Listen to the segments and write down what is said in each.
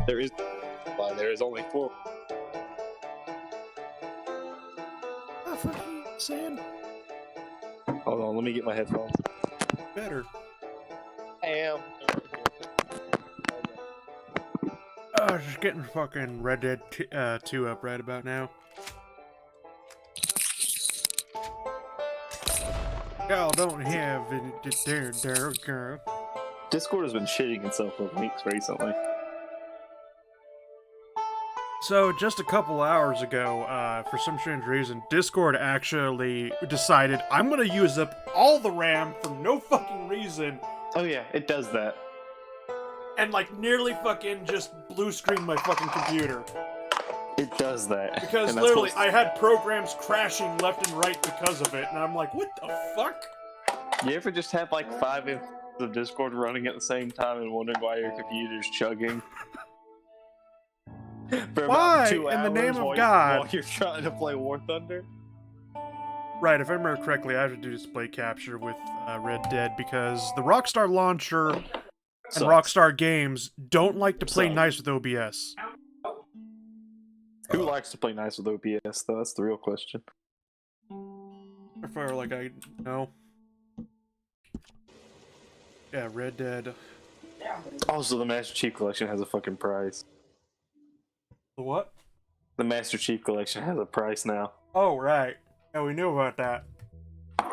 There is why there is only 4. Oh, fuck you, Sam. Hold on, let me get my headphones. Better. I am. Just getting fucking Red Dead 2 up right about now. Y'all don't have any there, girl. Discord has been shitting itself for weeks recently. So, just a couple hours ago, for some strange reason, Discord actually decided I'm gonna use up all the RAM for no fucking reason. Oh yeah, it does that. And, like, nearly fucking just blue screen my fucking computer. It does that. Because literally, I had programs crashing left and right because of it, and I'm like, what the fuck? You ever just have like 5 instances of Discord running at the same time and wondering why your computer's chugging? For Why, about 2 in the hours name of while God? while you're trying to play War Thunder? Right, if I remember correctly, I have to do display capture with Red Dead because the Rockstar launcher and Sucks. Rockstar Games don't like to play Sucks. nice with OBS. Who likes to play nice with OBS, though? That's the real question. If I were like, I know. Yeah, Red Dead. Also, the Master Chief Collection has a fucking price. The what? The Master Chief Collection has a price now. Oh, right. Yeah, we knew about that.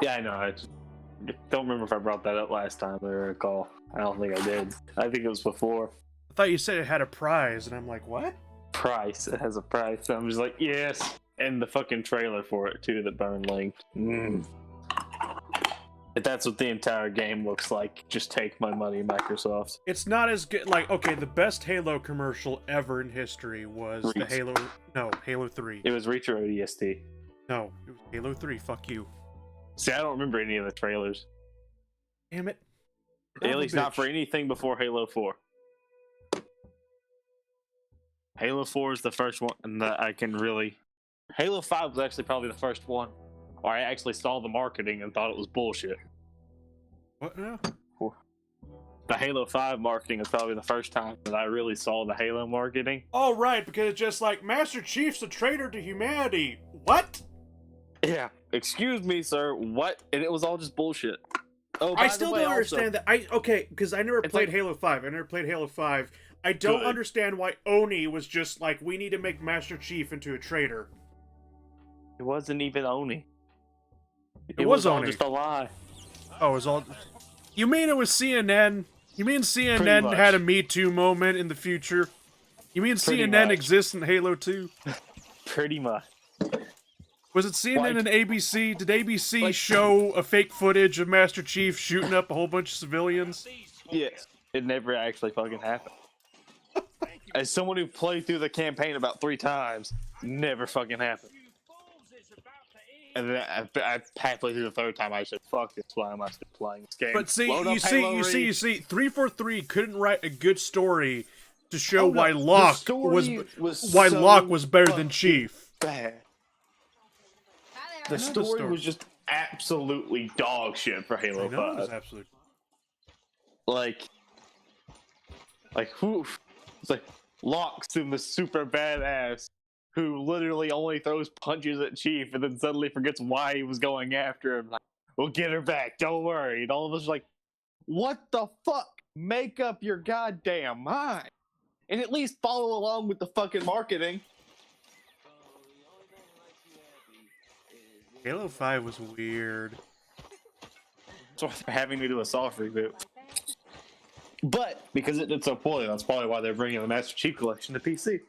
Yeah, I know. I just don't remember if I brought that up last time. I recall. I don't think I did. I think it was before. I thought you said it had a prize, and I'm like, what? Price. It has a price. I'm just like, yes. And the fucking trailer for it too that Burn linked. If that's what the entire game looks like, just take my money, Microsoft. It's not as good. Like, okay, the best Halo commercial ever in history was the Reach. Halo. No, Halo 3. It was Reach or ODST. No, it was Halo 3. Fuck you. See, I don't remember any of the trailers. Damn it. At least not for anything before Halo 4. Halo 4 is the first one that I can really... Halo 5 was actually probably the first one where I actually saw the marketing and thought it was bullshit. What now? The Halo 5 marketing is probably the first time that I really saw the Halo marketing. Oh, right, because it's just like, Master Chief's a traitor to humanity. What? Yeah. Excuse me, sir. What? And it was all just bullshit. Oh, I still don't understand that. Okay, because I never played like- Halo 5. I never played Halo 5. I don't Good. understand why Oni was just like, we need to make Master Chief into a traitor. It wasn't even Oni. It was all Oni. just a lie. Oh, it was all... You mean it was CNN? You mean Pretty CNN much. had a Me Too moment in the future? You mean Pretty CNN much. exists in Halo 2? Pretty much. Was it CNN Like- and ABC? Did ABC Like- show a fake footage of Master Chief shooting up a whole bunch of civilians? Yes. It never actually fucking happened. As someone who played through the campaign about 3 times, never fucking happened. And then I halfway through the 3rd time, I said, "Fuck this! Why am I still playing this game?" But see, Load you up see, Halo you see, you Reach. see, 343 couldn't write a good story to show Oh, no, why the Locke story was was why so Locke was better than fucking Chief. Bad. I The know the story story. was just absolutely dog shit for I Halo know it was 5. absolute. Like, whew. It's like Locke's the super badass who literally only throws punches at Chief and then suddenly forgets why he was going after him. Like, we'll get her back, don't worry. And all of us are like, what the fuck? Make up your goddamn mind. And at least follow along with the fucking marketing. Halo 5 was weird. So they're having to do a soft reboot. But because it did so poorly, that's probably why they're bringing the Master Chief Collection to PC.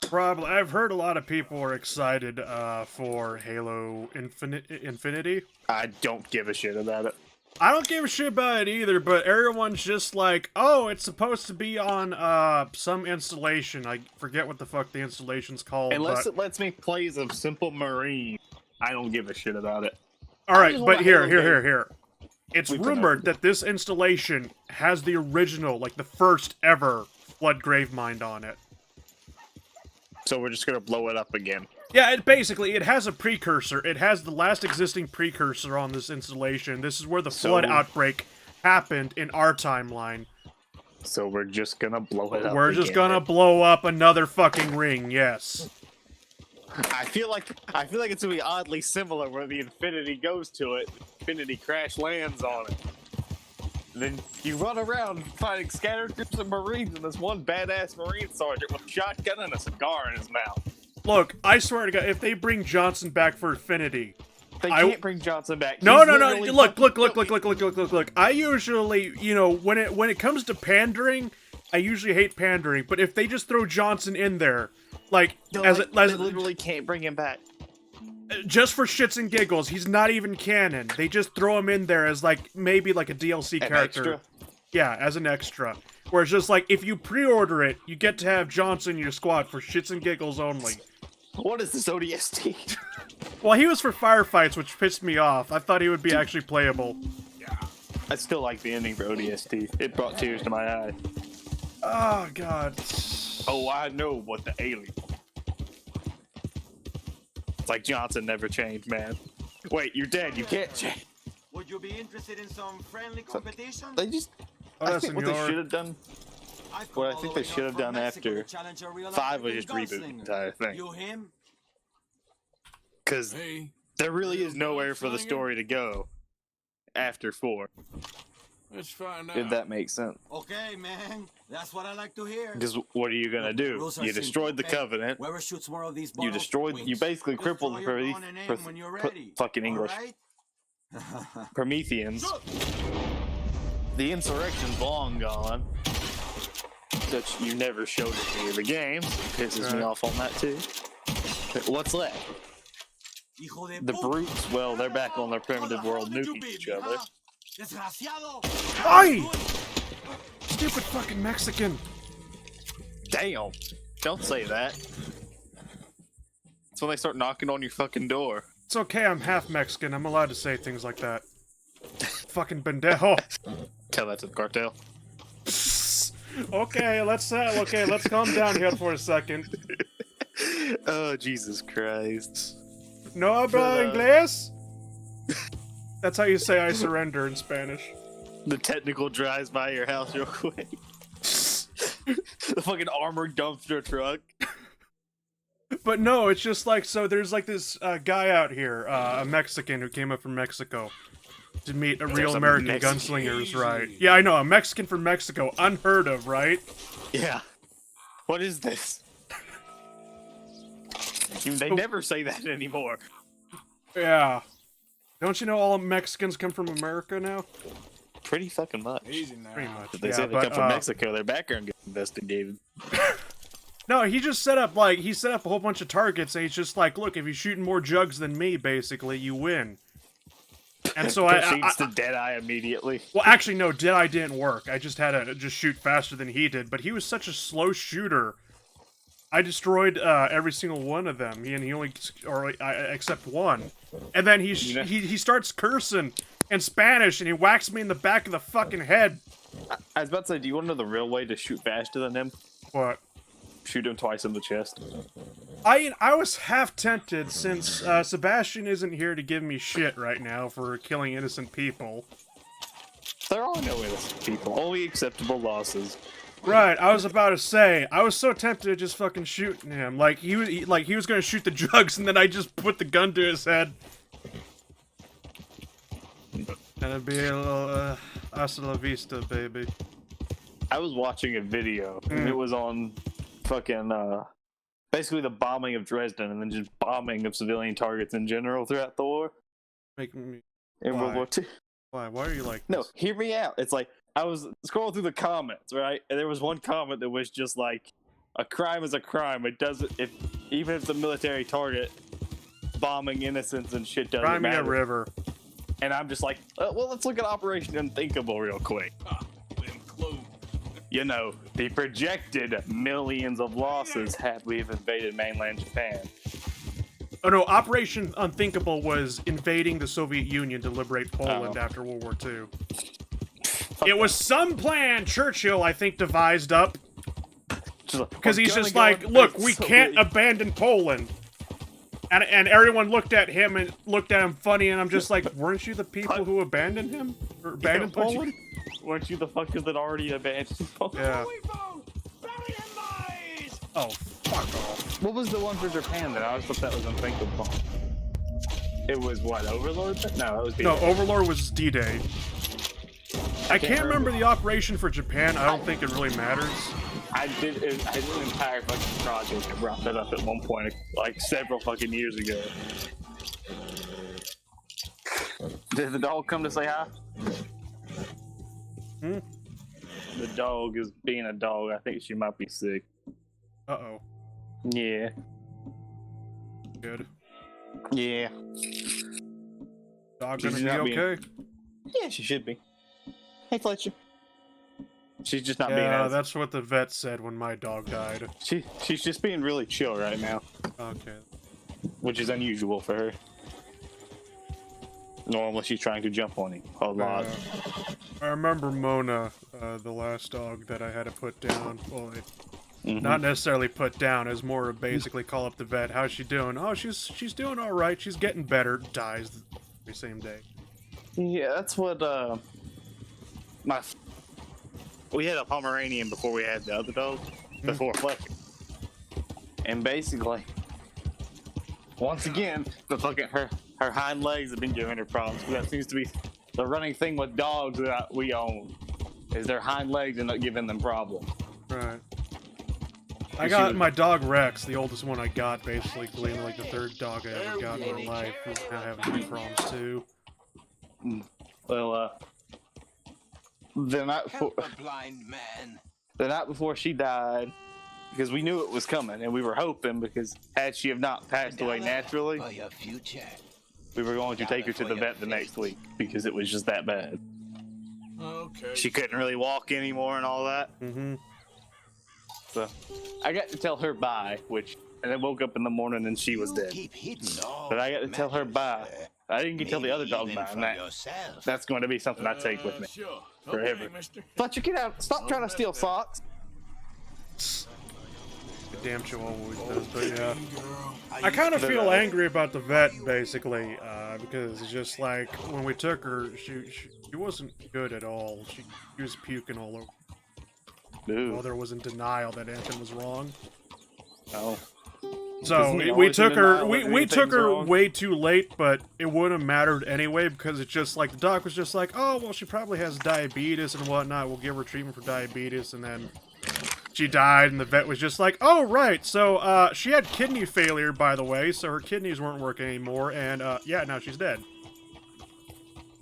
Probably. I've heard a lot of people are excited for Halo Infinity. I don't give a shit about it. I don't give a shit about it either, but everyone's just like, oh, it's supposed to be on some installation. I forget what the fuck the installation's called. Unless but... it lets me play as a simple Marine, I don't give a shit about it. All right, just but want here. Halo game. It's We've been rumored over that this installation has the original, like the first ever Flood Gravemind on it. So we're just gonna blow it up again. Yeah, it has a precursor. It has the last existing precursor on this installation. This is where the flood So- outbreak happened in our timeline. So we're just gonna blow it up. We're just again. gonna blow up another fucking ring, yes. I feel like it's gonna be oddly similar where the Infinity goes to it, Infinity crash lands on it. Then you run around finding scattered groups of Marines and this one badass Marine sergeant with a shotgun and a cigar in his mouth. Look, I swear to God, if they bring Johnson back for Infinity... They I- can't bring Johnson back. No, He's no, no, literally look. I usually, when it comes to pandering, I usually hate pandering, but if they just throw Johnson in there, like, No, as they a, literally can't bring him back. just for shits and giggles, he's not even canon. They just throw him in there as, like, maybe like a DLC An character. extra? Yeah, as an extra. Where it's just like, if you pre-order it, you get to have Johnson in your squad for shits and giggles only. What is this ODST? Well, he was for firefights, which pissed me off. I thought he would be actually playable. I still like the ending for ODST. It brought tears to my eye. Oh, God. Oh, I know what the alien. It's like Johnson never changed, man. Wait, you're dead. You can't change. Would you be interested in some friendly competition? They just. Hola, I think what they senor. should have done. I've What I come think all they the way should up have from done Mexico after to challenge a real 5 was African just reboot the gunslinger. entire thing. You him? Because there really is nowhere for the story to go after 4. Let's find out. If that makes sense. Okay, man. That's what I like to hear. Because what are you gonna Look, do? rules are You simple, destroyed the okay? covenant. Whoever shoots more of these You bottles destroyed. You wins. basically Just crippled throw the your gun and aim when you're ready. fucking English. All right? Prometheans. Shoot! The insurrection's long gone. That you never showed it to me in the game. Pisses me Right. off on that too. What's left? Hijo de The puta. brutes, well, they're back on their primitive How the hell world did you nuking beat each me, other. huh? Desgraciado. Ay! Stupid fucking Mexican. Damn. Don't say that. That's when they start knocking on your fucking door. It's okay, I'm half Mexican. I'm allowed to say things like that. Fucking pendejo. Tell that to the cartel. Okay, let's calm down here for a second. Oh, Jesus Christ. No habla inglés? That's how you say I surrender in Spanish. The technical drives by your house real quick. The fucking armored dumpster truck. But no, it's just like, so there's like this guy out here, a Mexican who came up from Mexico to meet a real some American Mexican- gunslingers, right? Yeah, I know, a Mexican from Mexico, unheard of, right? Yeah. What is this? They never say that anymore. Yeah. Don't you know all Mexicans come from America now? Pretty fucking much. Easy now. Pretty much. If they yeah, say they but, come from Mexico, their background gets investigated. No, he just set up, like, he set up a whole bunch of targets, and he's just like, look, if you're shooting more jugs than me, basically, you win. And so Proceeds to Deadeye immediately. well, actually, no, Deadeye didn't work. I just had to just shoot faster than he did, but he was such a slow shooter. I destroyed every single one of them, he only, or except one. And then he starts cursing in Spanish, and he whacks me in the back of the fucking head. I was about to say, do you want to know the real way to shoot faster than him? What? Shoot him twice in the chest. I was half tempted, since Sebastian isn't here to give me shit right now for killing innocent people. There are no innocent people, only acceptable losses. Right, I was about to say, I was so tempted to just fucking shoot him. Like he was gonna shoot the jugs, and then I just put the gun to his head. And it'd be a little, hasta la vista, baby. I was watching a video, and it was on fucking, basically the bombing of Dresden, and then just bombing of civilian targets in general throughout the war. Making me. In Why? World War II. Why are you like No, this? hear me out. It's like, I was scrolling through the comments, right? And there was one comment that was just like, a crime is a crime. It doesn't, even if it's a military target, bombing innocents and shit doesn't Cry me a matter. river. And I'm just like, well, let's look at Operation Unthinkable real quick. Them clue. You know, the projected millions of losses had we invaded mainland Japan. Oh no, Operation Unthinkable was invading the Soviet Union to liberate Poland Oh. after World War II. It was some plan Churchill, I think, devised up. Because he's just like, look, we can't abandon Poland. And everyone looked at him and looked at him funny, and I'm just like, weren't you the people who abandoned him? Or abandoned Poland? Weren't you the fuckers that already abandoned Poland? Yeah. We found! Bury him, boys! Oh, fuck off. What was the one for Japan that I always thought that was Unthinkable? It was what, Overlord? No, that was No, D-Day. Overlord was D-Day. I can't remember the operation for Japan. I don't think it really matters. I did an entire fucking project that brought that up at one point, like several fucking years ago. Did the dog come to say hi? Hmm? The dog is being a dog. I think she might be sick. Uh-oh. Yeah. Good. Yeah. Dog She's gonna be not being- okay? Yeah, she should be. Hey, Fletcher. She's just not being Yeah, as... that's what the vet said when my dog died. She's just being really chill right now, Okay. which is unusual for her. Normally she's trying to jump on him a lot. I remember Mona, the last dog that I had to put down. Well, not necessarily put down, as more of basically call up the vet. How's she doing? Oh, she's doing all right. She's getting better. Dies the very same day. Yeah, that's what we had a Pomeranian before we had the other dog, before Fletcher. And basically, once again, the fucking her hind legs have been giving her problems. That seems to be The running thing with dogs that we own is their hind legs end up giving them problems. Right. I got my dog Rex, the oldest one I got, basically being like the third dog I ever got in my life. Who's now having knee problems too. Well, the night before, Help a blind man. the night before she died, because we knew it was coming, and we were hoping, because had she have not passed away naturally, For your future. we were going to take her to the vet the next week, because it was just that bad. Okay. She couldn't really walk anymore and all that. Mm-hmm. So I got to tell her bye, and I woke up in the morning and she was dead. Keep hidden all But I got to tell her bye. matters, I didn't get to tell the other dog even bye, from and yourself. that's going to be something I take with me Sure. forever. Okay, mister. Fletcher, get out! Stop trying to steal socks. The damn Chihuahua always does, but yeah. Girl. I kind of feel angry about the vet, basically, because it's just like, when we took her, she wasn't good at all. She was puking all over. Dude. Mother was in denial that anything was wrong. Oh. So Isn't he we always in took her. denial that We took anything's her wrong? way too late, but it wouldn't have mattered anyway because it's just like the doc was just like, oh well, she probably has diabetes and whatnot. We'll give her treatment for diabetes, and then she died, and the vet was just like, oh right, so she had kidney failure, by the way, so her kidneys weren't working anymore, and yeah, now she's dead.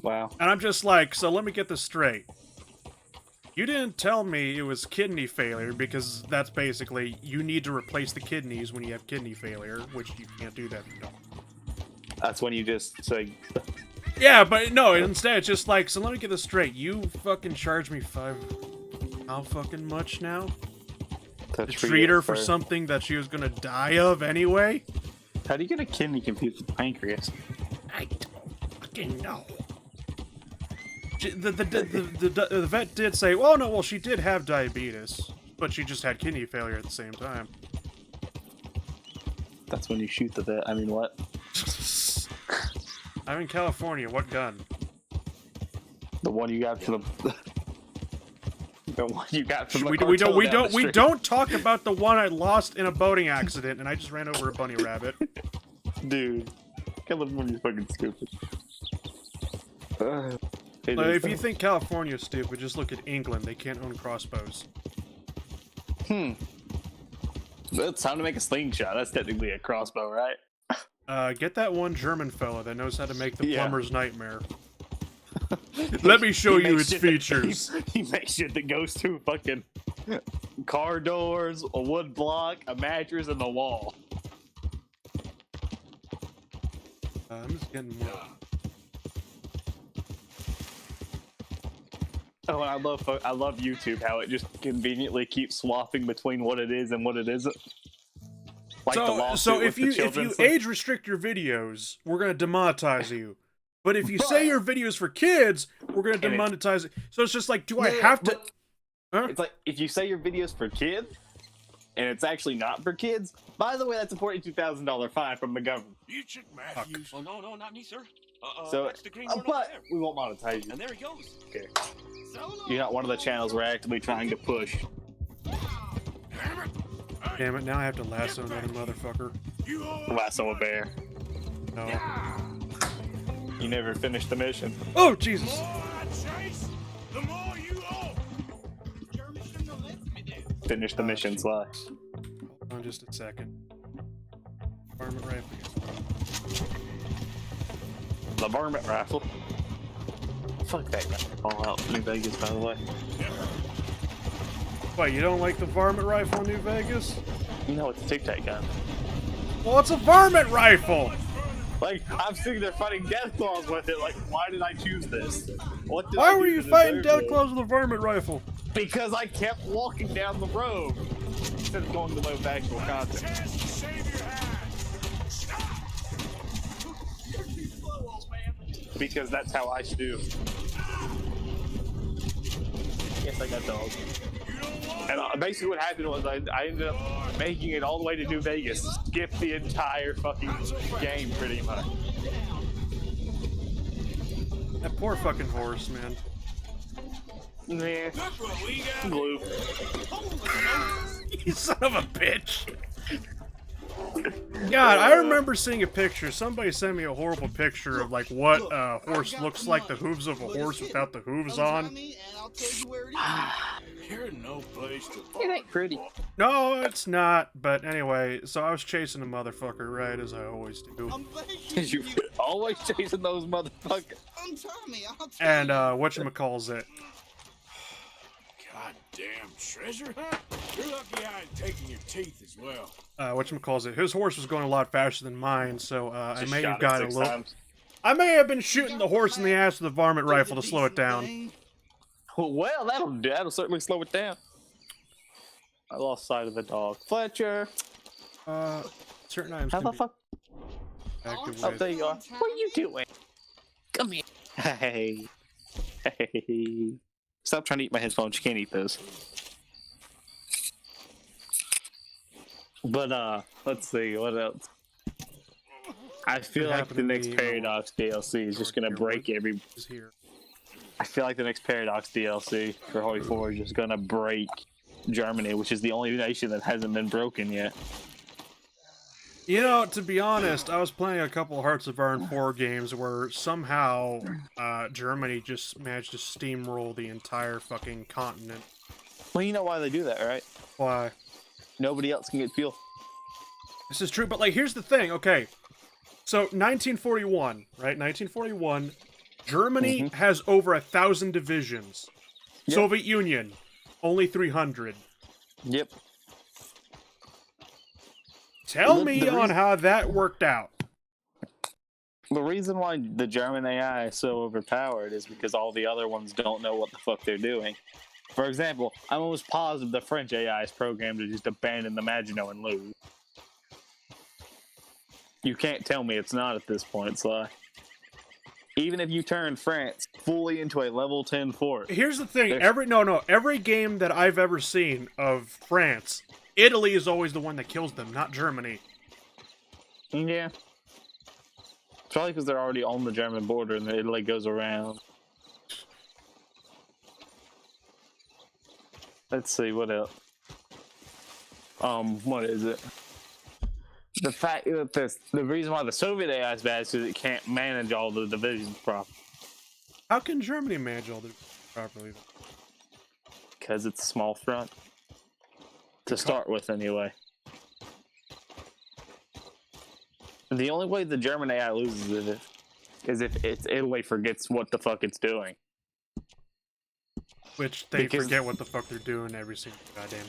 Wow. And I'm just like, so let me get this straight. You didn't tell me it was kidney failure, because that's basically, you need to replace the kidneys when you have kidney failure, which you can't do that if you don't. That's when you just say, Yeah, but no, instead it's just like, so let me get this straight. You fucking charge me how fucking much now? to To treat her it for something that she was gonna die of anyway? How do you get a kidney confused with pancreas? I don't fucking know. The vet did say, well, no, well, she did have diabetes, but she just had kidney failure at the same time. That's when you shoot the vet. I mean, what? I'm in California. What gun? The one you got from the. The one you got from the We cartel down the street. don't talk about the one I lost in a boating accident, and I just ran over a bunny rabbit. Dude, California's fucking stupid. It Like, is, if you though. think California's stupid, just look at England. They can't own crossbows. It's time to make a slingshot. That's technically a crossbow, right? Get that one German fella that knows how to make the Yeah. plumber's nightmare. Let me show He you makes its shit that- features. He makes shit that goes through fucking car doors, a wood block, a mattress, and the wall. I'm just getting more. Oh, and I love YouTube, how it just conveniently keeps swapping between what it is and what it isn't. Like the lawsuit So with if the you children's thing. age restrict your videos, we're gonna demonetize you. But if you say your videos for kids, we're gonna And it- demonetize it. So it's just like, do I Yeah, have to? but Huh? It's like if you say your video's for kids, and it's actually not for kids. By the way, that's a $42,000 fine from the government. You chick Matthews. Oh, no, no, not me, sir. So, that's the green one over but there. we won't monetize you. And there he goes. Okay. You're not one of the channels we're actively trying to push. Damn it! Now I have to lasso another motherfucker. Lasso a bear. No. You never finished the mission. Oh Jesus! The more you owe. Finish the mission, Sly. Hold on just a second. Varmint rifle. The varmint rifle. Fuck that guy. All out New Vegas, by the way. Wait, you don't like the varmint rifle in New Vegas? You know it's a tic-tac gun. Well, it's a varmint rifle. Like, I've seen they're fighting Deathclaws with it. Like, why did I choose this? What did I Why do were to you deserve fighting this? Deathclaws with a varmint rifle? Because I kept walking down the road instead of going to the way with actual content. Because that's how I do. Yes, I got dogs. And basically what happened was I ended up making it all the way to New Vegas. Skip the entire fucking game, pretty much. That poor fucking horse, man. Nah. Glue. You son of a bitch. God, I remember seeing a picture. Somebody sent me a horrible picture of like what a horse looks like, the hooves of a horse without the hooves on. You're no place to It ain't pretty. No, it's not. But anyway, so I was chasing a motherfucker, right, as I always do. You always chasing those motherfuckers. And whatchamacallit. goddamn treasure hunt? You're lucky I ain't taking your teeth as well. Whatchamacallit. His horse was going a lot faster than mine, so I Just may shot have it got a 6 little. times. I may have been shooting the horse in the ass with a varmint rifle to slow it down. Well, that'll certainly slow it down. I lost sight of the dog. Fletcher, Certain items how can the be fuck? active Oh, with. there you are. What are you doing? Come here. Hey. Hey. Stop trying to eat my headphones. You can't eat those. But, let's see. What else? I feel like happened the to next me, Paradox DLC is just gonna break every... Is here. I feel like the next Paradox DLC for Holy Forge is gonna break Germany, which is the only nation that hasn't been broken yet. You know, to be honest, I was playing a couple Hearts of Iron 4 games where somehow Germany just managed to steamroll the entire fucking continent. Well, you know why they do that, right? Why? Nobody else can get fuel. This is true, but like, here's the thing, okay. So, 1941, right? 1941, Germany has over 1,000 divisions. Yep. Soviet Union, only 300. Yep. Tell Look, me the on reason- how that worked out. The reason why the German AI is so overpowered is because all the other ones don't know what the fuck they're doing. For example, I'm almost positive the French AI is programmed to just abandon the Maginot and lose. You can't tell me it's not at this point, Sly. Even if you turn France fully into a level 10 fort. Here's the thing, There's- every game that I've ever seen of France, Italy is always the one that kills them, not Germany. Yeah. Probably because they're already on the German border and Italy goes around. Let's see, what else? What is it? The fact that the reason why the Soviet AI is bad is because it can't manage all the divisions properly. How can Germany manage all this properly? Because it's a small front. To start with, anyway. And the only way the German AI loses is if Italy forgets what the fuck it's doing. Which they Because- forget what the fuck they're doing every single goddamn.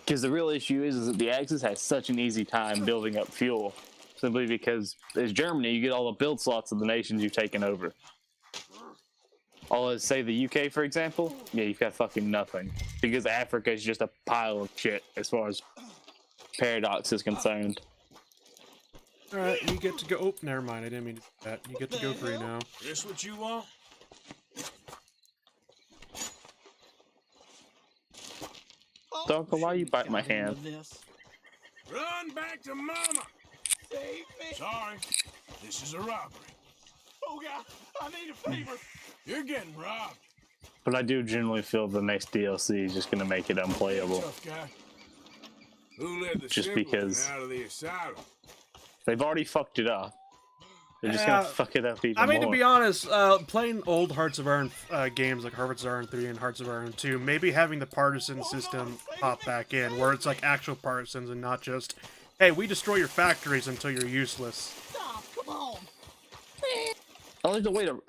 Because the real issue is that the Axis has such an easy time building up fuel. Simply because, as Germany, you get all the build slots of the nations you've taken over. All as, say, the UK, for example, yeah, you've got fucking nothing. Because Africa is just a pile of shit as far as Paradox is concerned. Alright, you get to go. Oh, never mind. I didn't mean to do that. You get to go free now. This what you want? Dog, why you bite my hand? Run back to Mama! Save me! Sorry, this is a robbery. Oh God, I need a favor. You're getting robbed. But I do generally feel the next DLC is just going to make it unplayable. Tough guy. Who let the Just simpleton because- out of the asylum? They've already fucked it up. They're just Yeah, going to fuck it up even I mean, more. to be honest, playing old Hearts of Iron games like Hearts of Iron 3 and Hearts of Iron 2, maybe having the partisan system pop back in, where it's like actual partisans and not just, hey, we destroy your factories until you're useless. Stop! Come on! Oh, there's a way to...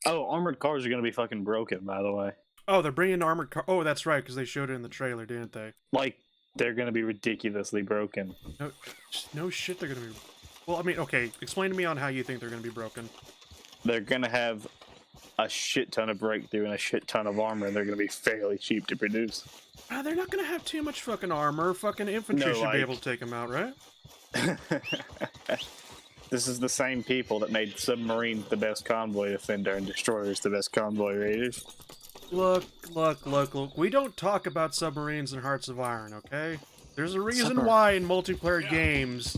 armored cars are going to be fucking broken, by the way. Oh, they're bringing armored car. Oh, that's right, because they showed it in the trailer, didn't they? Like, they're going to be ridiculously broken. No shit, they're gonna be. Well, I mean, okay, explain to me on how you think they're gonna be broken. They're going to have a shit ton of breakthrough and a shit ton of armor, and they're going to be fairly cheap to produce. They're not gonna have too much fucking armor. Fucking infantry No, should like- be able to take them out, right? This is the same people that made submarines the best convoy defender and destroyers the best convoy raiders. Look. We don't talk about submarines in Hearts of Iron, okay? There's a reason why in multiplayer games,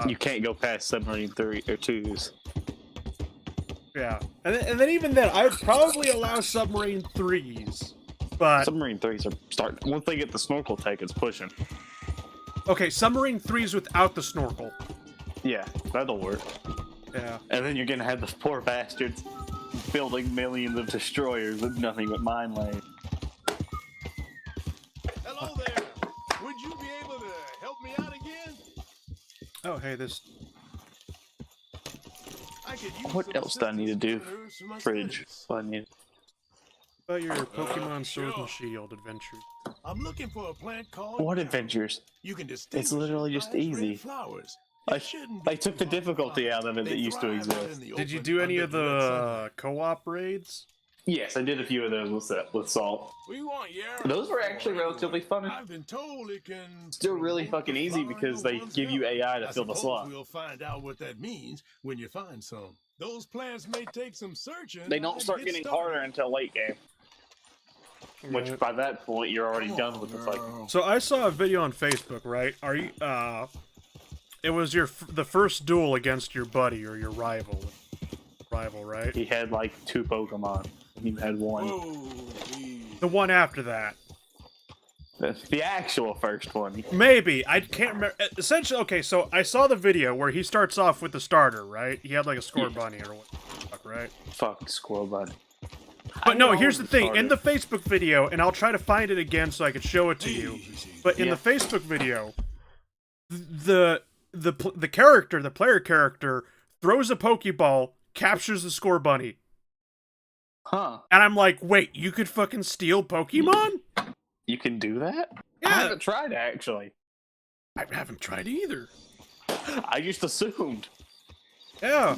You can't go past submarine 3 or 2s. yeah. And then even then, I would probably allow submarine 3s. But, Submarine 3s are starting. Once they get the snorkel tech, it's pushing. Okay, Submarine 3 is without the snorkel. Yeah, that'll work. Yeah. And then you're gonna have the poor bastards building millions of destroyers with nothing but mine lanes. Hello there. Would you be able to help me out again? Oh, hey, this... I could use What some else do I need to do? assistance for my Fridge. studies. What I need. About your Pokemon Sword sure. and Shield adventure. I'm looking for a plant called What yarrow. adventures? You can distinguish literally it just by its red easy. flowers. I It shouldn't be took too the hard to difficulty find. out of it They that used to thrive out exist. in the Did you open do any under of direct sunlight. the co-op raids? Yes, I did a few of those with Salt. We want yarrow Those were for actually anyway. relatively fun. I've been told it can Still really promote fucking the easy flowering because of they one's give you health. AI to I fill the suppose slot. We'll find out what that means when you find some. Those plants may take some searching. They don't to start get getting started. harder until late game. Which Right. by that point you're already Come done on, with the fight. girl. So I saw a video on Facebook, right? Are you, it was the first duel against your buddy or your rival. Rival, right? He had like 2 Pokemon. You had 1. Whoa, geez. The one after that. The actual first one. Maybe. I can't remember. Essentially, okay, so I saw the video where he starts off with the starter, right? He had like a score bunny or what the fuck, right? Fuck Squirrel Bunny. But no, here's the thing. In the Facebook video, and I'll try to find it again so I can show it to you. But in the Facebook video, the character, the player character, throws a Pokeball, captures the score bunny. Huh. And I'm like, wait, you could fucking steal Pokemon? You can do that? I Yeah. haven't tried actually. I haven't tried either. I just assumed. Yeah.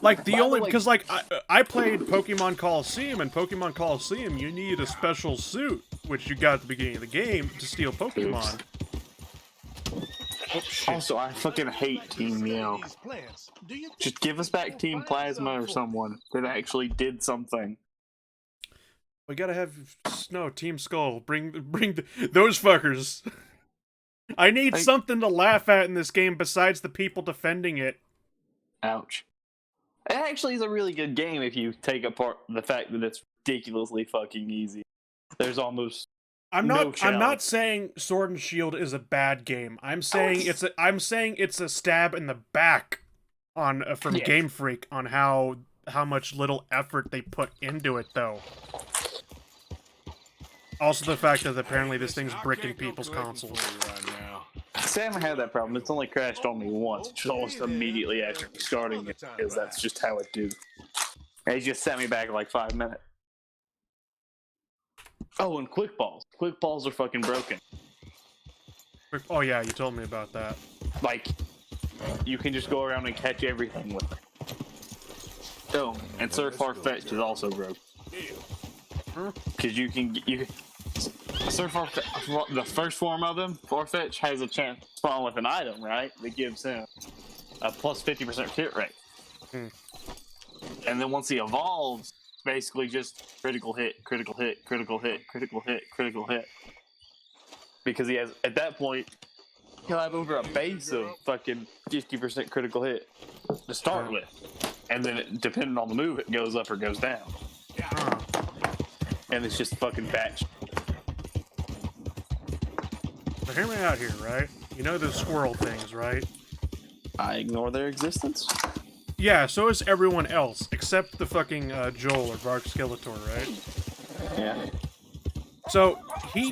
Like, the By the only... way- Because, like, I played Pokemon Coliseum, and Pokemon Coliseum, you need a special suit, which you got at the beginning of the game, to steal Pokemon. Oh, shit. Also, I fucking hate Team Meow. These plants, do you think Just give us back we'll Team find Plasma or some someone that actually did something. We gotta have Snow, Team Skull, bring those fuckers. I need something to laugh at in this game besides the people defending it. Ouch. It actually is a really good game if you take apart the fact that it's ridiculously fucking easy. There's almost I'm no not challenge. saying Sword and Shield is a bad game. I'm saying it's a stab in the back on from Yes. Game Freak on how much little effort they put into it though. Also the fact that apparently this thing's bricking people's consoles. Sam had that problem. It's only crashed on me once, which was almost immediately after starting it, because that's just how it do. And he just sent me back in like 5 minutes. Oh, and quick balls. Quick balls are fucking broken. Oh yeah, you told me about that. Like, you can just go around and catch everything with it. Oh, and Sir Farfetch'd is also broke. Because you can Sir Farfetch, the first form of him, Farfetch has a chance to spawn with an item, right? That gives him a plus 50% hit rate. And then once he evolves, it's basically just critical hit, critical hit, critical hit, critical hit, critical hit. Because he has, at that point, he'll have over a base of fucking 50% critical hit to start with. And then, depending on the move, it goes up or goes down. And it's just fucking batch. So hear me out here, right? You know those squirrel things, right? I ignore their existence. Yeah, so is everyone else, except the fucking Joel or Varg Skeletor, right? Yeah. So he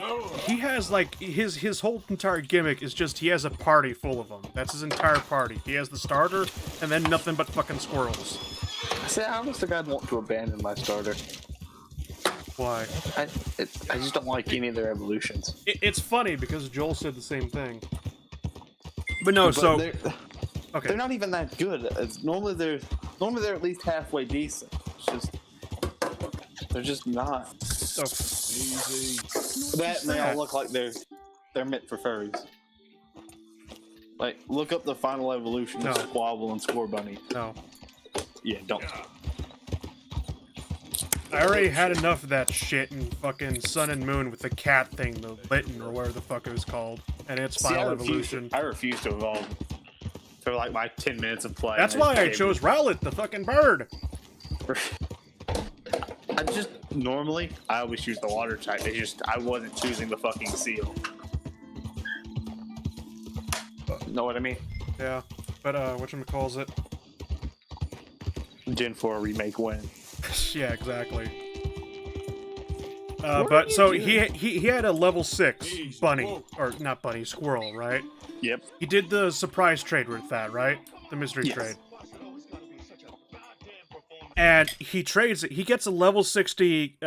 has like his whole entire gimmick is just he has a party full of them. That's his entire party. He has the starter and then nothing but fucking squirrels. See, I honest to God want to abandon my starter. Why? I just don't like any of their evolutions. It's funny because Joel said the same thing. But no, so they're okay. not even that good. Normally they're at least halfway decent. It's just they're just not. So, That and they all look like they're meant for furries. Like, look up the final evolution of No. Squabble and Scorbunny. no. Yeah, don't. I already had enough of that shit in fucking Sun and Moon with the cat thing, the Litten or whatever the fuck it was called, and its See, final evolution. I refuse to evolve for like my 10 minutes of play. That's why I chose Rowlet, the fucking bird. I just normally I always choose the water type. It's just I wasn't choosing the fucking seal. Know what I mean? Yeah, but whatchamacallit? Gen 4 remake win. Yeah, exactly. But so he had a level 6 bunny, or not bunny, squirrel, right? Yep. He did the surprise trade with that, right? The mystery Yes. trade. And he trades it. He gets a level 60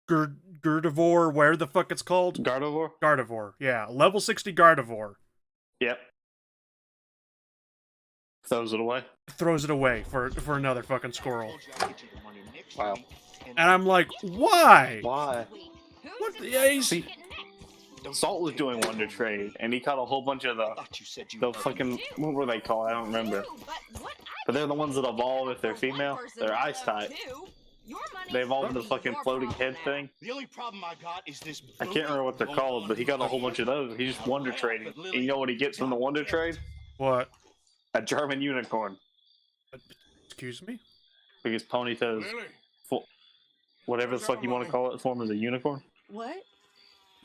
Gardevoir, where the fuck it's called? Gardevoir? Gardevoir, yeah. Level 60 Gardevoir. Yep. Throws it away. Throws it away for another fucking squirrel. Wow. And I'm like, why? Why? What the, yeah, See, Salt was doing Wonder Trade, and he caught a whole bunch of the fucking, what were they called? I don't remember. But they're the ones that evolve if they're female. They're ice type. They evolve into the fucking floating head thing. The only problem I got is this. I can't remember what they're called, but he got a whole bunch of those. He just Wonder Trading. And you know what he gets from the Wonder Trade? What? A German unicorn. Excuse me? Because Ponyta's, whatever the fuck you want to call it, form as a unicorn. What?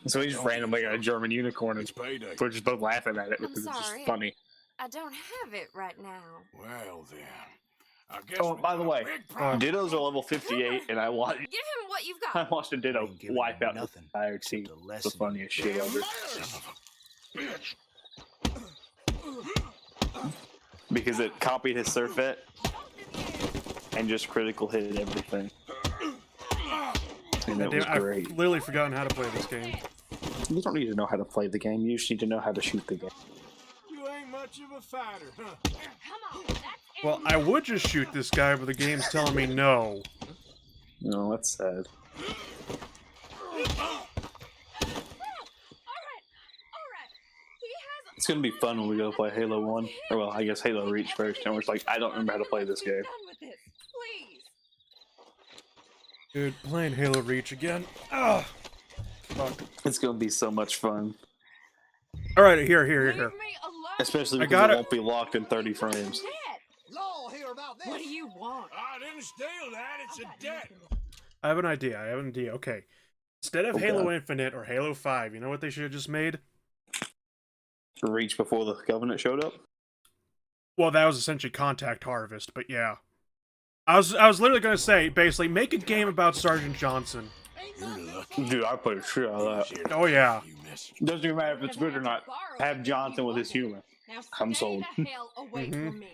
So he just randomly got a German unicorn, and It's payday. we're just both laughing at it I'm because it's just sorry. funny. I don't have it right now. Well then, I guess. Oh, we by the got a way, big problem. Dittos are level 58, and I watched Give him what you've I got. watched a Ditto Ain't giving wipe him out the nothing entire team. except a The lesson. funniest shit ever. Son of a bitch. Because it copied his Surfet and just critical hit everything. And it was I've great. literally forgotten how to play this game. You don't need to know how to play the game, you just need to know how to shoot the game. You ain't much of a fighter, huh? Come on. Well, I would just shoot this guy, but the game's telling me no. No, that's sad. It's gonna be fun when we go play Halo 1. Or, well, I guess Halo Reach first, and we're just like, I don't remember how to play this game. Please. Dude, playing Halo Reach again. Ugh. Fuck. It's gonna be so much fun. Alright, here. Leave me alone. Especially I because got it it. won't be locked in 30 frames. Law here about this. What do you want? I didn't steal that. It's a debt. I have an idea. Okay. Instead of Oh, Halo God. Infinite or Halo 5, you know what they should have just made? Reach before the Covenant showed up? Well, that was essentially Contact Harvest, but yeah. I was literally gonna say, basically, make a game about Sergeant Johnson. You're lucky. Dude, I played shit out of that. Oh, yeah. You miss. Doesn't even matter if it's good or not. Have Johnson with his humor. Now I'm stay sold. the hell away Mhm. from me.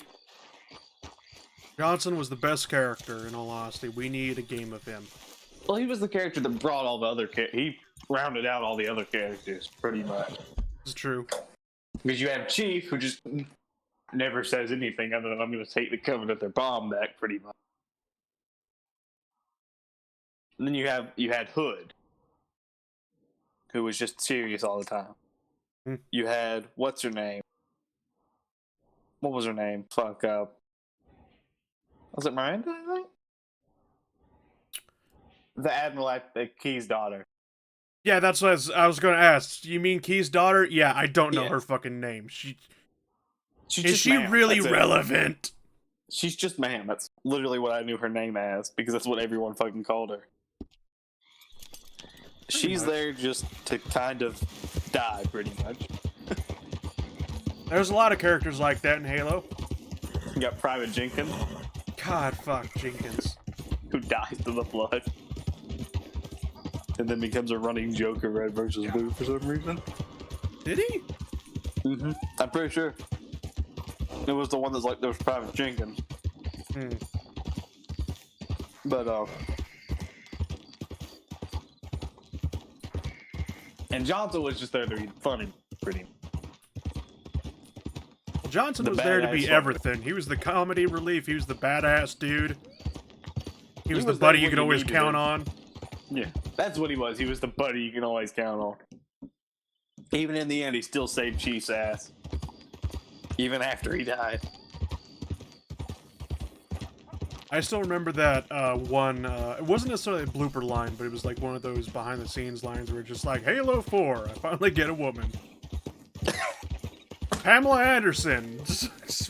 Johnson was the best character, in all honesty. We need a game of him. Well, he was the character that brought all the other he rounded out all the other characters, pretty much. It's true. Because you have Chief, who just never says anything other than I'm going to take the Covenant their bomb back, pretty much. And then you had Hood, who was just serious all the time. Hmm. You had what's her name? What was her name? Fuck up. Was it Miranda? I think. The Admiral at Key's daughter. Yeah, that's what I was gonna ask. You mean Key's daughter? Yeah, I don't know Yeah. her fucking name. She's Is just she ma'am. really That's it. relevant? She's just ma'am. That's literally what I knew her name as, because that's what everyone fucking called her. She's much. there just to kind of die, pretty much. There's a lot of characters like that in Halo. You got Private Jenkins, God, fuck Jenkins. who dies to the blood. And then becomes a running joke of Red versus Blue for some reason. Did he? Mm-hmm. I'm pretty sure. It was the one that's like, there was Private Jenkins. Hmm. But, and Johnson was just there to be funny, pretty much. Well, Johnson The was there to badass be fucker. everything. He was the comedy relief. He was the badass dude. He was the was buddy there you could when you always needed count him. on. Yeah, that's what he was. He was the buddy you can always count on. Even in the end, he still saved Chief's ass. Even after he died. I still remember that one, it wasn't necessarily a blooper line, but it was like one of those behind-the-scenes lines where it's just like, Halo 4, I finally get a woman. Pamela Anderson,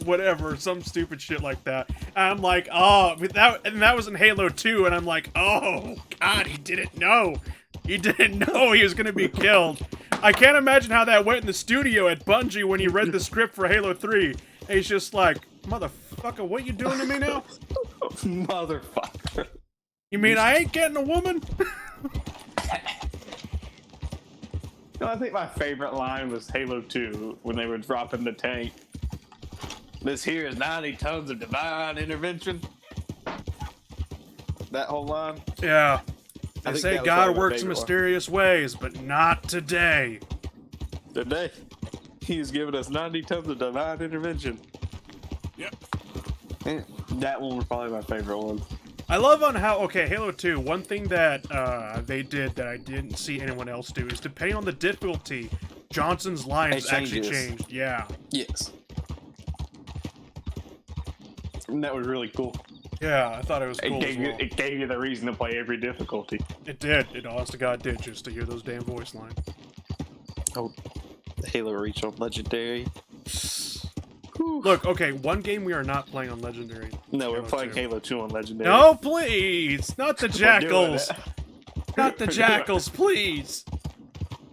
whatever, some stupid shit like that. And I'm like, oh, but that was in Halo 2, and I'm like, oh, God, he didn't know. He didn't know he was gonna be killed. I can't imagine how that went in the studio at Bungie when he read the script for Halo 3. And he's just like, motherfucker, what you doing to me now? Motherfucker. You mean I ain't getting a woman? No, I think my favorite line was Halo 2 when they were dropping the tank. This here is 90 tons of divine intervention. That whole line. Yeah. I They think say that was God probably my works in favorite one. mysterious ways, but not today. Today, he's giving us 90 tons of divine intervention. Yep. And that one was probably my favorite one. I love on how, okay, Halo 2, one thing that they did that I didn't see anyone else do is depending on the difficulty, Johnson's lines It actually changes. changed. Yeah. Yes. And that was really cool. Yeah, I thought it was cool as It well. gave you the reason to play every difficulty. It did. It honest to God did, just to hear those damn voice lines. Oh, Halo Reach on Legendary. Look, okay, one game we are not playing on Legendary. No, we're Halo playing 2. Halo 2 on Legendary. No, please! Not the We're doing Jackals! it. Not the We're doing it. Jackals, please!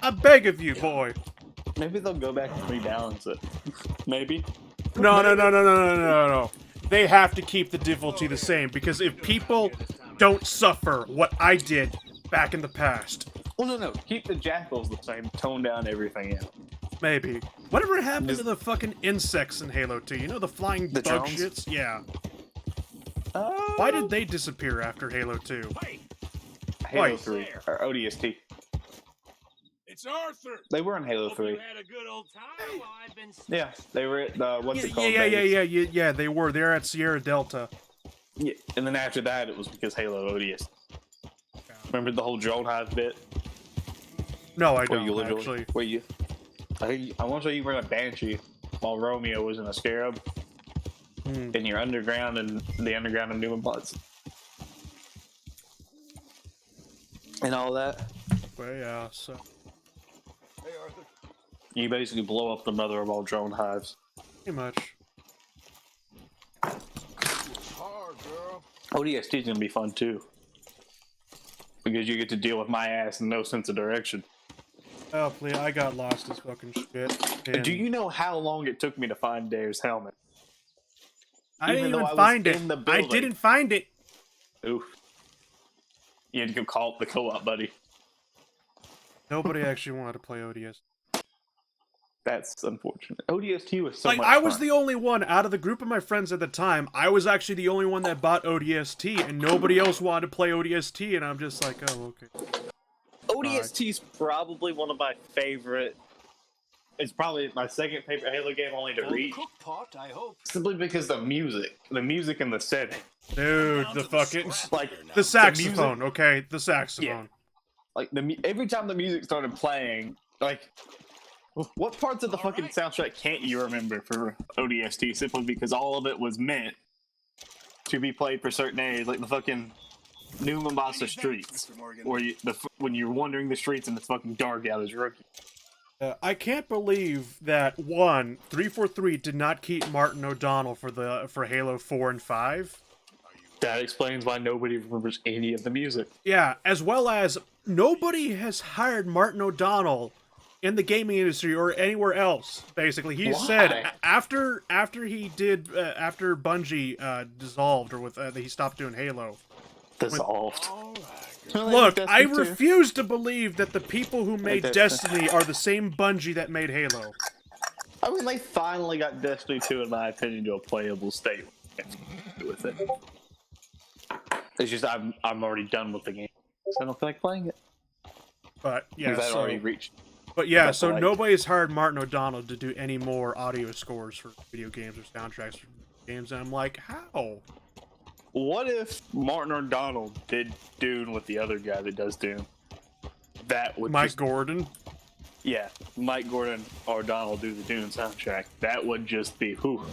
I beg of you, boy! Maybe they'll go back and rebalance it. Maybe. No. They have to keep the difficulty the same, because if people don't suffer what I did back in the past, Well, no. Keep the Jackals the same. Tone down everything else. maybe. Whatever happened Just- to the fucking insects in Halo 2? You know, the flying The bug drones? shits? Yeah. Why did they disappear after Halo 2? Halo Wait. 3 or ODST? It's Arthur. They were in Halo Hope you 3. had a good old time while I've been Yeah, they were at the what's it Yeah, called? yeah, they were. They're at Sierra Delta. Yeah, and then after that, it was because Halo ODS. Remember the whole drone hive bit? No, I Where don't, you literally, actually. where you? I want to show you were in a Banshee while Romeo was in a Scarab, Hmm. in your underground and the underground of Newman Plots, and all that. But yeah, so... Hey, Arthur. You basically blow up the mother of all drone hives. Pretty much. Hard, girl. ODST is gonna be fun too, because you get to deal with my ass and no sense of direction. Oh, please, I got lost as fucking shit. And Do you know how long it took me to find Dare's helmet? I didn't even though even I was find it. in the I building? didn't find it. Oof. You had to go call up the co-op, buddy. Nobody actually wanted to play ODS. That's unfortunate. ODST was so Like, much I was fun. the only one out of the group of my friends at the time. I was actually the only one that bought ODST, and nobody else wanted to play ODST, and I'm just like, oh, okay. ODST's probably one of my favorite. It's probably my second favorite Halo game, only to Full reach. cook pot, I hope. Simply because the music and the setting. Dude, Down the to fucking... scrap like, here now. The saxophone, okay? The saxophone. Like every time the music started playing, like, what parts of the fucking right. soundtrack can't you remember for ODST? Simply because all of it was meant to be played for certain areas, like the fucking New Mombasa streets, Mr. Morgan. where when you're wandering the streets and it's fucking dark out as rookie. I can't believe that, 343 did not keep Martin O'Donnell for Halo 4 and 5. That explains why nobody remembers any of the music. Yeah, as well as nobody has hired Martin O'Donnell in the gaming industry or anywhere else. Basically, he Why? said after Bungie dissolved or he stopped doing Halo. Dissolved. All right. Look, I refuse to believe that the people who made Destiny. Destiny are the same Bungie that made Halo. I mean, they finally got Destiny 2, in my opinion, to a playable state with it. It's just I'm already done with the game, so I don't feel like playing it. But yeah, Because I'd so, already reached. But That's right. nobody's hired Martin O'Donnell to do any more audio scores for video games or soundtracks for games, and I'm like, how? What if Martin O'Donnell did Dune with the other guy that does Dune? That would Mike just, Gordon? yeah, Mike Gordon O'Donnell do the Dune soundtrack. That would just be whew.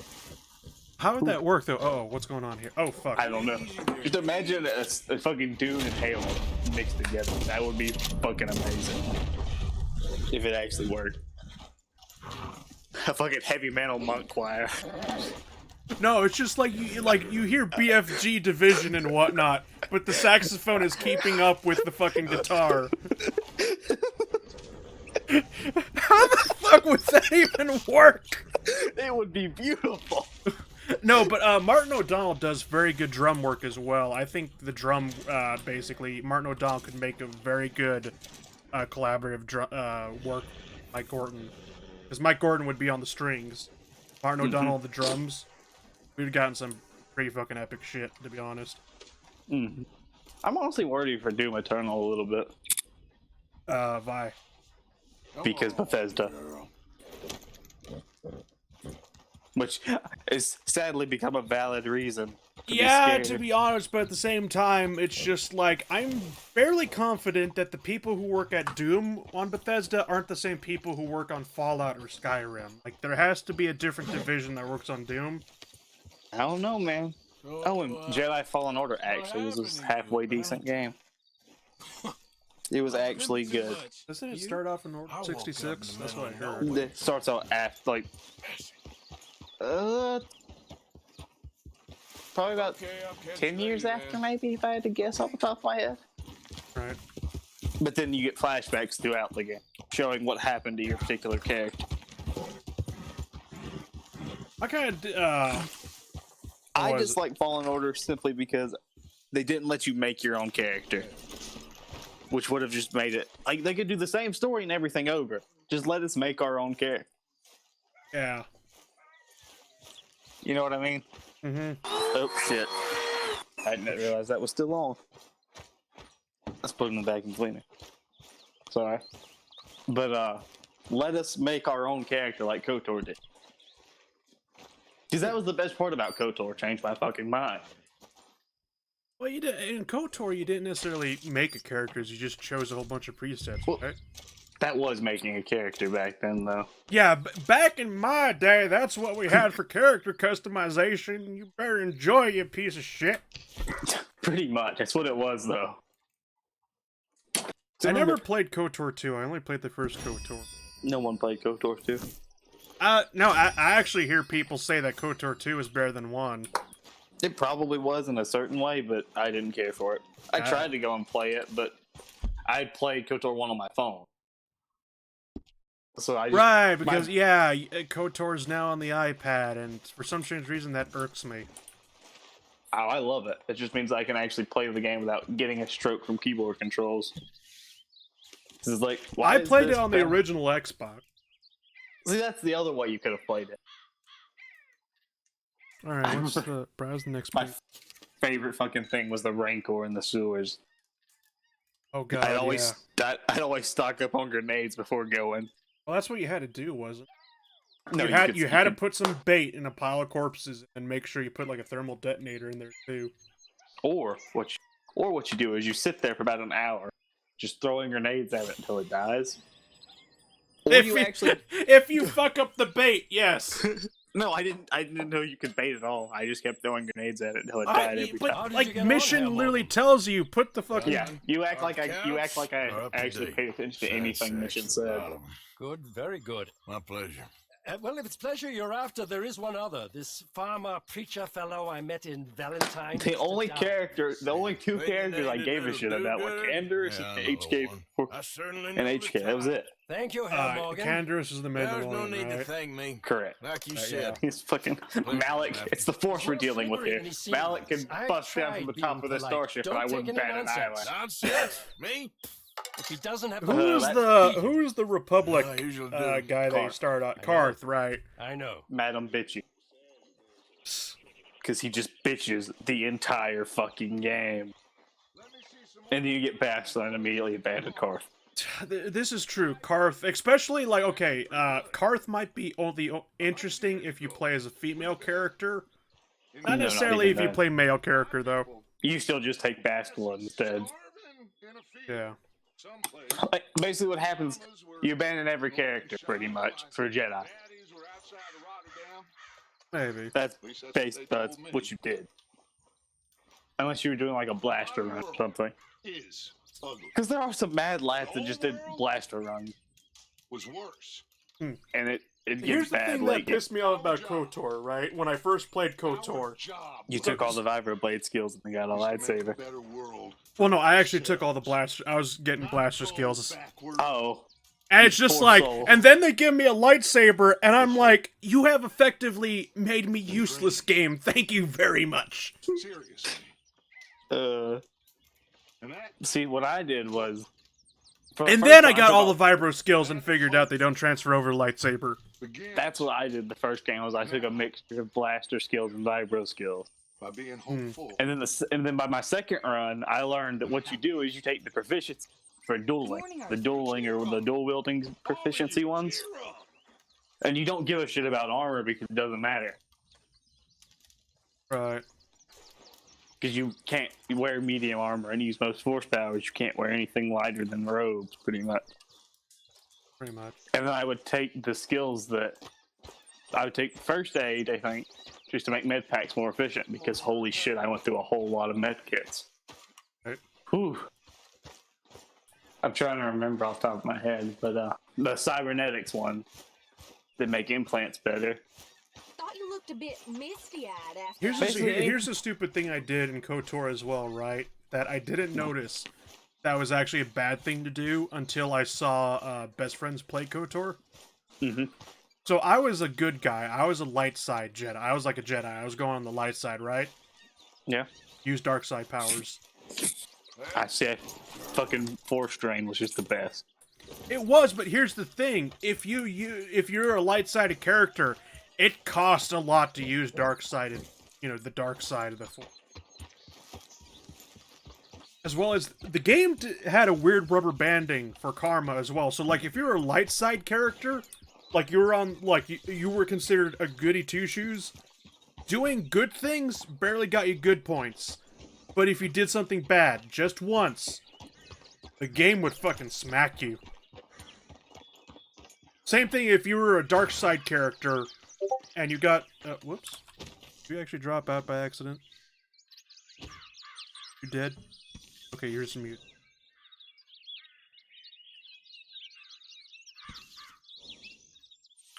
How would that work, though? Oh, what's going on here? Oh, fuck. I don't know. Just imagine a fucking Dune and Halo mixed together. That would be fucking amazing. If it actually worked. A fucking heavy metal monk choir. No, it's just like you hear BFG Division and whatnot, but the saxophone is keeping up with the fucking guitar. fuck would that even work? It would be beautiful. No, but Martin O'Donnell does very good drum work as well. I think the drum, basically, Martin O'Donnell could make a very good collaborative work with Mike Gordon. Because Mike Gordon would be on the strings. Martin O'Donnell on the drums. We'd have gotten some pretty fucking epic shit, to be honest. I'm honestly worried for Doom Eternal a little bit. Vi. Because Bethesda. Which has sadly become a valid reason. Yeah, to be honest, but at the same time, it's just like, I'm fairly confident that the people who work at Doom on Bethesda aren't the same people who work on Fallout or Skyrim. Like, there has to be a different division that works on Doom. I don't know, man. Oh, and Jedi Fallen Order actually was a halfway decent game. It was actually good. Doesn't it start off in Order 66? That's what I heard. It starts out after, like, probably about 10 years after, maybe, if I had to guess off the top of my head. Right. But then you get flashbacks throughout the game, showing what happened to your particular character. I kind of, I just like Fallen Order simply because they didn't let you make your own character. Which would have just made it, like, they could do the same story and everything over. Just let us make our own character. Yeah. You know what I mean? Mm-hmm. Oh, shit. I didn't realize that was still on. Let's put it in the vacuum cleaner. Sorry. But, let us make our own character like KOTOR did. Because that was the best part about KOTOR, changed my fucking mind. Well, you did, in KOTOR, you didn't necessarily make a character, you just chose a whole bunch of presets, Well, right? That was making a character back then, though. Yeah, back in my day, that's what we had for character customization. You better enjoy, you piece of shit. Pretty much. That's what it was, though. I never played KOTOR 2. I only played the first KOTOR. No one played KOTOR 2. No, I actually hear people say that KOTOR 2 is better than 1. It probably was in a certain way, but I didn't care for it. I tried to go and play it, but I played KOTOR 1 on my phone. So I just, right, because, yeah, KOTOR is now on the iPad, and for some strange reason, that irks me. Oh, I love it. It just means I can actually play the game without getting a stroke from keyboard controls. This is like, I played it on the original Xbox. See, that's the other way you could have played it. Alright, let's browse the next My page. favorite fucking thing was the Rancor in the sewers. Oh god, I'd always stock up on grenades before going. Well, that's what you had to do, wasn't it? No, you had to put some bait in a pile of corpses and make sure you put like a thermal detonator in there too. Or what you do is you sit there for about an hour, just throwing grenades at it until it dies. Or If you fuck up the bait, yes. No, I didn't know you could bait at all. I just kept throwing grenades at it until it died every time. But like mission literally tells you put the fucking You act like I actually paid attention to anything mission said. Good, very good. My pleasure. Well, if it's pleasure you're after, there is one other. This farmer preacher fellow I met in Valentine. The only two characters I gave a shit about were Canderous and HK. And HK, that was it. Thank you, Herr Morgan. Canderous is the There's Mandalorian, no need to right? thank me. Correct. Like you said. He's fucking Malik. It's the Force we're dealing with here. Malik can bust down from the top of the starship, and I wouldn't bat an eyelash. Nonsense. Me? If he doesn't have Who's the Republic I usually do. guy they start on? Karth, right? I know. Madam Bitchy. Because he just bitches the entire fucking game. And then you get bashed and immediately abandon Karth. This is true. Karth, especially like, okay, Karth might be only interesting if you play as a female character. Not necessarily if you play male character, though. You still just take Bastila instead. Yeah. Like, basically what happens, you abandon every character, pretty much, for Jedi. Maybe. That's what you did. Unless you were doing like a blaster run or something. Because there are some mad lads that just did blaster runs. Was worse. And it Here's gets the bad thing late. that pissed me off about KOTOR, right? When I first played KOTOR. You took all the vibroblade skills and got a lightsaber. Well, no, I actually took all the blaster. I was getting blaster skills. Oh. And it's just poor like, soul. and then they give me a lightsaber, and I'm like, you have effectively made me useless, game. Thank you very much. Seriously. Uh, And that see, what I did was. And then I got all the vibro skills and figured out they don't transfer over to lightsaber. begins That's what I did the first game. Was I took a mixture of blaster skills and vibro skills, by being hopeful. and then by my second run, I learned that what you do is you take the proficiency for dueling, the dueling or the dual wielding proficiency ones, and you don't give a shit about armor because it doesn't matter. Right. Because you can't wear medium armor and use most force powers. You can't wear anything lighter than robes, pretty much. Pretty much. And then I would take the skills that I would take first aid, I think, just to make med packs more efficient. Because holy shit, I went through a whole lot of med kits. Right. Whew. I'm trying to remember off the top of my head, but the cybernetics one that make implants better. Thought you looked a bit misty-eyed after. Here's Basically- here's a stupid thing I did in KOTOR as well, right? That I didn't notice that was actually a bad thing to do until I saw best friends play KOTOR. Mhm. So I was a good guy. I was a light side Jedi. I was like a Jedi. I was going on the light side, right? Yeah. Use dark side powers. I said fucking force drain was just the best. It was, but here's the thing: if you're a light-sided character, it costs a lot to use dark-sided, the dark side of the force. As well as the game had a weird rubber banding for karma as well. So like, if you're a light side character, like you were on, like you were considered a goody two shoes, doing good things barely got you good points. But if you did something bad just once, the game would fucking smack you. Same thing if you were a dark side character and you got whoops. Did you actually drop out by accident? You did? Okay, you're just mute.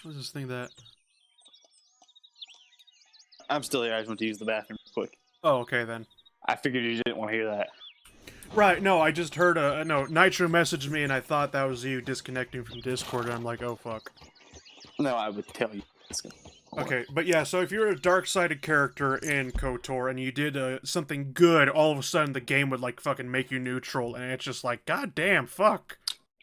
What's this thing that... I'm still here. I just went to use the bathroom real quick. Oh, okay then. I figured you didn't want to hear that. Right, no, I just heard no, Nitro messaged me and I thought that was you disconnecting from Discord and I'm like, oh fuck. No, I would tell you. Okay, but yeah, so if you're a dark-sided character in KOTOR and you did something good, all of a sudden the game would like fucking make you neutral and it's just like, god damn, fuck.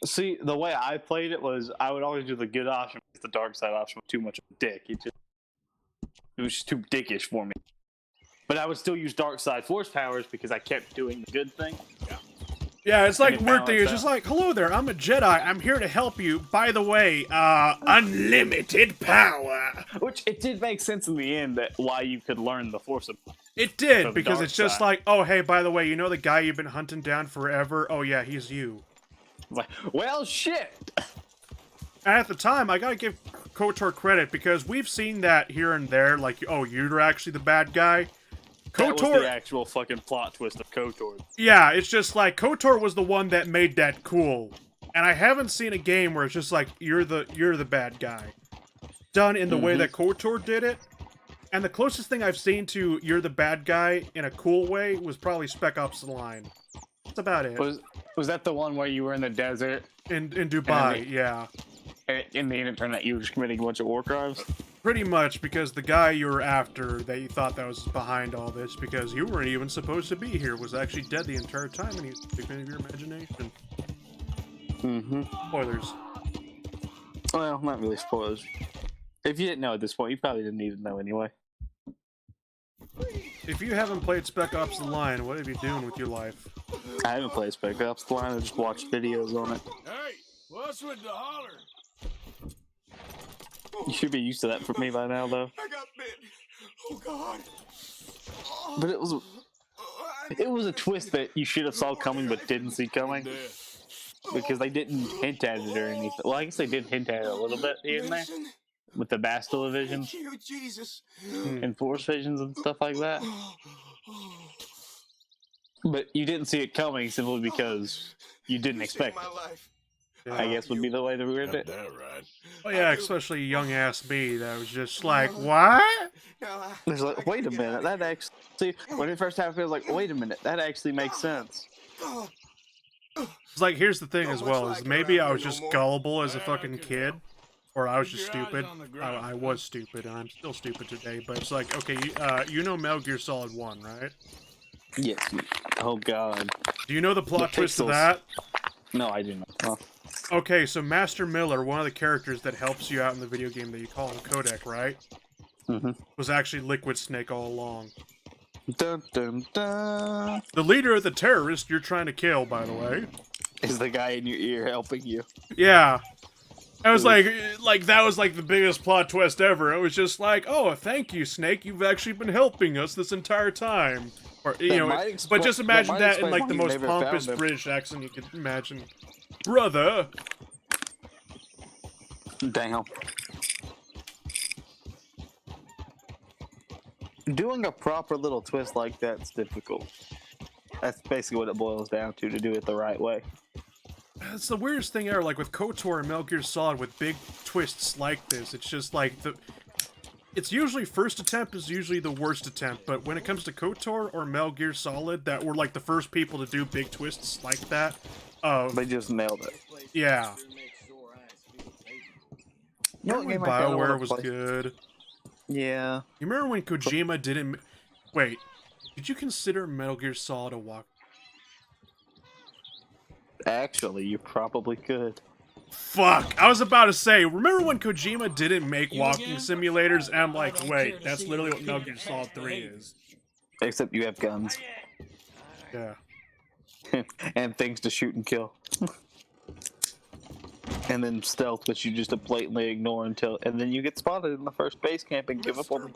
See, the way I played it was I would always do the good option because the dark side option was too much of a dick. It was just too dickish for me. But I would still use dark side force powers because I kept doing the good thing. Yeah, it's like And it weird thing. It's balanced just like, hello there, I'm a Jedi. I'm here to help you. By the way, unlimited power. Which it did make sense in the end that why you could learn the force of. It did, The because dark it's just side. like, oh, hey, by the way, you know the guy you've been hunting down forever? Oh, yeah, he's you. Like, well, shit. And at the time, I gotta give KOTOR credit, because we've seen that here and there, like, oh, you're actually the bad guy. That was the KOTOR, actual fucking plot twist of KOTOR. yeah, it's just like, KOTOR was the one that made that cool. And I haven't seen a game where it's just like, you're the bad guy. Done in the way that KOTOR did it. And the closest thing I've seen to you're the bad guy in a cool way was probably Spec Ops The Line. That's about it. Was that the one where you were in the desert In Dubai, And yeah. and in the end it turned out you were just committing a bunch of war crimes? Pretty much, because the guy you were after that you thought that was behind all this, because you weren't even supposed to be here, was actually dead the entire time, and he was a figment of your imagination. Mm-hmm. Spoilers. Well, not really spoilers. If you didn't know at this point, you probably didn't need to know anyway. If you haven't played Spec Ops The Line, what are you doing with your life? I haven't played Spec Ops The Line, I just watched videos on it. Hey, what's with the holler? You should be used to that from me by now, though. I got bit. Oh God. But it was a twist that you should have saw coming but didn't see coming. Because they didn't hint at it or anything. Well, I guess they did hint at it a little bit here and there. With the Bastille visions Thank you, Jesus. and Force visions and stuff like that. But you didn't see it coming simply because you didn't expect it. life. I guess would be the way to read it. That right. Oh yeah, especially young-ass me, that was just like, what? It's like, wait a minute, that actually... See, when it first happened, I was like, wait a minute, that actually makes sense. It's like, here's the thing Not as much well, like is it maybe around I here was no just more. gullible as a I fucking can kid. tell. Or I was Keep just your eyes stupid. on the ground, I huh? was stupid, and I'm still stupid today, but it's like, okay, you know Metal Gear Solid 1, right? Yes. Oh god. Do you know the plot The twist of pixels. that? No, I do not. Well, Okay, so Master Miller, one of the characters that helps you out in the video game that you call him Kodak, right? mhm. Was actually Liquid Snake all along. Dun dun dun. The leader of the terrorist you're trying to kill, by the way. Is the guy in your ear helping you? Yeah. I was Oof. like that was like the biggest plot twist ever. It was just like, oh, thank you, Snake. You've actually been helping us this entire time. Or you That know, might but just that imagine might that in explain like why the you most never found pompous him. British accent you could imagine. Brother. Damn. Doing a proper little twist like that's difficult. That's basically what it boils down to do it the right way. It's the weirdest thing ever. Like with KOTOR and Metal Gear Solid, with big twists like this, it's just like it's usually first attempt is usually the worst attempt, but when it comes to KOTOR or Metal Gear Solid, that were like the first people to do big twists like that. They just nailed it. Yeah. You know what Remember when game I kinda wanna BioWare was play? good? Yeah. You remember when Kojima didn't... Wait, did you consider Metal Gear Solid a walk... Actually, you probably could. Fuck! I was about to say, remember when Kojima didn't make walking simulators? And I'm like, wait, that's literally what Metal Gear Solid 3 is. Except you have guns. Yeah. And things to shoot and kill. And then stealth, which you just blatantly ignore until, and then you get spotted in the first base camp and give up on.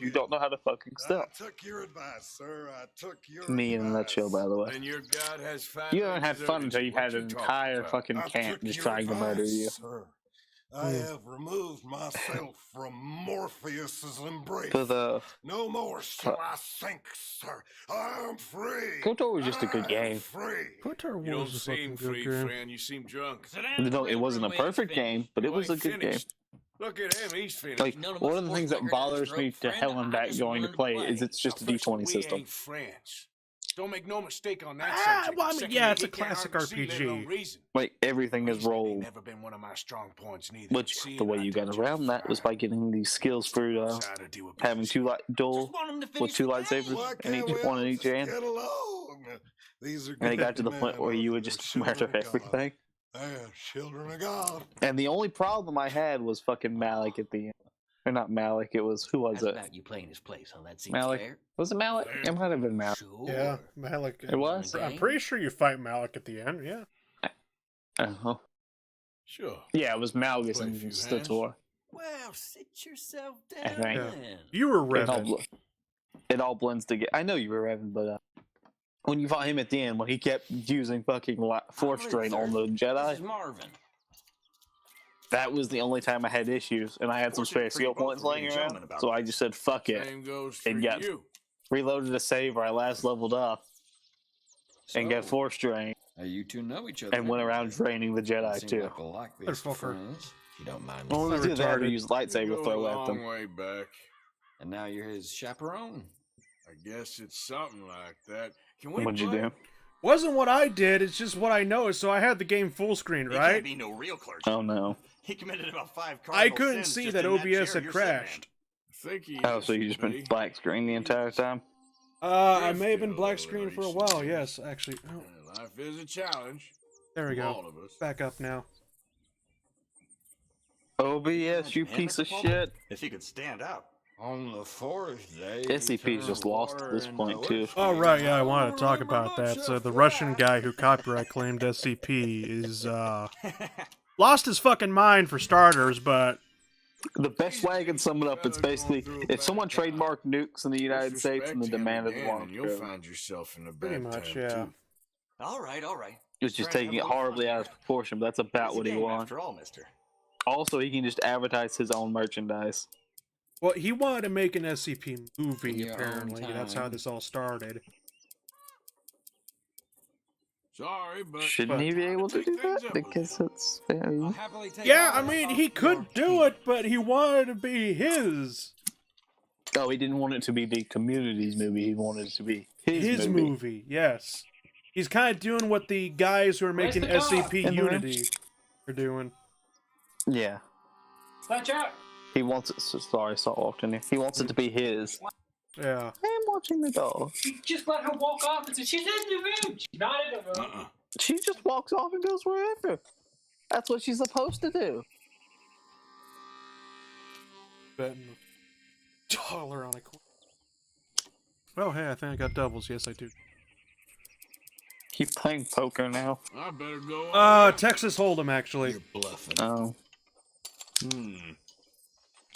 You don't know how to fucking stealth. I took your advice, sir. I took your Me in a nutshell, by the way. And your God has You haven't had fun until you had an entire fucking camp just trying to murder you. Sir. I have removed myself from Morpheus's embrace. For the No more shall I sink, sir. I am free. KOTOR was just a good I am game. Free. KOTOR You don't was a seem fucking free, good game. friend. You seem drunk. No, it wasn't a perfect game, but it was a good game. Look at him. He's finished. Like one of the things that bothers me to hell and back going to play is it's just a D20 system. We ain't friends. Don't make no mistake on that Ah, subject. well, I mean, Second yeah, you it's a hit that classic hard to see, let alone RPG. reason. Like everything is Reasoning ain't rolled, never been one of my strong points neither. which See, the way I you got told you around that was by getting these skills through Decided to do a having business. two dual with two Why lightsabers and can't each we one all in each just hand. get along? These are And it got good to the point men, where you those would are just children murder of God. everything. They are children of God. And the only problem I had was fucking Malik at the end. Or not Malik, it was, who was That's it? about you playing his place, huh? That seems Malik. fair. Was it Malik? It might have been Malik. Sure. Yeah, Malik. It was? I'm pretty sure you fight Malik at the end, yeah. Uh-huh. Sure. Yeah, it was Malgus Play a and few Stator. Well, sit yourself I down think. Yeah. then. You were It all, Revan. it all blends together. I know you were Revan, but when you fought him at the end, when he kept using fucking force drain on the This Jedi, is Marvin. that was the only time I had issues, and I had some spare skill points laying around, so I just said fuck it, Same goes for and got you. reloaded a save where I last leveled up, and got force drain, You two know each other. and went around draining the Jedi Seem too. like we'll like these Motherfucker. friends, if you don't mind me. Well, it was They're either that or retarded. use lightsaber Go throw a at long them. way back. And now you're his chaperone. I guess it's something like that. Can we What'd you play? do? Wasn't what I did, it's just what I know, so I had the game full screen, He can't right? be no real clerk. Oh no. He committed about 5 I cardinal couldn't sins see just that in OBS chair had you're sitting in. crashed. I think he Oh, is, so you just been buddy. black screen the entire time? I may have been black screen for a while, yes, actually. Oh, Life is a challenge. there we for go. All of us. Back up now. OBS, you Henrik piece of Paul? shit. If he could stand up. On the fourth day. SCP's just turn lost at water this into point, too. whiskey. Oh, right, yeah, I wanted to talk about that. So the Russian guy who copyright claimed SCP is, lost his fucking mind for starters, but The best way I can sum it up, it's basically if someone trademarked nukes in the United States and the demand of the one, one, you'll find yourself in a pretty bad much, time, yeah. too. All right, all right. it's just Try and taking it have a little horribly fun out of here. proportion, but that's about It's a what he game wants. after all, mister. Also, he can just advertise his own merchandise. Well, he wanted to make an SCP movie, In your own apparently. That's how time. this all started. Sorry, but Shouldn't he be able to Take do things that? up. Because it's very... Yeah, I mean, he could do it, but he wanted to be his. Oh, he didn't want it to be the community's movie. He wanted it to be his, His movie, yes. He's kind of doing what the guys who are making SCP Unity are doing. Yeah. Watch out! He wants it. Sorry, Saul walked in here. He wants it to be his. Yeah. I'm watching the dog. You just let her walk off and say she's in the room. She's not in the room. She just walks off and goes wherever. That's what she's supposed to do. Betting $1 on a coin. Oh, hey, I think I got doubles. Yes, I do. He's playing poker now. I better go. Texas Hold'em, actually. You're bluffing. Oh.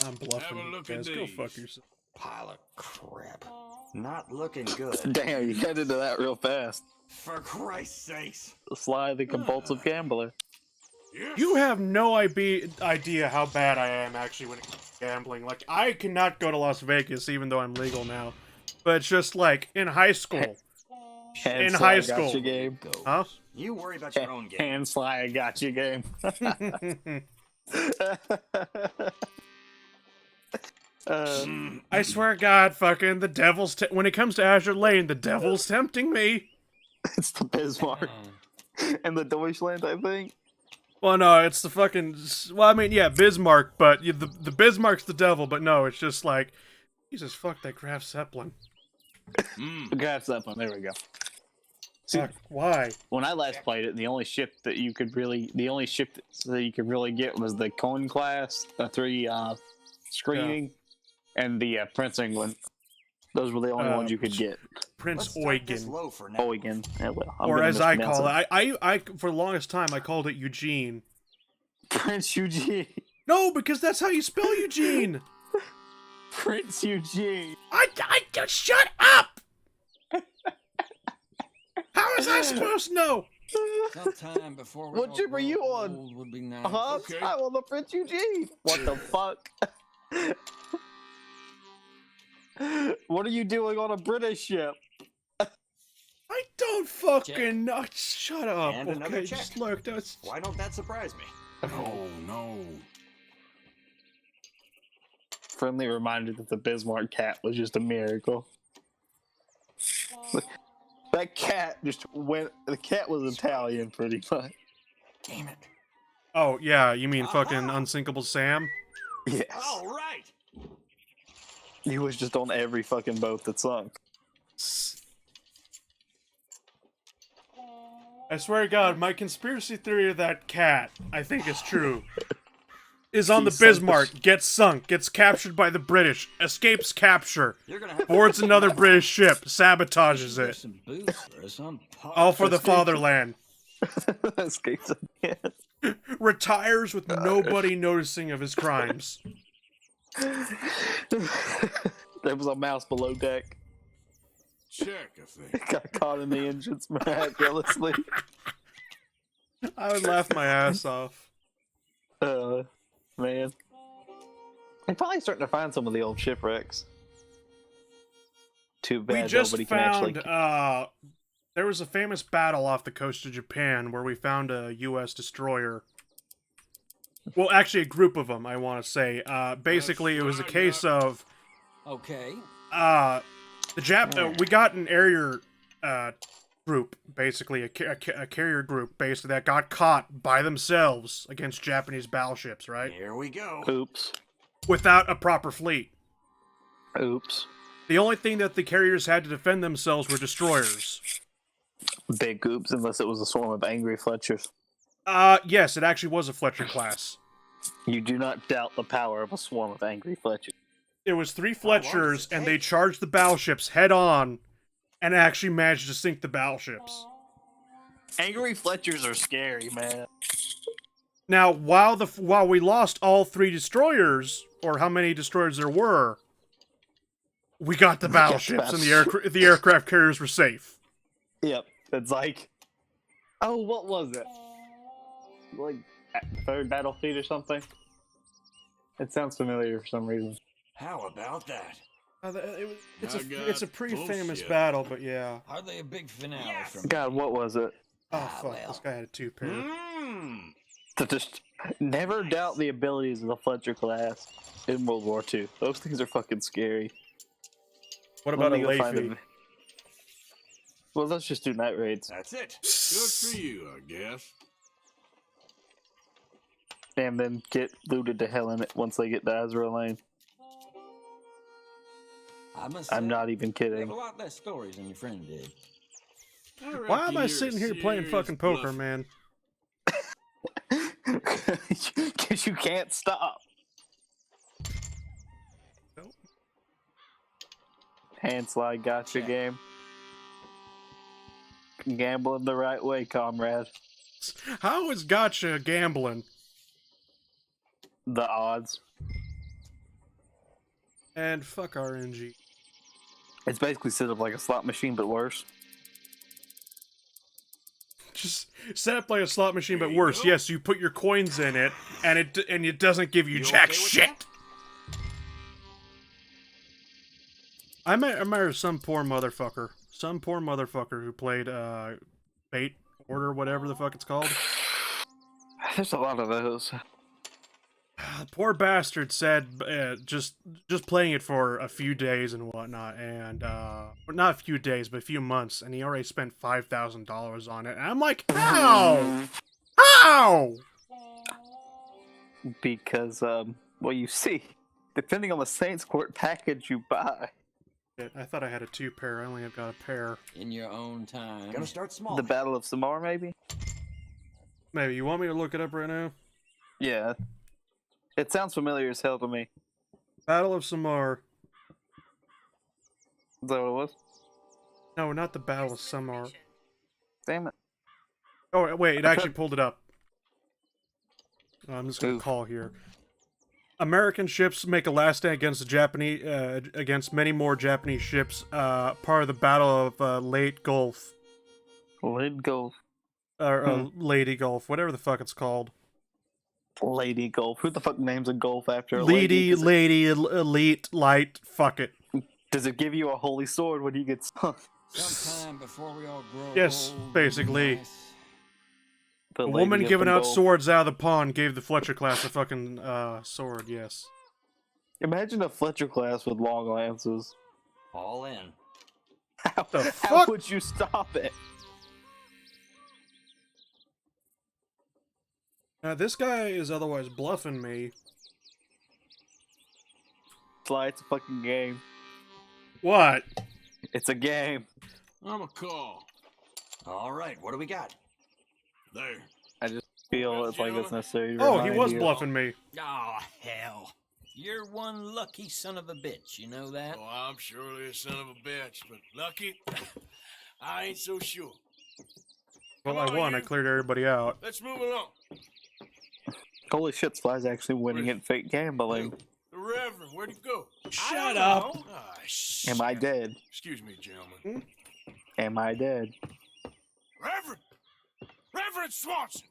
I'm bluffing. Have a look at Guys, go these. fuck yourself. Pile of crap. Not looking good. Damn, you got into that real fast. For Christ's sakes. Sly the compulsive gambler. Yes. You have no idea how bad I am, actually, when it comes to gambling. Like, I cannot go to Las Vegas, even though I'm legal now. But it's just like, in high school. Hand In Sly high got school. your game. Huh? You worry about your own game. Hand Sly, I got your game. I swear to God, fucking the devil's... when it comes to Azure Lane, the devil's tempting me. It's the Bismarck. And the Deutschland, I think. Well, no, it's the fucking... Well, I mean, yeah, Bismarck, but the Bismarck's the devil, but no, it's just like... Jesus, fuck that Graf Zeppelin. Graf Zeppelin, there we go. See, Fuck, why? when I last played it, the only ship that you could really get was the Cohen class, the 3 screening, and the Prince England. Those were the only ones you could get. Prince Let's start this Eugen. low for now. Eugen. Yeah, well, I'm Or gonna as I mispronounce call it, I for the longest time, I called it Eugene. Prince Eugene. No, because that's how you spell Eugene! Prince Eugene. I just shut up! How was I supposed to know? Sometime before we What all ship are you grow on? old would be nice. Okay. I'm on the Prince Eugene. What the fuck? What are you doing on a British ship? I don't fucking know. Shut up. And another Okay, check. just look. That's... Why don't that surprise me? Oh no. Friendly reminder that the Bismarck cat was just a miracle. That cat just went. The cat was Italian, pretty much. Damn it. Oh, yeah, you mean fucking Unsinkable Sam? Yes. All right. He was just on every fucking boat that sunk. I swear to God, my conspiracy theory of that cat, I think is true. Is on the He sunk Bismarck, gets sunk, gets captured by the British, escapes capture, You're gonna have boards another British ship, sabotages There's it. some boots for us. I'm All for the fatherland. Escapes again. Retires with nobody noticing of his crimes. There was a mouse below deck. Check, I think. Got caught in the engines miraculously. I would laugh my ass off. Man. I'm probably starting to find some of the old shipwrecks. Too bad We just nobody can actually. found, there was a famous battle off the coast of Japan where we found a U.S. destroyer. Well, actually, a group of them, I want to say. Basically, it was a case of, okay. we got an area, group, basically, a carrier group, basically, that got caught by themselves against Japanese battleships, right? Here we go. Oops. Without a proper fleet. Oops. The only thing that the carriers had to defend themselves were destroyers. Big oops, unless it was a swarm of angry Fletchers. Yes, it actually was a Fletcher class. You do not doubt the power of a swarm of angry Fletchers. It was 3 How long does Fletchers, it and they take? charged the battleships head on, and actually managed to sink the battleships. Angry Fletchers are scary, man. Now, while we lost all 3 destroyers, or how many destroyers there were, we got the battleships, and the aircraft carriers were safe. Yep. It's like, oh, what was it? Like, third battle fleet or something? It sounds familiar for some reason. How about that? It's a pretty famous bullshit. battle, but yeah. Hardly a big finale Yes! from God, what was it? Oh, Ah, fuck, well. this guy had a 2-pair. Mmm. To just never doubt the abilities of the Fletcher class in World War II. Those things are fucking scary. What about a Let me go find Leahy? Well, let's just do night raids. That's it. Good for you, I guess. And then get looted to hell in it once they get to Azra Lane. I must I'm say, not even you have kidding. a lot less stories than your friend did. Why am I sitting here playing fucking poker, man? Because you can't stop. Nope. Hand slide gotcha Check. game. Gambling the right way, comrade. How is gotcha gambling? The odds. And fuck RNG. It's basically set up like a slot machine, but worse. Just set up like a slot machine, but There you worse. go. Yes, you put your coins in it, and it doesn't give you You jack okay with shit. that? I met some poor motherfucker who played Bait Order, whatever the fuck it's called. There's a lot of those. The poor bastard said just playing it for a few days and whatnot, and not a few days, but a few months, and he already spent $5,000 on it. And I'm like, how? How? Because, well, you see, depending on the Saints Court package you buy, Shit, I thought I had a 2-pair. I only have got a pair. In your own time. Gonna start small. the Battle of Samar, maybe? Maybe you want me to look it up right now? Yeah. It sounds familiar as hell to me. Battle of Samar. Is that what it was? No, not the Battle of Samar. Damn it. Oh wait, it actually pulled it up. I'm just gonna Oof. call here. American ships make a last stand against the Japanese, against many more Japanese ships. Part of the Battle of Leyte Gulf, Lid Golf. or Lady Gulf, whatever the fuck it's called. Lady Golf. Who the fuck names a golf after a Lady, Does it- lady, elite, light. Fuck it. Does it give you a holy sword when you get sunk? Sometime before we all grow Yes, old and basically. nice. The A lady woman of giving the out golf. swords out of the pond gave the Fletcher class a fucking sword. Yes. Imagine a Fletcher class with long lances. All in. How, The how fuck? would you stop it? Now this guy is otherwise bluffing me. Sly, it's a fucking game. What? It's a game. I'm a call. All right, what do we got? There. I just feel it's like it's necessary. to Oh, he remind was you. bluffing me. Oh, hell. You're one lucky son of a bitch, you know that? Oh, I'm surely a son of a bitch, but lucky, I ain't so sure. Well, Come I on, won. you. I cleared everybody out. Let's move along. Holy shit, Sly's actually winning at fake gambling. The Reverend, where'd he go? Shut up. Ah, Am I dead? Excuse me, gentlemen. Am I dead? Reverend! Reverend Swanson!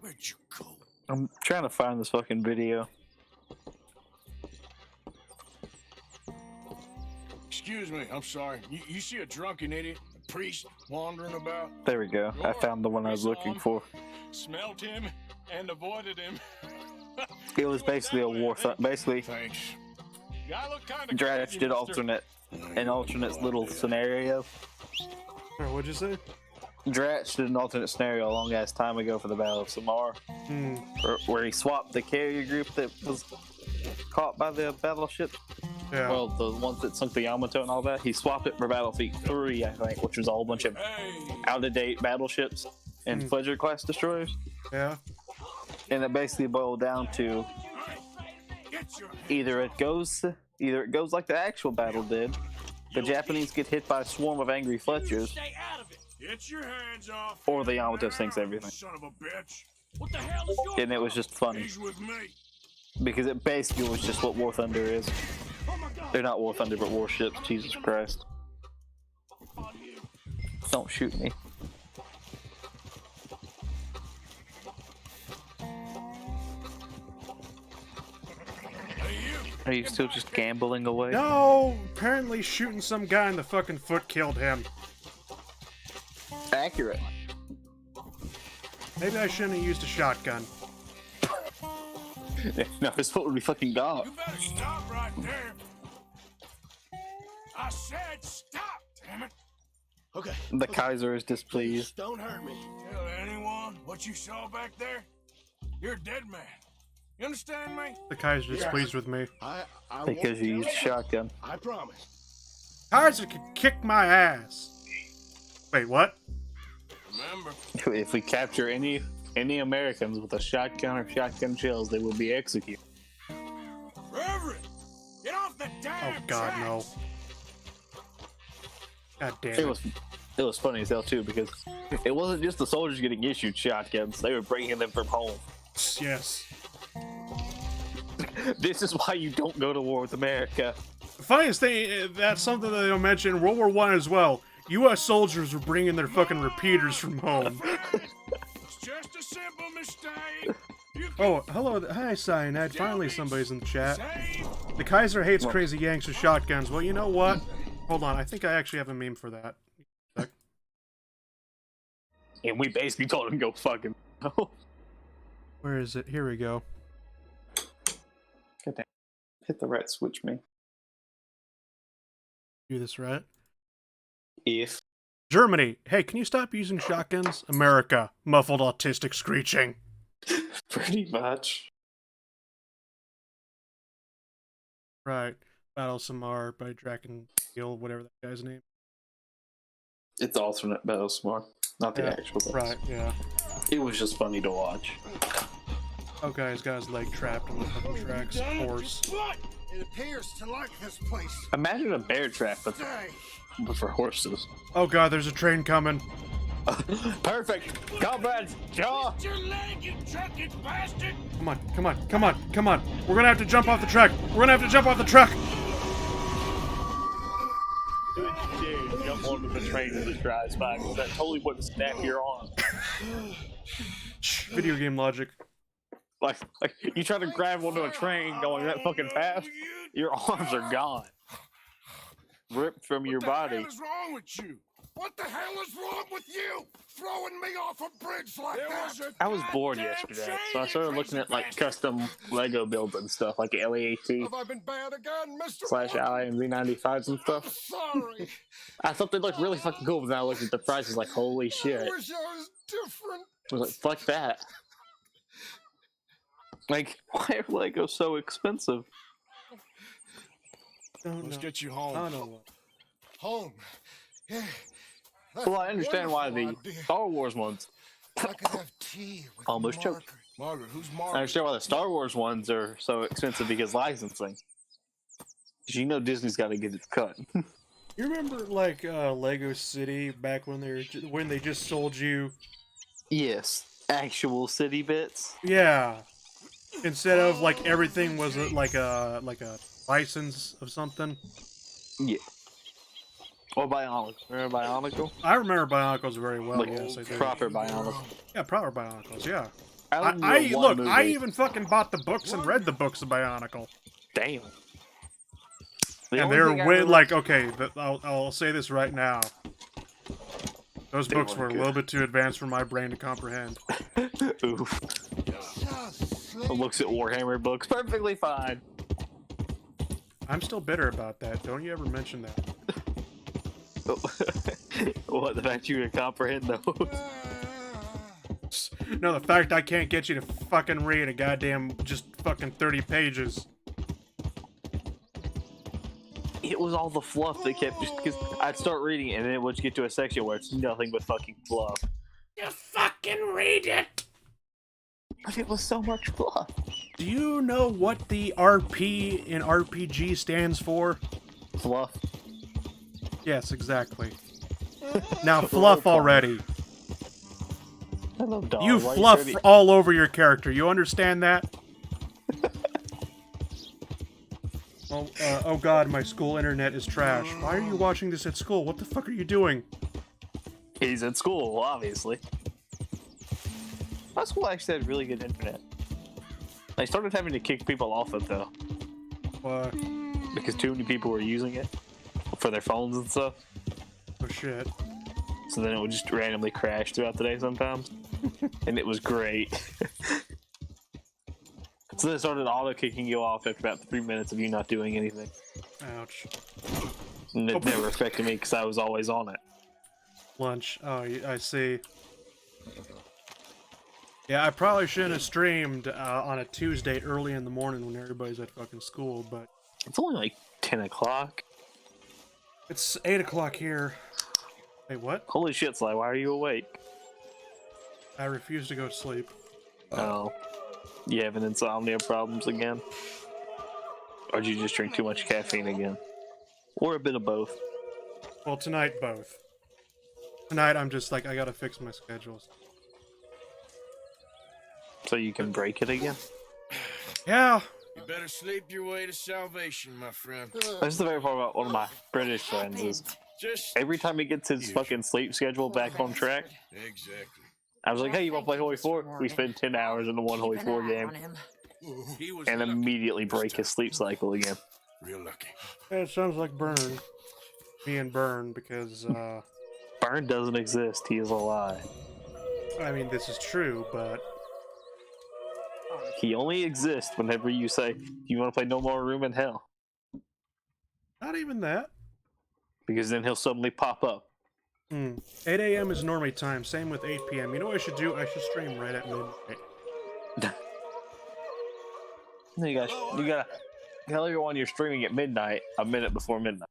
Where'd you go? I'm trying to find this fucking video. Excuse me, I'm sorry. You see a drunken idiot, a priest, wandering about? There we go. I found the one I was looking for. Smelt him and avoided him. It was basically a war. Basically, Thanks. Dratch did an alternate little scenario. Sorry, what'd you say? Dratch did an alternate scenario a long ass time ago for the Battle of Samar, Hmm. where he swapped the carrier group that was caught by the battleship. Yeah. Well, the ones that sunk the Yamato and all that. He swapped it for Battlefield 3, I think, which was a whole bunch of Hey! out-of-date battleships and Hmm. Fledger class destroyers. Yeah. And it basically boiled down to Get your either it goes like the actual battle did. The Japanese get hit by a swarm of angry Fletchers, Stay out of it! Get your hands off or the Yamato sinks everything. Son of a bitch! What the hell is going And it was just funny He's with me. because it basically was just what War Thunder is. They're not War Thunder, but warships. Jesus Christ! Don't shoot me. Are you still just gambling away? No! Apparently shooting some guy in the fucking foot killed him. Accurate. Maybe I shouldn't have used a shotgun. No, his foot would be fucking gone. You better stop right there. I said stop, damn it. Okay. The Kaiser is displeased. Don't hurt me. Tell anyone what you saw back there. You're a dead man. You understand me? The Kaiser's displeased with me. I Because you used a shotgun. I promise. Kaiser can kick my ass. Wait, what? Remember. If we capture any Americans with a shotgun or shotgun shells, they will be executed. Reverend, get off the Oh damn God, track. no. God damn It it. was funny as hell too, because it wasn't just the soldiers getting issued shotguns; they were bringing them from home. Yes. This is why you don't go to war with America. The funniest thing, that's something that they don't mention in World War I as well. U.S. soldiers were bringing their fucking repeaters from home. It's just a simple mistake. You can Oh, hello. Hi, Cyanide. Finally, somebody's in the chat. save. The Kaiser hates crazy Yanks with shotguns. Well, you know what? Hold on. I think I actually have a meme for that. And we basically told him go fucking. Where is it? Here we go. Hit the right switch, man. Do this right. If Germany. Hey, can you stop using shotguns? America. Muffled autistic screeching. pretty much. Right. Battle Samar by Draken Steel, whatever that guy's name. It's alternate Battle Smart, not the Yeah, actual. Battle. Right, yeah. It was just funny to watch. Oh, guy's got his leg trapped on the fucking tracks. Horse. What? It appears to like this place. Imagine a bear trap, but Stay. for horses. Oh god, there's a train coming. Perfect, comrades, jaw. Lift your leg, you drunken bastard! Come on, come on, come on, come on. We're gonna have to jump off the truck. We're gonna have to jump off the truck. Dude, jump onto the train as it drives by, because that totally wouldn't snap your arm. Video game logic. Like you try to grab onto a train going that fucking fast, your arms are gone, ripped from your What the body. hell is wrong with you? What the hell is wrong with you? Throwing me off a bridge like There that? was a I was bored goddamn yesterday, train, so I you started crazy looking at like bastard. custom Lego builds and stuff, like LAAT Have I been bad again, Mr. / Morgan? IMZ95s and stuff. Sorry. I thought they looked really fucking cool, but then I looked at the prices, like holy I shit. wish I was different. I was like, fuck that. Like, why are Legos so expensive? Let's get you home. I don't know what. Home. Yeah. That's Well, I understand why wonderful the idea. Star Wars ones. I could have tea with Almost choked. Margaret. Margaret, who's I Margaret? understand why the Star Wars ones are so expensive because licensing. Because you know Disney's got to get its cut. You remember like Lego City back when they just sold you? Yes, actual city bits. Yeah. Instead of like everything was like a license of something. Yeah. Or Bionicle. Remember Bionicle? I remember Bionicles very well. Like Yes, I do. proper Bionicle. Yeah, proper Bionicles. Yeah. love I the one look. movie. I even fucking bought the books and read the books of Bionicle. Damn. The And only they're thing I way really- like okay. I'll say this right now. Those They books weren't were a good. little bit too advanced for my brain to comprehend. Oof. Just sleep. Looks at Warhammer books. Perfectly fine. I'm still bitter about that. Don't you ever mention that. What, the fact you can comprehend those? No, the fact I can't get you to fucking read a goddamn just fucking 30 pages. It was all the fluff that kept just because I'd start reading it and then it would get to a section where it's nothing but fucking fluff. You fucking read it! But it was so much fluff. Do you know what the RP in RPG stands for? Fluff. Yes, exactly. Now fluff already. Hello, dog. You Why fluff trying to- all over your character. You understand that? Oh god, my school internet is trash. Why are you watching this at school? What the fuck are you doing? He's at school, obviously. My school actually had really good internet. I started having to kick people off it though, What? because too many people were using it for their phones and stuff. Oh shit. So then it would just randomly crash throughout the day sometimes, and it was great. So then it started auto kicking you off after about 3 minutes of you not doing anything. Ouch. And it never affected me because I was always on it. Lunch. Oh, I see. Yeah, I probably shouldn't have streamed on a Tuesday early in the morning when everybody's at fucking school, but... It's only like 10 o'clock. It's 8 o'clock here. Wait, what? Holy shit, Sly, why are you awake? I refuse to go to sleep. Oh. You having insomnia problems again? Or did you just drink too much caffeine again? Or a bit of both? Well, tonight, both. Tonight, I'm just like, I gotta fix my schedules. So you can break it again? Yeah. You better sleep your way to salvation, my friend. That's the very part about one of my British friends is Just every time he gets his fucking sleep schedule back on track, exactly. I was like, hey, you want to play Holy 4? We spend 10 hours in the one Holy 4 game He was and lucky. immediately break his sleep cycle again. Real lucky. Yeah, it sounds like Burn. Me and Burn, because, Burn doesn't exist. He is a lie. I mean, this is true, but... He only exists whenever you say, you want to play No More Room in Hell? Not even that. Because then he'll suddenly pop up. 8 a.m. is normally time, same with 8 p.m. You know what I should do? I should stream right at midnight. You gotta tell everyone you're streaming at midnight, a minute before midnight.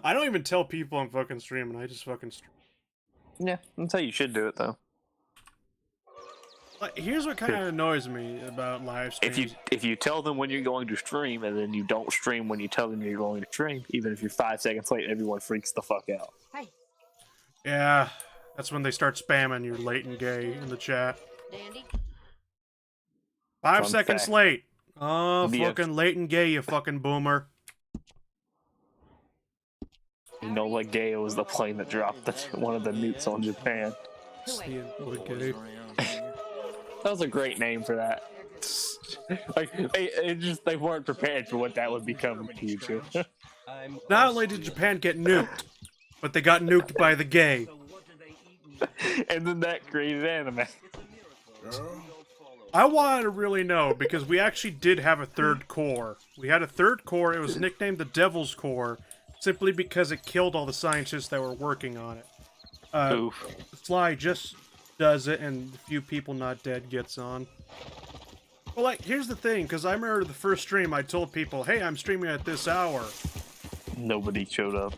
I don't even tell people I'm fucking streaming, I just fucking stream. Yeah, that's how you should do it, though. Like, here's what kind of annoys me about live streams. If you tell them when you're going to stream, and then you don't stream when you tell them you're going to stream, even if you're 5 seconds late, everyone freaks the fuck out. Hey, Yeah, that's when they start spamming your late and gay in the chat. Dandy. 5 Fun seconds fact. late. Oh, The- fucking late and gay, you fucking boomer. You know, like Gale was the plane that dropped one of the nukes on Japan. See, late gay. That was a great name for that. Like they weren't prepared for what that would become in the future. Not only did Japan get nuked, but they got nuked by the gay. And then that created anime. I wanted to really know, because we actually did have a third core. We had a third core, it was nicknamed the Devil's Core, simply because it killed all the scientists that were working on it. Oof. Sly just does it, and the few people not dead gets on. Well, like, here's the thing, because I remember the first stream, I told people, hey, I'm streaming at this hour. Nobody showed up.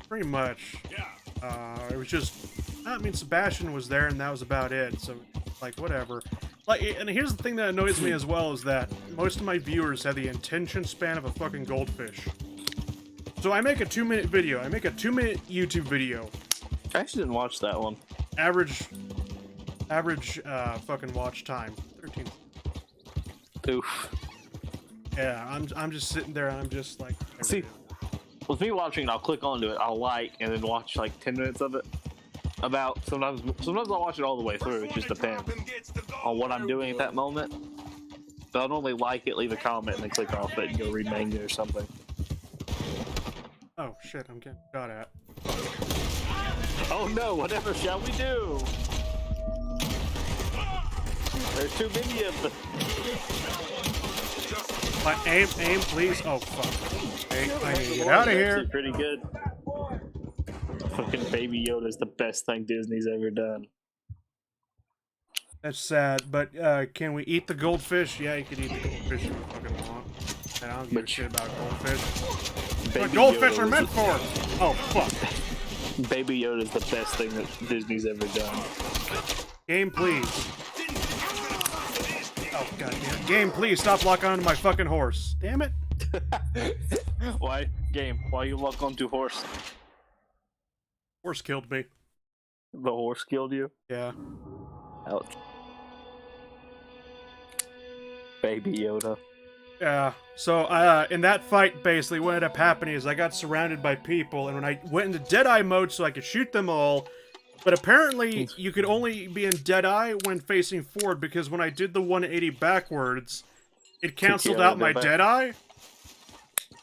Pretty much. It was just, I mean, Sebastian was there, and that was about it, so, like, whatever. Like, and here's the thing that annoys me as well, is that most of my viewers have the attention span of a fucking goldfish. So I make a 2-minute video, I make a 2-minute YouTube video. I actually didn't watch that one. Average fucking watch time, 13. Oof. Yeah, I'm just sitting there and I'm just like... See, with me watching, I'll click onto it, I'll like, and then watch like 10 minutes of it. Sometimes I'll watch it all the way through, it just depends on what I'm doing at that moment. But I'll normally like it, leave a comment, and then click off it and go read manga or something. Oh shit, I'm getting shot at. Oh no, whatever shall we do? There's too many of them. Aim, please. Oh fuck. Hey, I need to get out of here. Actually pretty good. Fucking Baby Yoda is the best thing Disney's ever done. That's sad, but can we eat the goldfish? Yeah, you can eat the goldfish if you fucking want. And I don't give a shit about goldfish. That's what goldfish are meant for! Oh, fuck. Baby Yoda is the best thing that Disney's ever done. Game, please. Oh, goddamn. Game, please stop locking onto my fucking horse. Damn it. Why? Game, why you lock onto horse? Horse killed me. The horse killed you? Yeah. Ouch. Baby Yoda. Yeah, so in that fight, basically, what ended up happening is I got surrounded by people, and when I went into Deadeye mode so I could shoot them all, but apparently you could only be in Deadeye when facing forward, because when I did the 180 backwards, it canceled out my Deadeye,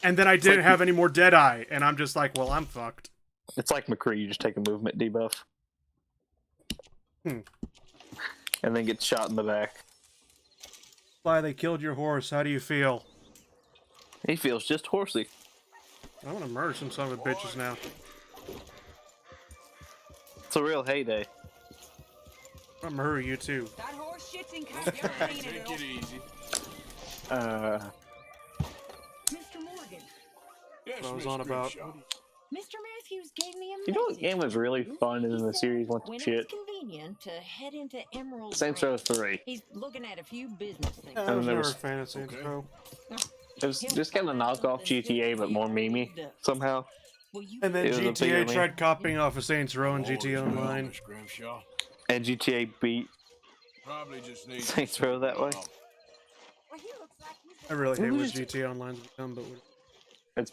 and then I didn't have any more Deadeye, and I'm just like, well, I'm fucked. It's like McCree, you just take a movement debuff. And then get shot in the back. Why, they killed your horse, how do you feel? He feels just horsey. I'm gonna murder some son of a bitches now. It's a real heyday. I'm hurry you too. That horse shits in Take it easy. Mr. Morgan. Yes, What I was Miss on about. Grimshaw. Mr. Matthews gave me a You know what message. game was really fun in the series went to When shit? it's convenient to head into Emerald Saints Row 3. He's looking at a few business things. I then was there never was- a fan of Saints Row. It was just kind of knockoff GTA, but more memey somehow. Will you And then It was a big GTA enemy. tried copying off of Saints Row and All is GTA well, Online. Miss Grimshaw. And GTA beat Probably just needs Saints Row that way. Well, he looks like he's I really hate what Who's- GTA Online's become, but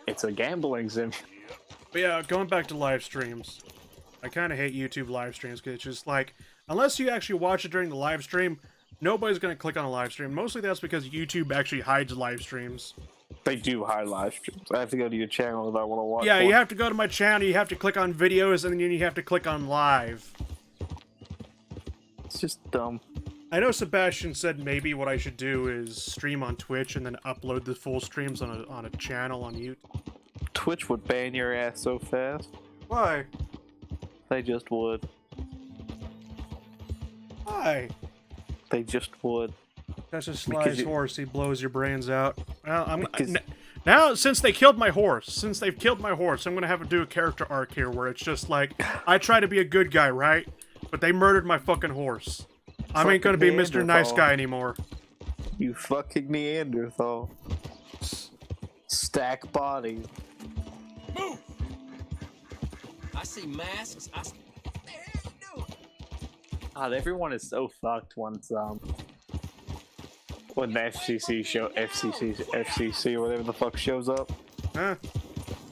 It's a gambling sim. But yeah, going back to live streams. I kind of hate YouTube live streams because it's just like, unless you actually watch it during the live stream, nobody's going to click on a live stream. Mostly that's because YouTube actually hides live streams. They do hide live streams. I have to go to your channel if I want to watch. Yeah, one. you have to go to my channel, you have to click on videos, and then you have to click on live. It's just dumb. I know Sebastian said maybe what I should do is stream on Twitch and then upload the full streams on a channel on YouTube. Twitch would ban your ass so fast. Why? They just would. Why? They just would. That's a Because Sly's you- horse. He blows your brains out. Well, Because- now since they killed my horse, I'm gonna have to do a character arc here where it's just like I try to be a good guy, right? But they murdered my fucking horse. I ain't gonna be Mr. Nice Neanderthal. Guy anymore. You fucking Neanderthal. Stack bodies. Move! I see masks. God, everyone is so fucked once when the FCC or whatever the fuck shows up, Huh?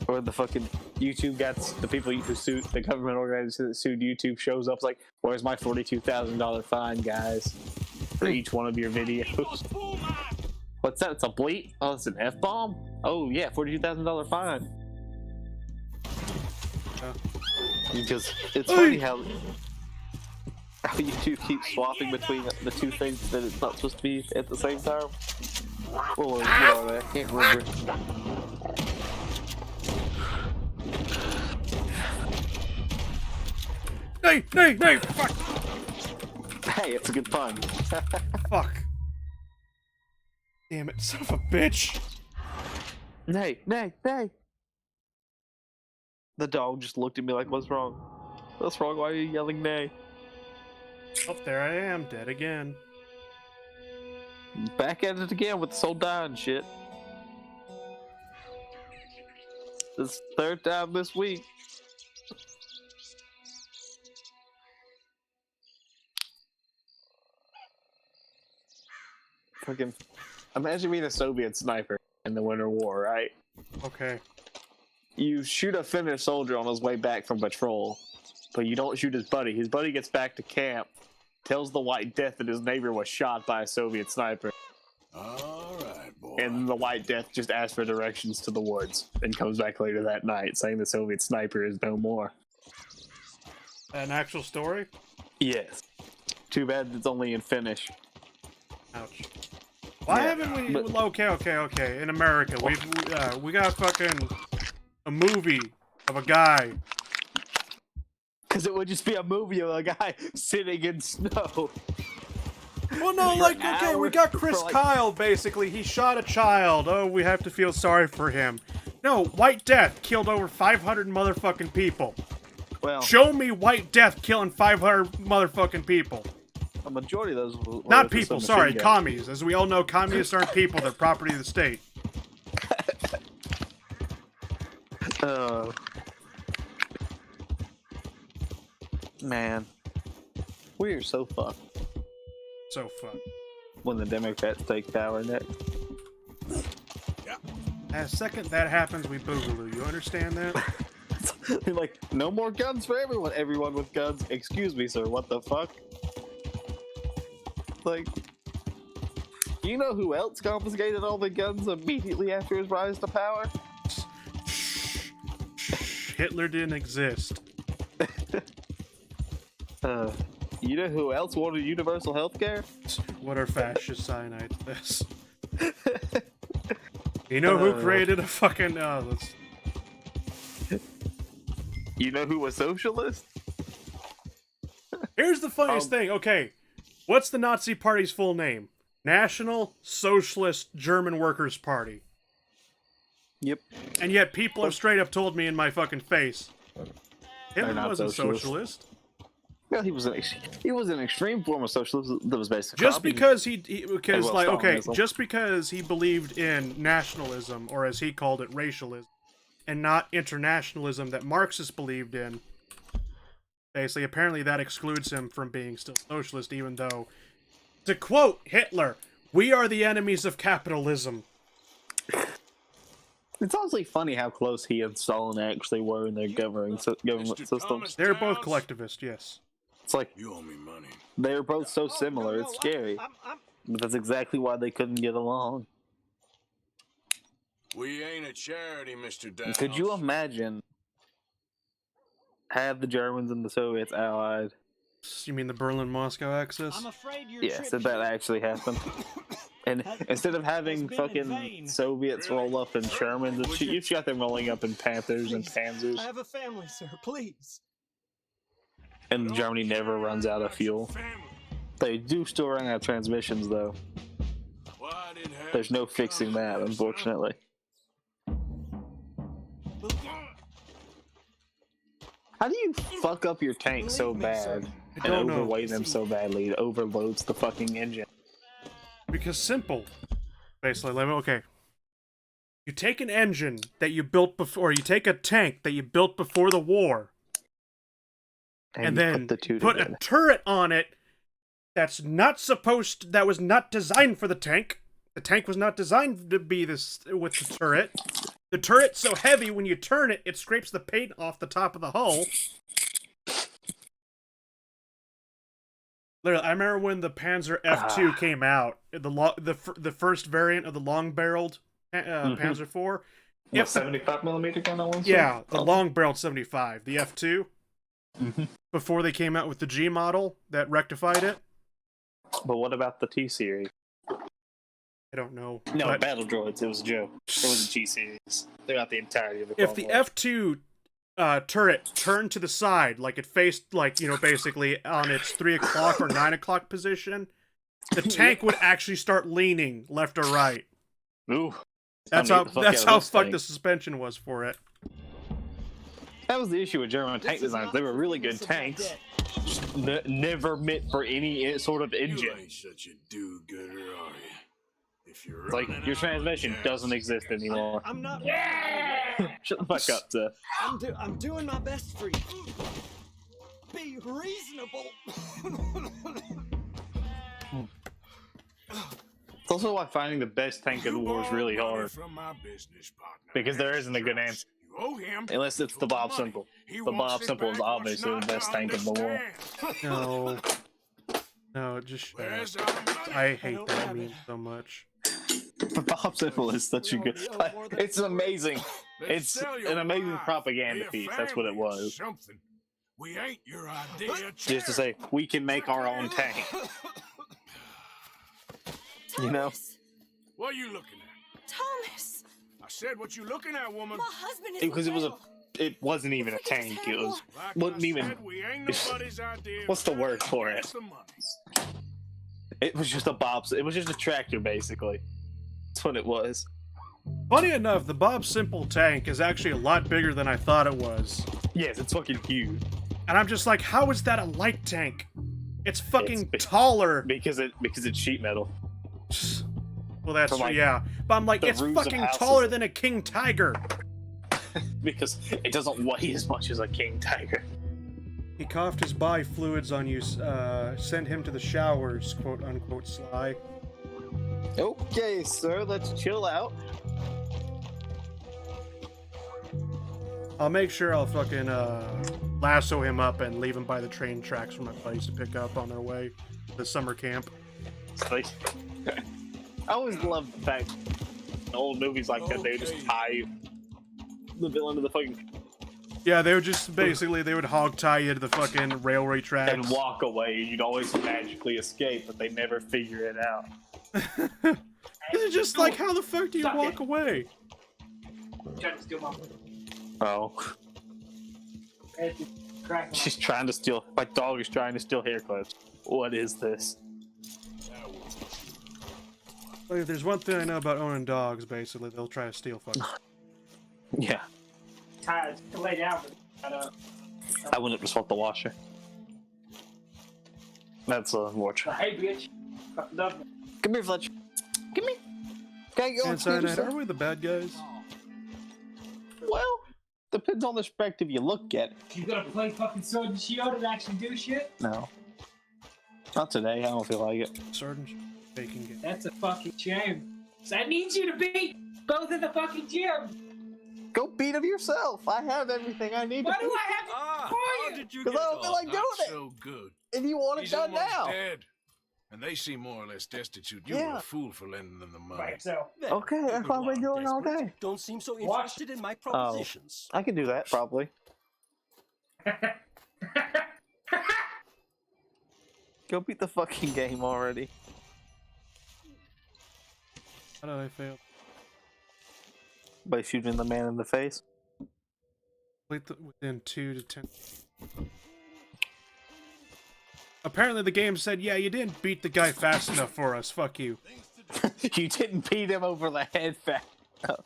or the fucking YouTube gets the people who sued the government organization that sued YouTube shows up. It's like, where's my $42,000 fine, guys, for each one of your videos? What's that? It's a bleep? Oh, it's an F-bomb? Oh yeah, $42,000 fine. Because it's funny how YouTube keeps swapping between the two things that it's not supposed to be at the same time. Well, you know, I can't remember. Nay! Fuck! Hey, it's a good pun. Fuck! Damn it, son of a bitch! Nay! The dog just looked at me like, what's wrong? What's wrong? Why are you yelling nay? Oh, there I am, dead again. Back at it again with this whole dying shit. This third time this week. Fucking imagine being a Soviet sniper in the Winter War, right? Okay. You shoot a Finnish soldier on his way back from patrol, but you don't shoot his buddy. His buddy gets back to camp, tells the White Death that his neighbor was shot by a Soviet sniper, All right, boy. and the White Death just asks for directions to the woods and comes back later that night saying the Soviet sniper is no more. An actual story? Yes. Too bad it's only in Finnish. Ouch. Why Yeah, haven't we? but- Okay. In America, we got fucking a movie of a guy. Because it would just be a movie of a guy sitting in snow. Well, no, like, okay, we hours got Chris for, like- Kyle, basically. He shot a child. Oh, we have to feel sorry for him. No, White Death killed over 500 motherfucking people. Well, Show me White Death killing 500 motherfucking people. a majority of those were Not with people, some sorry, machine guns. commies. As we all know, communists aren't people, they're property of the state. Man, we are so fucked So fun. when the Democrats take power next. The second that happens, we boogaloo. You understand that? They're like, no more guns for everyone. Everyone with guns. Excuse me, sir. What the fuck? Like, you know who else confiscated all the guns immediately after his rise to power? Hitler didn't exist. You know who else wanted universal health care? What are fascist cyanide this? You know who created a fucking let's You know who was socialist? Here's the funniest thing. Okay, what's the Nazi Party's full name? National Socialist German Workers' Party. Yep. And yet people have straight up told me in my fucking face, Hitler not wasn't socialist. socialist. Well, he was an extreme form of socialism that was basically Just because Stalinism. just because he believed in nationalism, or as he called it, racialism, and not internationalism that Marxists believed in, basically, apparently that excludes him from being still socialist, even though, to quote Hitler, "We are the enemies of capitalism." It's honestly funny how close he and Stalin actually were in their government systems. They're both collectivist, yes. It's like You owe me money. they're both so similar, it's scary. But that's exactly why they couldn't get along. We ain't a charity, Mr. Downs. Could you imagine had the Germans and the Soviets allied? You mean the Berlin-Moscow axis? I'm afraid your Yes, trip if that actually happened. And instead of having been in fucking vain. Soviets roll up in Shermans and shit, you've got them rolling up in Panthers and Please, Panzers. I have a family, sir. Please. And Germany never runs out of fuel. They do still run out of transmissions, though. There's no fixing that, unfortunately. How do you fuck up your tank so bad and don't know. overweigh them so badly it overloads the fucking engine? Because simple. Basically, okay. You take an engine that you built before, you take a tank that you built before the war, and you then put the two put together. a turret on it that was not designed for the tank. The tank was not designed to be this with the turret. The turret's so heavy when you turn it, it scrapes the paint off the top of the hull. Literally, I remember when the Panzer F2 came out, the first variant of the long-barreled Panzer IV. The 75mm gun on one side? Yeah, the long-barreled 75, the F2. Before they came out with the G model that rectified it. But what about the T series? I don't know. No, but Battle Droids. It was a joke. It was a G series. They're not the entirety of the. if the F2 turret turned to the side, like it faced, like, you know, basically on its 3 o'clock or 9 o'clock position, the tank would actually start leaning left or right. Ooh. That's how fucked the suspension was for it. That was the issue with German tank designs. They were really good tanks, never meant for any sort of engine. You ain't such a do-gooder, are you? If you're Like, your transmission doesn't exist anymore. I'm not. Shut the fuck up, sir. I'm doing my best for you. Be reasonable. It's also why finding the best tank in the war is really hard. Because there isn't a good answer. Unless it's the Bob Simple. The Bob Simple is obviously the best tank in the war. No. No, just I hate that meme so much. The Bob Simple is such a good... It's amazing. It's an amazing propaganda piece. That's what it was. We ain't your idea. Just to say, we can make our own tank. You know? What are you looking at? Thomas! I said, what you looking at, woman? My husband is Because it wasn't even a tank. It was... Wasn't even... What's the word for it? It was just a it was just a tractor, basically. That's what it was. Funny enough, the Bob Simple tank is actually a lot bigger than I thought it was. Yes, it's fucking huge. And I'm just like, how is that a light tank? It's fucking taller. Because it's sheet metal. Well, that's like, yeah. But I'm like, it's fucking taller than a King Tiger. Because it doesn't weigh as much as a King Tiger. He coughed his body fluids on you, send him to the showers, quote unquote, Sly. Okay, sir, let's chill out. I'll make sure I'll fucking lasso him up and leave him by the train tracks for my buddies to pick up on their way to the summer camp. It's like, I always love the fact in old movies like that, they would just tie the villain to the fucking... Yeah, they would just basically, they would hog tie you to the fucking railway tracks. And walk away, you'd always magically escape, but they never figure it out. It's just like, how the fuck do you walk away? Oh. Crack. She's trying to steal. My dog is trying to steal hair clips. What is this? Like, if there's one thing I know about owning dogs, basically, they'll try to steal fucking. Yeah. Tired to lay down. I went up to swap the washer. That's more try. Hey, bitch. Fucking up. Come here, Fletcher. Come here. Can I go And Cyanide, are we the bad guys? Well, depends on the perspective you look at it. You gonna play fucking Sword and Shield and actually do shit? No. Not today. I don't feel like it. Sergeant Bacon game. That's a fucking shame. So I need you to beat both in the fucking gym. Go beat him yourself. I have everything I need Why to do beat I have to Ah, for how you? did you because get I don't feel like doing Not it. so good. And you want it He's done almost now. dead. And they seem more or less destitute. You Yeah. were a fool for lending them the money. Right, so Then, Okay, if that's you're what I've been doing all desperate, day. Don't seem so Watch. interested in my propositions. I can do that, probably. Go beat the fucking game already. How did I fail? By shooting the man in the face. Within 2 to 10. Apparently the game said, yeah, you didn't beat the guy fast enough for us. Fuck you. You didn't beat him over the head fast enough.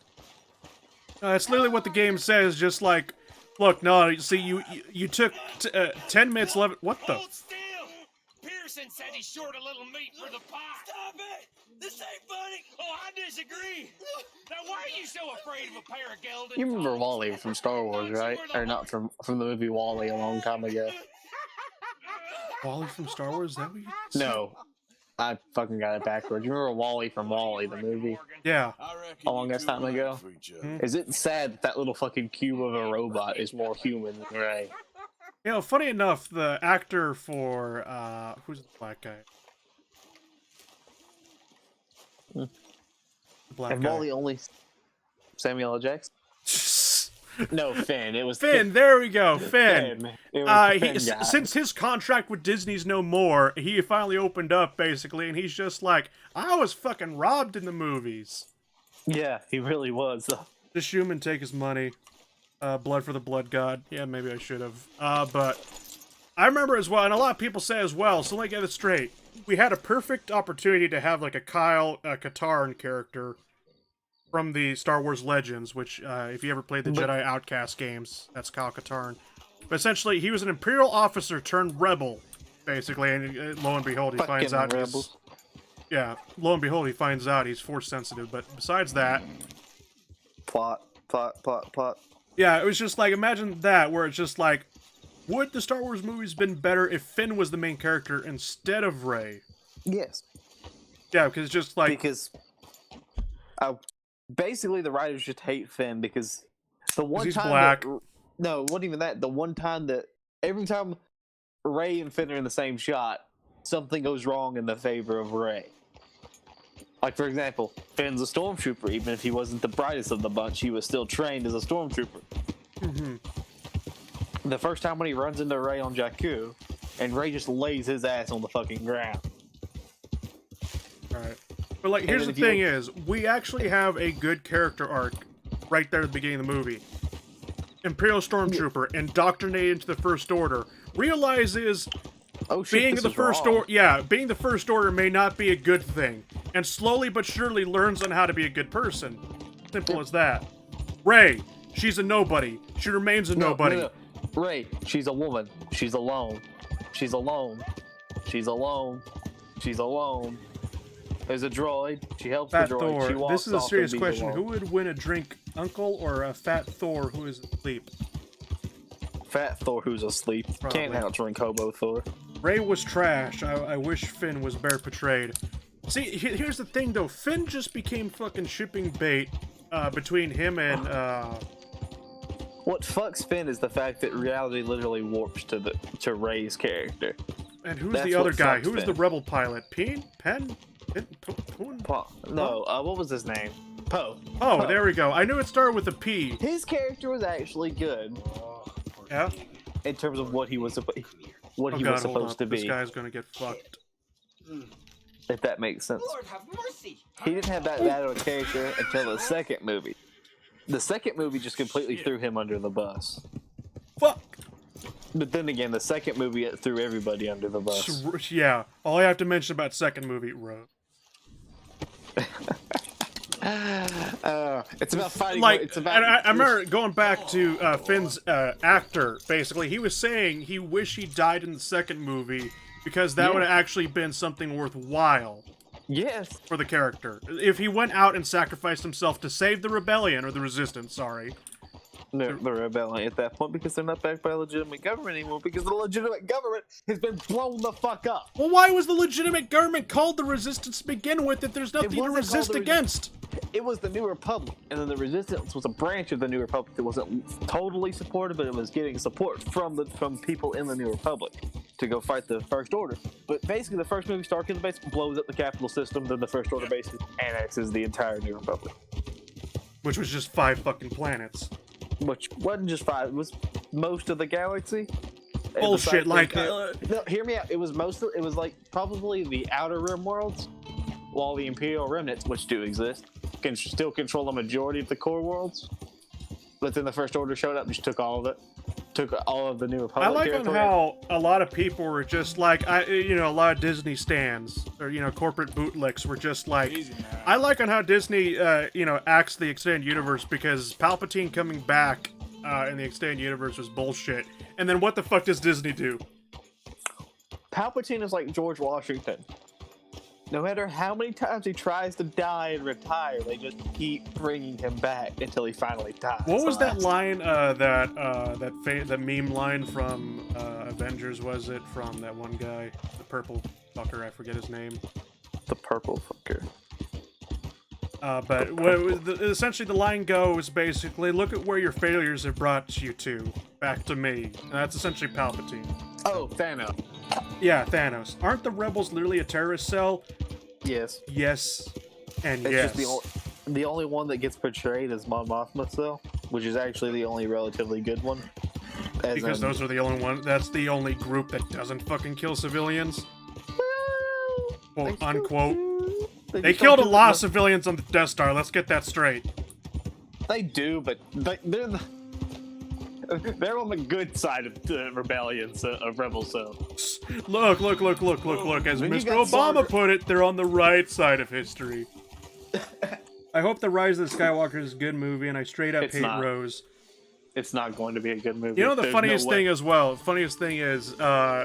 That's literally what the game says, just like, look, no, see, you took 10 minutes, 11... What the? Hold still! Pearson said he's short a little meat for the pot. Stop it! This ain't funny! Oh, I disagree. Now, why are you so afraid of a pair of gelded? You remember Wally from Star Wars, right? Or not from the movie Wally a long time ago. Wally from Star Wars? Is that what you No. I fucking got it backwards. You remember Wally from Wally, the movie? Yeah. A long ass time ago? Is it sad that that little fucking cube of a robot is more human than Ray? You know, funny enough, the actor for, who's the black guy? The black And guy. Wally only... Samuel L. Jackson? No, Finn. It was Finn, there we go, Finn. It was Finn guy. Since his contract with Disney's no more, he finally opened up, basically, and he's just like, I was fucking robbed in the movies. Yeah, he really was. The Schumann take his money. Blood for the Blood God. Yeah, maybe I should have. But I remember as well, and a lot of people say as well, so let me get it straight. We had a perfect opportunity to have, like, a Kyle Katarn character from the Star Wars Legends, which, if you ever played the Jedi Outcast games, that's Kyle Katarn. But essentially, he was an Imperial officer turned rebel, basically, and lo and behold, he finds out he's... Yeah, lo and behold, he finds out he's Force sensitive, but besides that... Plot. Yeah, it was just like, imagine that, where it's just like, would the Star Wars movies been better if Finn was the main character instead of Rey? Yes. Yeah, because it's just like... Because... basically, the writers just hate Finn because the one he's time black. No, it wasn't even that. The one time that every time Rey and Finn are in the same shot, something goes wrong in the favor of Rey. Like, for example, Finn's a stormtrooper. Even if he wasn't the brightest of the bunch, he was still trained as a stormtrooper. Mm-hmm. The first time when he runs into Rey on Jakku, and Rey just lays his ass on the fucking ground. Alright. But, like, here's the thing is, we actually have a good character arc right there at the beginning of the movie. Imperial Stormtrooper, indoctrinated into the First Order, realizes being the First Order, being the First Order may not be a good thing, and slowly but surely learns on how to be a good person. Simple as that. Rey, she's a nobody. She remains a nobody. No. Rey, she's a woman. She's alone. She's alone. She's alone. She's alone. There's a droid. She helps Fat the droid. Thor. She walks This is a off serious and bees question. alone. Who would win a drink, Uncle or a Fat Thor who is asleep? Fat Thor who's asleep. Probably. Can't outdrink Hobo Thor. Rey was trash. I wish Finn was better portrayed. See, here's the thing though. Finn just became fucking shipping bait between him and What fucks Finn is the fact that reality literally warps to Rey's character. and who's That's the other what guy? fucks Who was the Finn. rebel pilot? Poon? No, what was his name? Poe. Oh, Poe. there we go. I knew it started with a P. His character was actually good Yeah. in terms of what he was Oh was God, hold supposed on. to This be. guy's gonna get fucked. If that makes sense. Lord have mercy! He didn't have that bad of a character until the second movie. The second movie just completely threw him under the bus. Fuck. But then again, the second movie it threw everybody under the bus. Yeah, all I have to mention about second movie, Rose. It's about fighting. Like, It's about. and I remember going back to Finn's actor. Basically, he was saying he wished he died in the second movie because that would have actually been something worthwhile. Yes. For the character, if he went out and sacrificed himself to save the rebellion or the resistance, sorry. The rebellion at that point because they're not backed by a legitimate government anymore because the legitimate government has been blown the fuck up. Well, why was the legitimate government called the resistance to begin with if there's nothing to resist against? It was the New Republic, and then the resistance was a branch of the New Republic that wasn't totally supported, but it was getting support from people in the New Republic to go fight the First Order. But basically, the first movie, Stark in the Base, blows up the capital system, then the First Order basically annexes the entire New Republic. Which was just 5 fucking planets. Which wasn't just 5, it was most of the galaxy. Bullshit, like... No, hear me out. It was like probably the Outer Rim worlds, while the Imperial Remnants, which do exist, can still control the majority of the core worlds. But then the First Order showed up and just took all of it. Took all of the New Republic I like on territory. how a lot of people were just like, a lot of Disney stans, or, corporate bootlicks were just like, I like on how Disney, acts the extended universe because Palpatine coming back in the extended universe was bullshit. And then what the fuck does Disney do? Palpatine is like George Washington. No matter how many times he tries to die and retire, they just keep bringing him back until he finally dies. What was that line, that meme line from Avengers, was it? From that one guy, the purple fucker, I forget his name. The purple fucker. But essentially the line goes, basically, look at where your failures have brought you to. Back to me. And that's essentially Palpatine. Oh, Thanos. Yeah, Thanos. Aren't the rebels literally a terrorist cell? Yes. Yes. And it's yes. Just the only one that gets portrayed as Mon Mothma, though, which is actually the only relatively good one. Because those are the only one. That's the only group that doesn't fucking kill civilians. Quote unquote. They killed a lot of civilians on the Death Star. Let's get that straight. They do, but they're on the good side of the rebellion, of rebels. So look. As Mr. Obama put it, they're on the right side of history. I hope The Rise of the Skywalker is a good movie, and I straight up hate Rose. It's not going to be a good movie. You know the funniest thing as well? The funniest thing is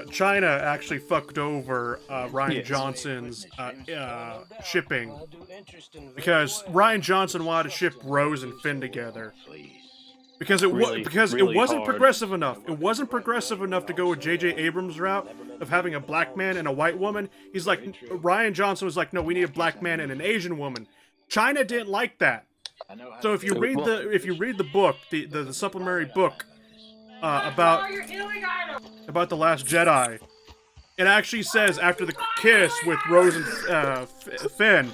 China actually fucked over Rian Johnson's shipping. Because Rian Johnson wanted to ship Rose and Finn together. Because it wasn't progressive enough. It wasn't progressive enough to go with J.J. Abrams' route of having a black man and a white woman. He's like, Rian Johnson was like, no, we need a black man and an Asian woman. China didn't like that. So if you read the book, the supplementary book about The Last Jedi, it actually says after the kiss with Rose and Finn,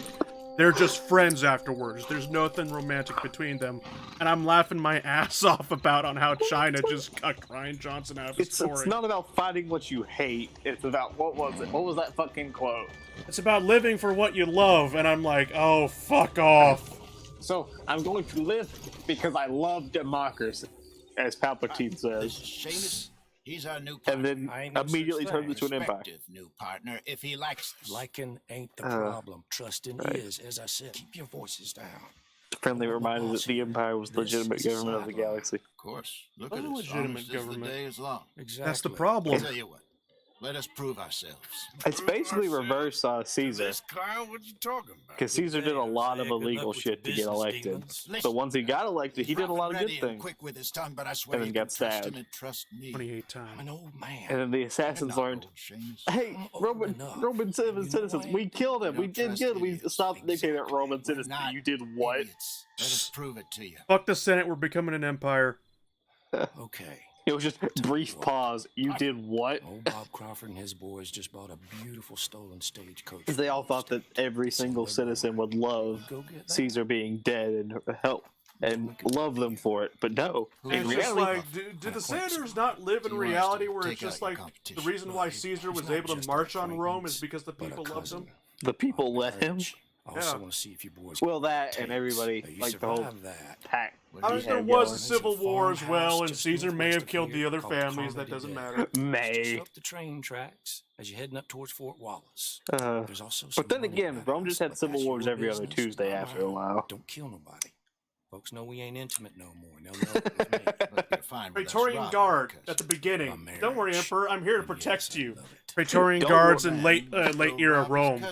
they're just friends afterwards. There's nothing romantic between them, and I'm laughing my ass off on how China just cut Rian Johnson out of his story. It's not about fighting what you hate. It's about what was it? What was that fucking quote? It's about living for what you love, and I'm like, oh, fuck off. So, I'm going to live because I love democracy, as Palpatine says. He's our new partner. And then immediately turns into an empire. New partner, if he likes this. Liking ain't the problem. Trusting is, as I said. Keep your voices down. Friendly reminder that the Empire was the legitimate government of the galaxy. Of course. Look at a us. legitimate government. The day is long. Exactly. That's the problem. I'll tell you what. Let us prove ourselves. It's basically reverse Caesar. What you talking about? Because Caesar did a lot of illegal shit to get elected. But once he got elected, he did a lot of good things. Quick with his tongue, but I swear and then got stabbed. 28 times. I'm an old man. And then the assassins learned, hey, Roman citizens, we killed him. We did good. We stopped dictating at Roman citizens. You did what? Let us prove it to you. Fuck the Senate, we're becoming an empire. Okay. It was just a brief pause. You did what? Old Bob Crawford and his boys just bought a beautiful stolen stagecoach. Because they all thought that every single citizen would love Caesar being dead and help and love them for it. But no, in reality, did the senators not live in reality where it's just like the reason why Caesar was able to march on Rome is because the people loved him? The people let him. I also want to see if you boys. Well, that and everybody, like the whole pack There was a civil war as well, and Caesar may have killed the other families. That doesn't matter. Just up the train tracks as you're heading up towards Fort Wallace. There's also But then again, Rome just had civil wars every other Tuesday after a while. Don't kill nobody. Folks know we ain't intimate no more. And they'll know it was me. You're fine with us Praetorian robbing Guard because at the beginning. my marriage. Don't worry, Emperor. I'm here to And yes, protect I you. love it. Praetorian Don't Guards worry, in late era Rome.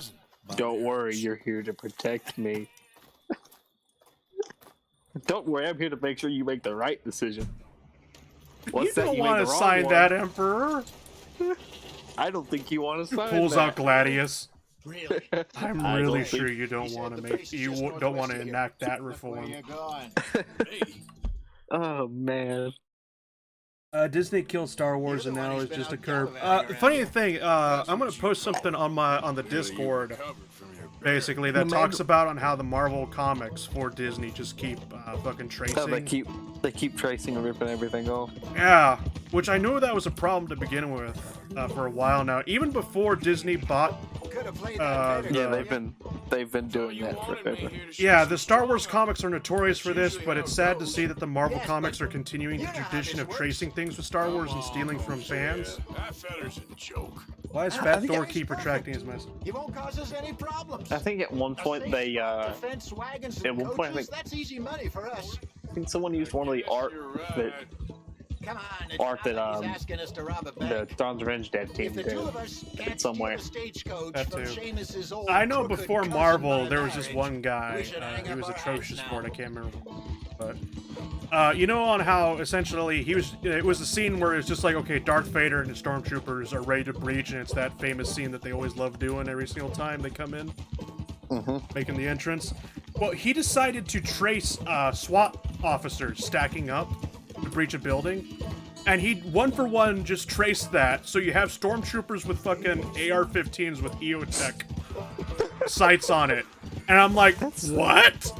Don't worry, you're here to protect me. Don't worry, I'm here to make sure you make the right decision. You don't want to sign that, Emperor. I don't think you want to sign Pulls that. out Gladius. Really? I'm I really don't sure think- you don't want to make don't want to enact that reform. Oh man. Disney killed Star Wars and now it's just a curve. Funny thing, I'm gonna post something on the Discord, basically that talks about on how the Marvel comics for Disney just keep fucking tracing. Oh, they keep tracing and ripping everything off. Yeah, which I knew that was a problem to begin with for a while now. Even before Disney bought. Yeah, they've been doing that forever. Yeah, the Star Wars comics are notorious for this, but it's sad to see that the Marvel comics are continuing the tradition of tracing things with Star Wars and stealing from fans. That fella's a joke. Why does Fat Thor keep retracting his message? He won't cause us any problems. I think at one point they Defense wagons and at one point I coaches, think, that's easy money for us. I think someone used one of the art that Come on, it's art not that like he's asking us to rob a the bank. Thron's Revenge Dev team If the did two of us can't somewhere. steal a stagecoach That from too. Seamus's old I know crooked before cousin Marvel, by there was this marriage, one guy, we should hang he up was our atrocious hats for it, now. I can't remember. But, you know on how, essentially, it was the scene where it's just like, okay, Darth Vader and the Stormtroopers are ready to breach, and it's that famous scene that they always love doing every single time they come in, making the entrance. Well, he decided to trace SWAT officers stacking up to breach a building, and he one for one just traced that. So you have stormtroopers with fucking AR-15s with EOTech sights on it, and I'm like, what?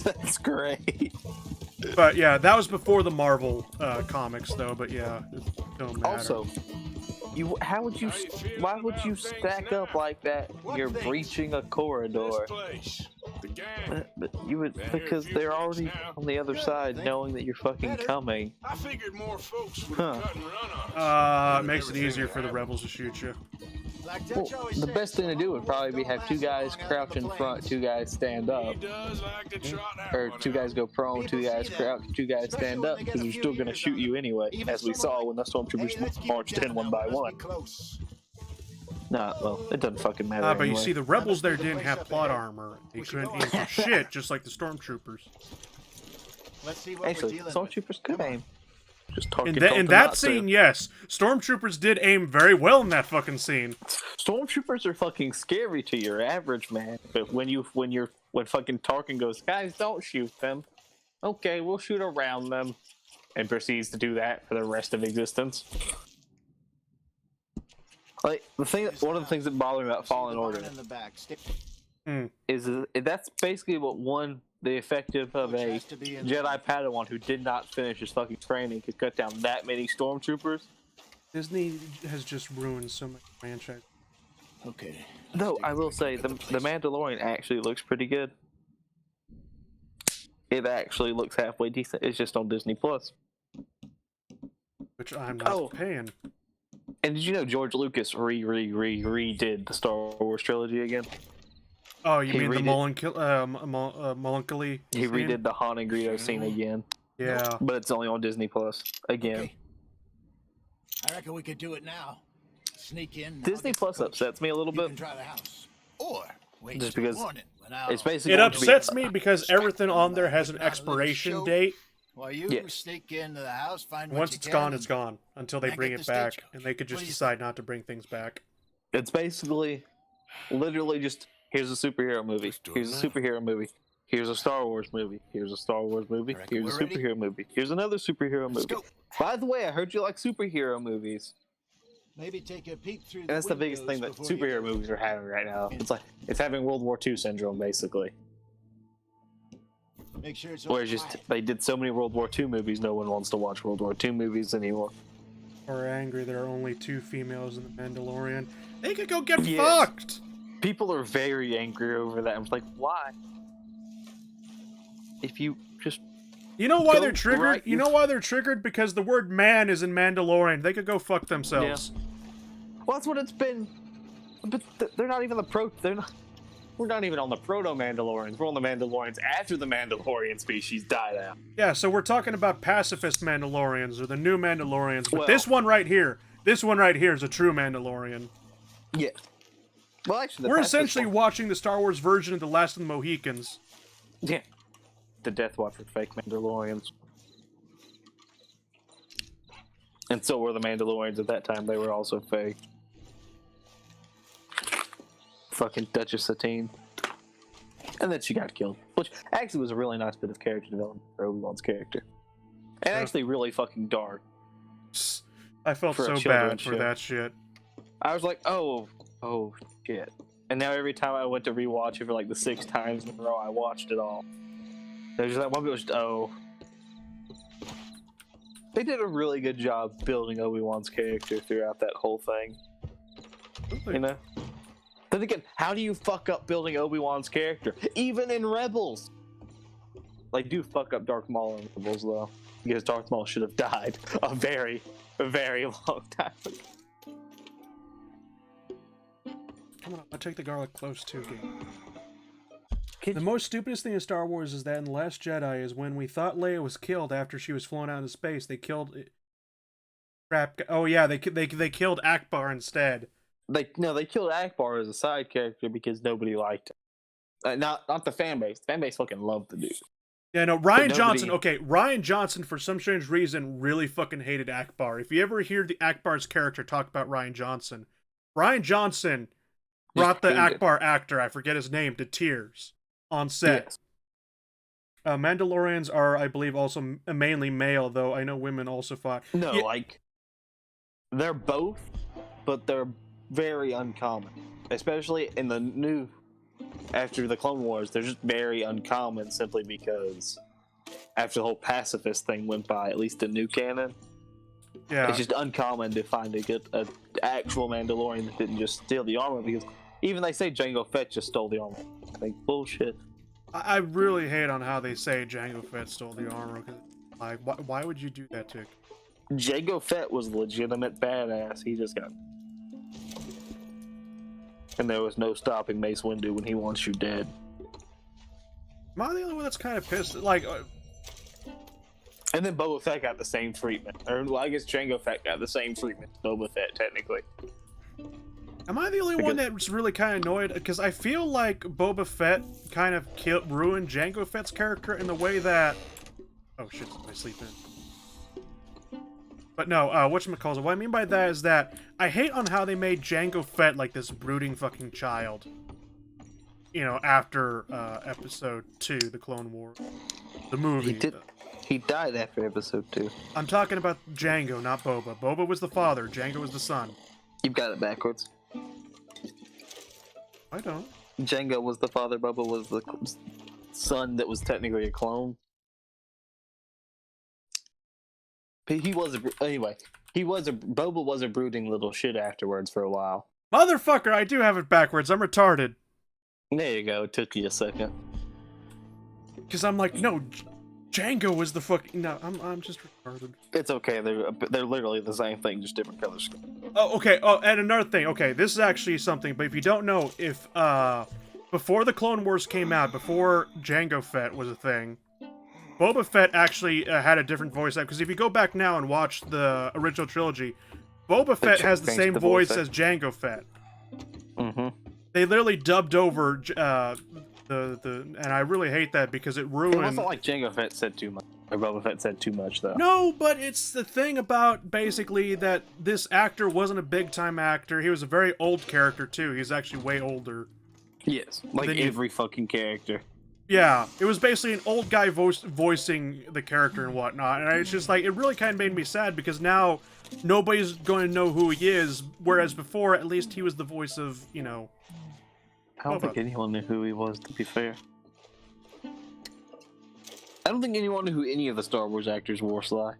That's great. But yeah, that was before the Marvel comics, though. But yeah, it don't matter. Also, why would you stack up like that? You're breaching a corridor. But you would, because they're already on the other side, knowing that you're fucking coming. I figured more folks would cut and run on us. It makes it easier for the rebels to shoot you. Like Well, Dutch always the says, best thing to do would some probably be wars have don't two last guys long crouch enough in to front, play. two guys stand up, He does like to trot that or one two out. guys go prone, two People guys see crouch, that. two guys Especially stand when up, they get because a they're few still going to years shoot on you them. anyway, Even as we someone saw like- when the Hey, stormtroopers let's keep marched it in down one now. by Let's be one. close. Nah, well, it doesn't fucking matter But you anyway. see, the rebels there didn't have plot armor. They couldn't aim for shit, just like the stormtroopers. Let's see what we're Actually, dealing with. stormtroopers could aim. Just target In told them that not to. scene, yes, stormtroopers did aim very well in that fucking scene. Stormtroopers are fucking scary to your average man, but when fucking Tarkin goes, guys, don't shoot them. Okay, we'll shoot around them, and proceeds to do that for the rest of existence. Like one of the things that bother me about Fallen Order In the back. is that's basically what won the effective of Which a has to be in Jedi Padawan who did not finish his fucking training could cut down that many stormtroopers. Disney has just ruined so many franchises. Okay. No, I will say the Mandalorian actually looks pretty good. It actually looks halfway decent. It's just on Disney Plus. Which I'm not paying. And did you know George Lucas redid the Star Wars trilogy again? Oh, you He mean the redid- melancholy? He scene? redid the Han and Greedo scene again. Yeah. But it's only on Disney Plus again. Okay. I reckon we could do it now. Sneak in. Disney Plus upsets me a little You bit. can try the house. Or wait Just till because morning when I'll- it's basically It going to be- upsets me because everything on there has an expiration date. While you Yes. sneak into the house, find Once what it's you gone, can, it's gone. Until they and bring get it the back, stagecoach. and they could just What do you decide not to bring things back. It's basically literally just here's a superhero movie. Here's a superhero movie. Here's a Star Wars movie. Here's a Star Wars movie. I reckon Here's a we're ready. superhero movie. Here's another superhero Let's movie. go. By the way, I heard you like superhero movies. Maybe take a peek through And that's the biggest thing that superhero movies are having right now. It's having World War II syndrome, basically. Make sure it's Where just they did so many World War II movies, no one wants to watch World War II movies anymore. Or angry there are only 2 females in the Mandalorian. They could go get Yes. fucked! People are very angry over that. I'm like, why? If you just You know why Go they're triggered? right- You know why they're triggered? Because the word man is in Mandalorian. They could go fuck themselves. Well, that's what it's been. But they're not even the pro. They're not. We're not even on the proto Mandalorians. We're on the Mandalorians after the Mandalorian species died out. Yeah, so we're talking about pacifist Mandalorians or the new Mandalorians. But Well- this one right here is a true Mandalorian. Yeah. Well, actually, We're essentially watching the Star Wars version of The Last of the Mohicans. Yeah. The Death Watch were fake Mandalorians. And so were the Mandalorians at that time. They were also fake. Fucking Duchess Satine. And then she got killed. Which actually was a really nice bit of character development for Obi-Wan's character. And actually really fucking dark. I felt For a so children's bad for show. that shit. I was like, oh shit. And now every time I went to rewatch it for like the 6 times in a row, I watched it all. There's that one bit was just, They did a really good job building Obi-Wan's character throughout that whole thing. You know? Then again, how do you fuck up building Obi-Wan's character? Even in Rebels! Like, do fuck up Darth Maul in Rebels, though. Because Darth Maul should have died a very long time ago. Come on, I'll take the garlic close too, game. The most stupidest thing in Star Wars is that in The Last Jedi is when we thought Leia was killed after she was flown out into space, they killed... Crap. Oh yeah, they killed Akbar instead. They killed Akbar as a side character because nobody liked him. Not the fan base. The fan base fucking loved the dude. Yeah, no, Ryan nobody- Johnson, okay, Ryan Johnson, for some strange reason, really fucking hated Akbar. If you ever hear the Akbar's character talk about Ryan Johnson brought the hated. Akbar actor, I forget his name, to tears on set. Yes. Mandalorians are, I believe, also mainly male, though I know women also fought. No, Yeah. like, they're both, but they're very uncommon. Especially in the new, after the Clone Wars, they're just very uncommon simply because after the whole pacifist thing went by, at least in new canon, Yeah. it's just uncommon to find a actual Mandalorian that didn't just steal the armor, because even they say Jango Fett just stole the armor. Like, bullshit. I really hate on how they say Jango Fett stole the armor. 'Cause, like, why would you do that to... Jango Fett was legitimate badass. He just got... And there was no stopping Mace Windu when he wants you dead. Am I the only one that's kind of pissed? Like, And then Boba Fett got the same treatment. Or, well, I guess Jango Fett got the same treatment as Boba Fett, technically. am I the only one that's really kind of annoyed? Because I feel like Boba Fett kind of ruined Jango Fett's character in the way that... Oh shit, I sleep in. But no, whatchamacallit, what I mean by that is that I hate on how they made Jango Fett like this brooding fucking child. You know, after episode 2, The Clone War. The movie. He died after episode 2. I'm talking about Jango, not Boba. Boba was the father, Jango was the son. You've got it backwards. I don't. Jango was the father, Boba was the son that was technically a clone. He was Boba was a brooding little shit afterwards for a while. Motherfucker, I do have it backwards. I'm retarded. There you go. It took you a second. Because I'm like, no, Django was the fucking... No, I'm just retarded. It's okay. They're literally the same thing, just different colors. Oh, okay. Oh, and another thing. Okay, this is actually something, but if you don't know, if, before the Clone Wars came out, before Jango Fett was a thing, Boba Fett actually had a different voice actor. Because if you go back now and watch the original trilogy, Boba Fett has the same voice as Jango Fett. Mm-hmm. They literally dubbed over and I really hate that because it ruined... It wasn't like Jango Fett said too much. Or Boba Fett said too much, though. No, but it's the thing about, basically, that this actor wasn't a big-time actor. He was a very old character, too. He's actually way older. Yes, like every fucking character. Yeah, it was basically an old guy voicing the character and whatnot, and it's just like, it really kind of made me sad, because now nobody's going to know who he is, whereas before, at least he was the voice of, you know... I don't think anyone knew who he was, to be fair. I don't think anyone knew who any of the Star Wars actors wore Sly.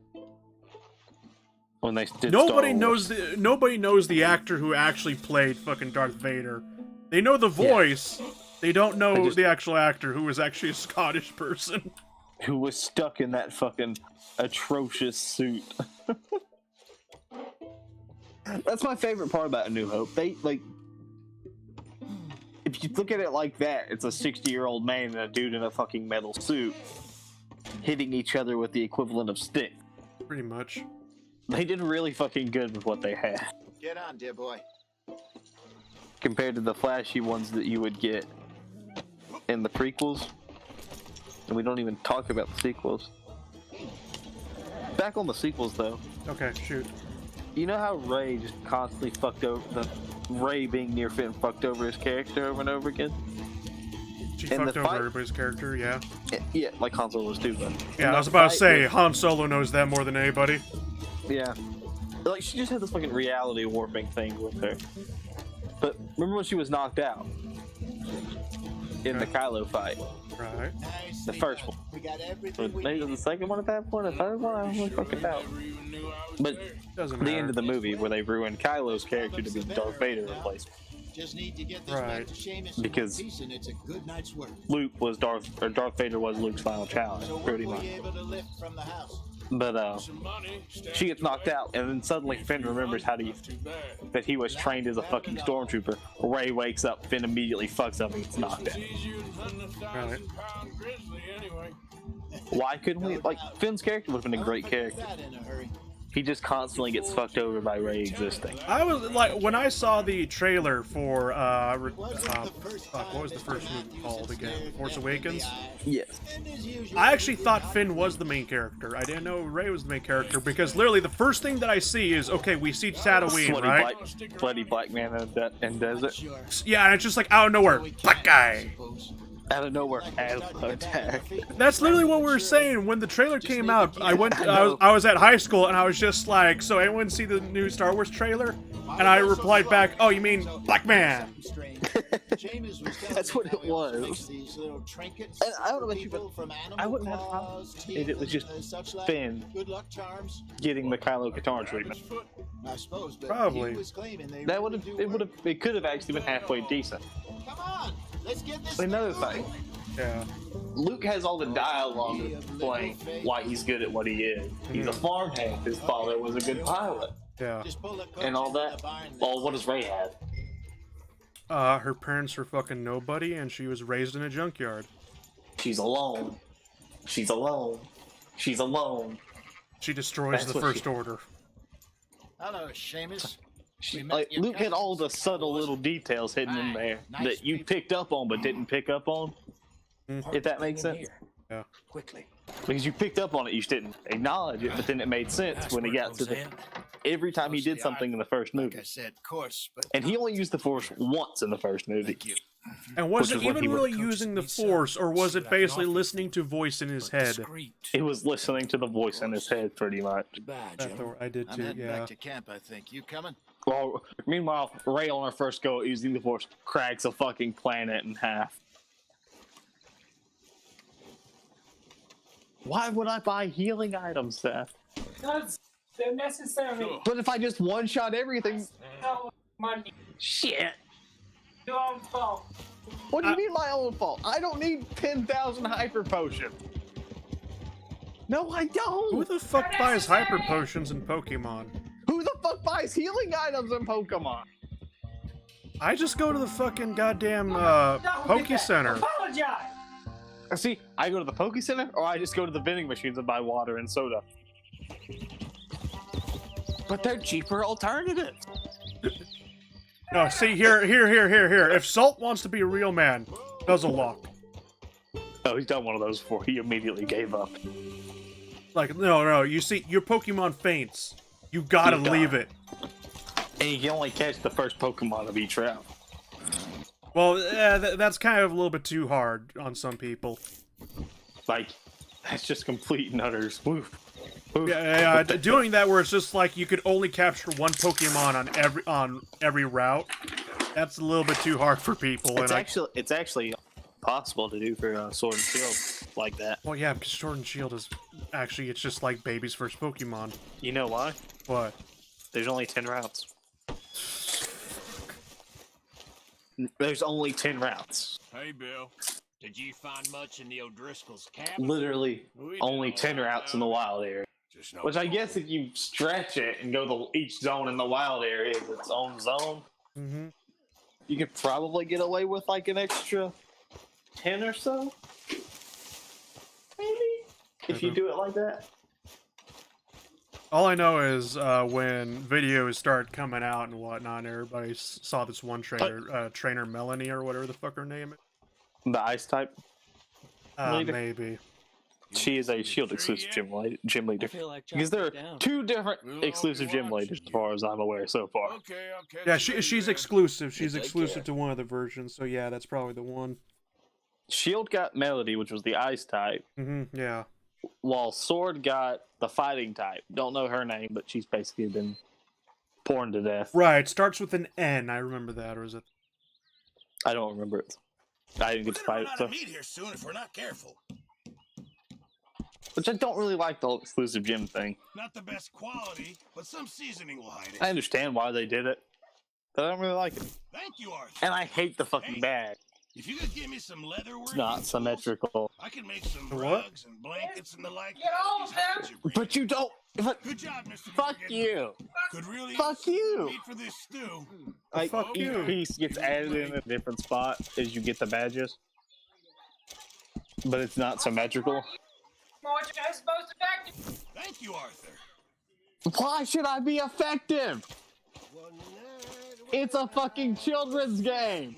When they did Nobody Star Wars. nobody knows the actor who actually played fucking Darth Vader. They know the voice, they don't know the actual actor who was actually a Scottish person. who was stuck in that fucking atrocious suit. That's my favorite part about A New Hope. They, like, if you look at it like that, it's a 60-year-old man and a dude in a fucking metal suit hitting each other with the equivalent of stick. Pretty much. They did really fucking good with what they had. Get on, dear boy. Compared to the flashy ones that you would get in the prequels. And we don't even talk about the sequels. Back on the sequels, though. Okay, shoot. You know how Ray just constantly fucked over Ray being near Finn fucked over his character over and over again? She In fucked the over fight- everybody's character, yeah. Yeah, like Han Solo's too, but Yeah, I was about to say, Han Solo knows that more than anybody. yeah. Like, she just had this fucking reality warping thing with her. But remember when she was knocked out? In the Kylo fight. Right. The first one. We got everything we Maybe it was the second one at that point, the third one? I don't really fucking know. But Doesn't the matter. end of the movie where they ruined Kylo's character to be Darth Vader replacement. just need to get this Right. back to Seamus Because in one piece and it's a good night's work. Luke was Darth Vader was Luke's final challenge, So what pretty were much. you able to lift from the house? But she gets knocked out, and then suddenly Finn remembers that he was trained as a fucking stormtrooper. Ray wakes up, Finn immediately fucks up and gets knocked out. Right. Why couldn't we? Like, Finn's character would have been a great character. That in a hurry. He just constantly gets fucked over by Ray existing. I was like, when I saw the trailer for fuck, what was the first movie called again? Force Awakens? Yes. I actually thought Finn was the main character. I didn't know Rey was the main character because literally the first thing that I see is, okay, we see Tatooine, right? Bloody black man in desert. Yeah, and it's just like out of nowhere, black guy. Out of nowhere, Aslo attack. That's literally what we were saying when the trailer came out. I was at high school and I was just like, so anyone see the new Star Wars trailer? And I replied back, oh, you mean Black Man? That's what it was. And I don't know about you, but I wouldn't have a problem if it was just Finn getting the Kylo Katarn treatment. Probably. That it could have actually been halfway decent. Come on, let's get this. Another thing, Yeah. Luke has all the dialogue explaining why he's good at what he is. He's a farmhand. His father was a good pilot, Yeah. and all that. Well, what does Rey have? Her parents were fucking nobody and she was raised in a junkyard. She's alone. She's alone. She's alone. She destroys That's the what First Order. Hello, Seamus. Like, Luke had all the subtle little details hidden in there that you picked up on but didn't pick up on. If that makes sense. Yeah. Quickly. Because you picked up on it, you just didn't acknowledge it, but then it made sense when he got to the. Every time he did something in the first movie. Like I said, of course, but And he only used the Force once in the first movie. And was Which it is what he even would- really using the Force, or was it basically listening to voice in his head? It was listening to the voice in his head, pretty much. I did I'm too, heading yeah. back to camp, I think. You coming? Well, meanwhile, Rey on her first go at using the Force cracks a fucking planet in half. Why would I buy healing items, Seth? Because they're necessary. But if I just one-shot everything... No money. Shit! Your own fault. What do you mean my own fault? I don't need 10,000 hyper potions. No, I don't! Who the fuck buys hyper potions in Pokemon? Who the fuck buys healing items in Pokemon? I just go to the fucking goddamn Poke Center. Apologize. See, I go to the Poke Center, or I just go to the vending machines and buy water and soda. But they're cheaper alternatives. No, see, here. If Salt wants to be a real man, does a lock. Oh, he's done one of those before. He immediately gave up. Like, no, you see, your Pokemon faints. You gotta You got leave it. it. And you can only catch the first Pokemon of each round. Well, that's kind of a little bit too hard on some people. Like, that's just complete and utter spoof. Yeah, doing that where it's just like you could only capture one Pokemon on every route. That's a little bit too hard for people. It's actually possible to do for Sword and Shield like that. Well, yeah, because Sword and Shield is actually it's just like baby's first Pokemon. You know why? What? There's only 10 routes. There's only 10 routes. Hey, Bill. Did you find much in the O'Driscoll's cabin? Literally, We only don't 10 know routes in the wild area. Just no Which I phone. guess if you stretch it and go to each zone in the wild area is its own zone, Mm-hmm. you could probably get away with like an extra 10 or so. Maybe. If you do it like that. All I know is when videos started coming out and whatnot, everybody saw this one trainer, Trainer Melanie or whatever the fuck her name is. The ice type. Leader. Maybe. She is a shield exclusive gym leader. I feel like Because there are chopping it down. 2 different We'll all exclusive be gym watching leaders you. as far as I'm aware so far. Okay, I'll catch Yeah, you later, she's then. exclusive. She's Take exclusive care. to one of the versions, so yeah, that's probably the one. Shield got Melody, which was the ice type, Mm-hmm. Yeah. while Sword got the fighting type. Don't know her name, but she's basically been porn to death. Right. Starts with an N. I remember that, or is it? I don't remember it. I didn't get to fight it, so. meet here soon if we're not careful. Which I don't really like the whole exclusive gym thing. Not the best quality, but some seasoning will hide it. I understand why they did it, but I don't really like it. Thank you, Arthur. And I hate the fucking bag. If you could give me some leather work, It's not symmetrical. I can make some The what? rugs and blankets and the like. Get on, These hides you bring. But you don't. But Good job, Mr. fuck Morgan. you. Could really Fuck you. meat for this stew. Like fuck each you. piece gets added in a different spot as you get the badges, but it's not symmetrical. More just most effective. Thank you, Arthur. Why should I be effective? It's a fucking children's game.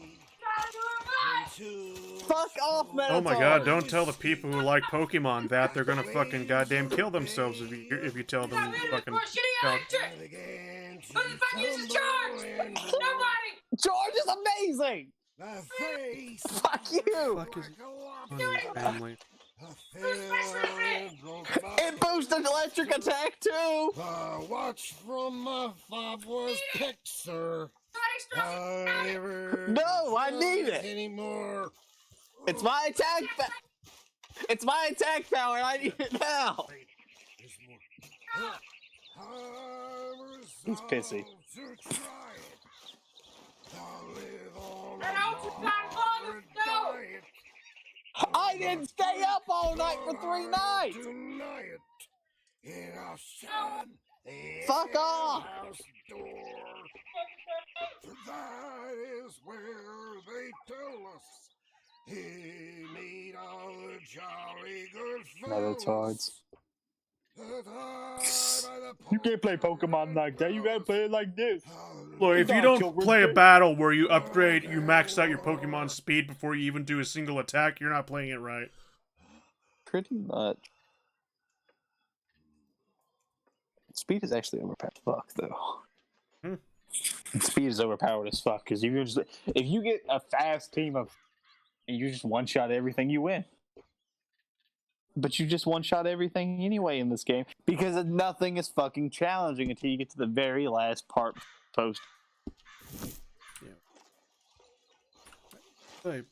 Fuck off, Minotaur. Oh my god, don't tell the people who like Pokemon that. They're gonna fucking goddamn kill themselves if you tell them fucking... More shitty electric. Who the fuck uses George? Nobody. George is amazing. The face. Fuck you. Fuck is family? It boosted electric attack too. Watch from afar was Pixar. No, I need it. Anymore. It's my attack. It's my attack power. And I need it now. He's pissy. I didn't stay up all night for 3 nights. Fuck off. That is where they tell us he meet all the jolly good fellas. You can't play Pokemon like that. You gotta play it like this. Look, if you don't play a battle where you upgrade, you max out your Pokemon speed before you even do a single attack, you're not playing it right. Pretty much. Speed is actually overpowered. Fuck though. Speed is overpowered as fuck because you just if you get a fast team of and you just one shot everything, you win. But you just one shot everything anyway in this game because nothing is fucking challenging until you get to the very last part post. Hey,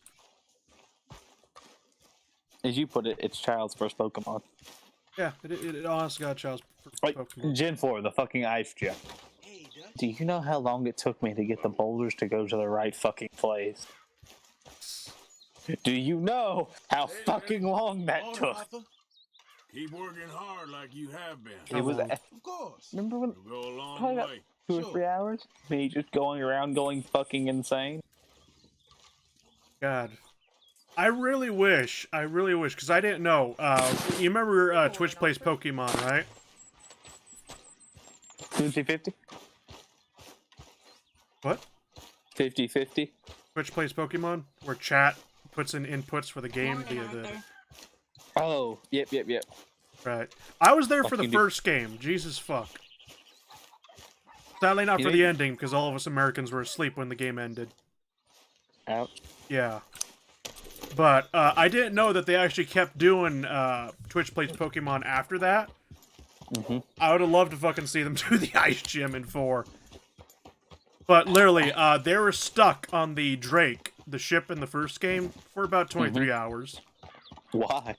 As you put it, it's Child's first Pokemon. yeah, it honestly got Child's Like Pokemon. Gen 4, the fucking ice gym. Do you know how long it took me to get the boulders to go to the right fucking place? Do you know how fucking long that took? Keep working hard like you have been. It was. Of course. Remember when? You'll go a long Probably about way. 2 or 3 hours. Me just going around, going fucking insane. God. I really wish, because I didn't know. You remember Twitch plays Pokemon, right? 50-50? What? 50-50? Twitch plays Pokemon? Where chat puts in inputs for the game via the... Oh, yep. Right. I was there for the Fucking do- first game. Jesus fuck. Sadly not You for know the you- ending, because all of us Americans were asleep when the game ended. Ouch. Yeah. But I didn't know that they actually kept doing Twitch plays Pokemon after that. Mm-hmm. I would have loved to fucking see them do the Ice Gym in 4. But literally, they were stuck on the Drake, the ship in the first game, for about 23 hours. Why?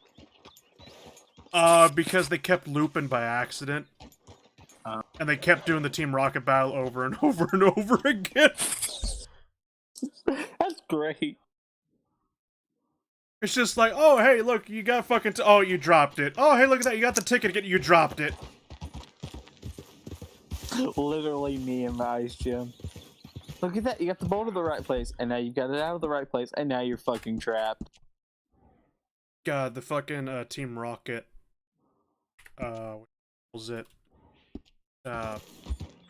Because they kept looping by accident. And they kept doing the Team Rocket battle over and over and over again. That's great. It's just like, oh, hey, look, you got fucking... oh, you dropped it. Oh, hey, look at that, you got the ticket, you dropped it. Literally me in the ice gym. Look at that, you got the boat in the right place, and now you got it out of the right place, and now you're fucking trapped. God, the fucking Team Rocket. What was it?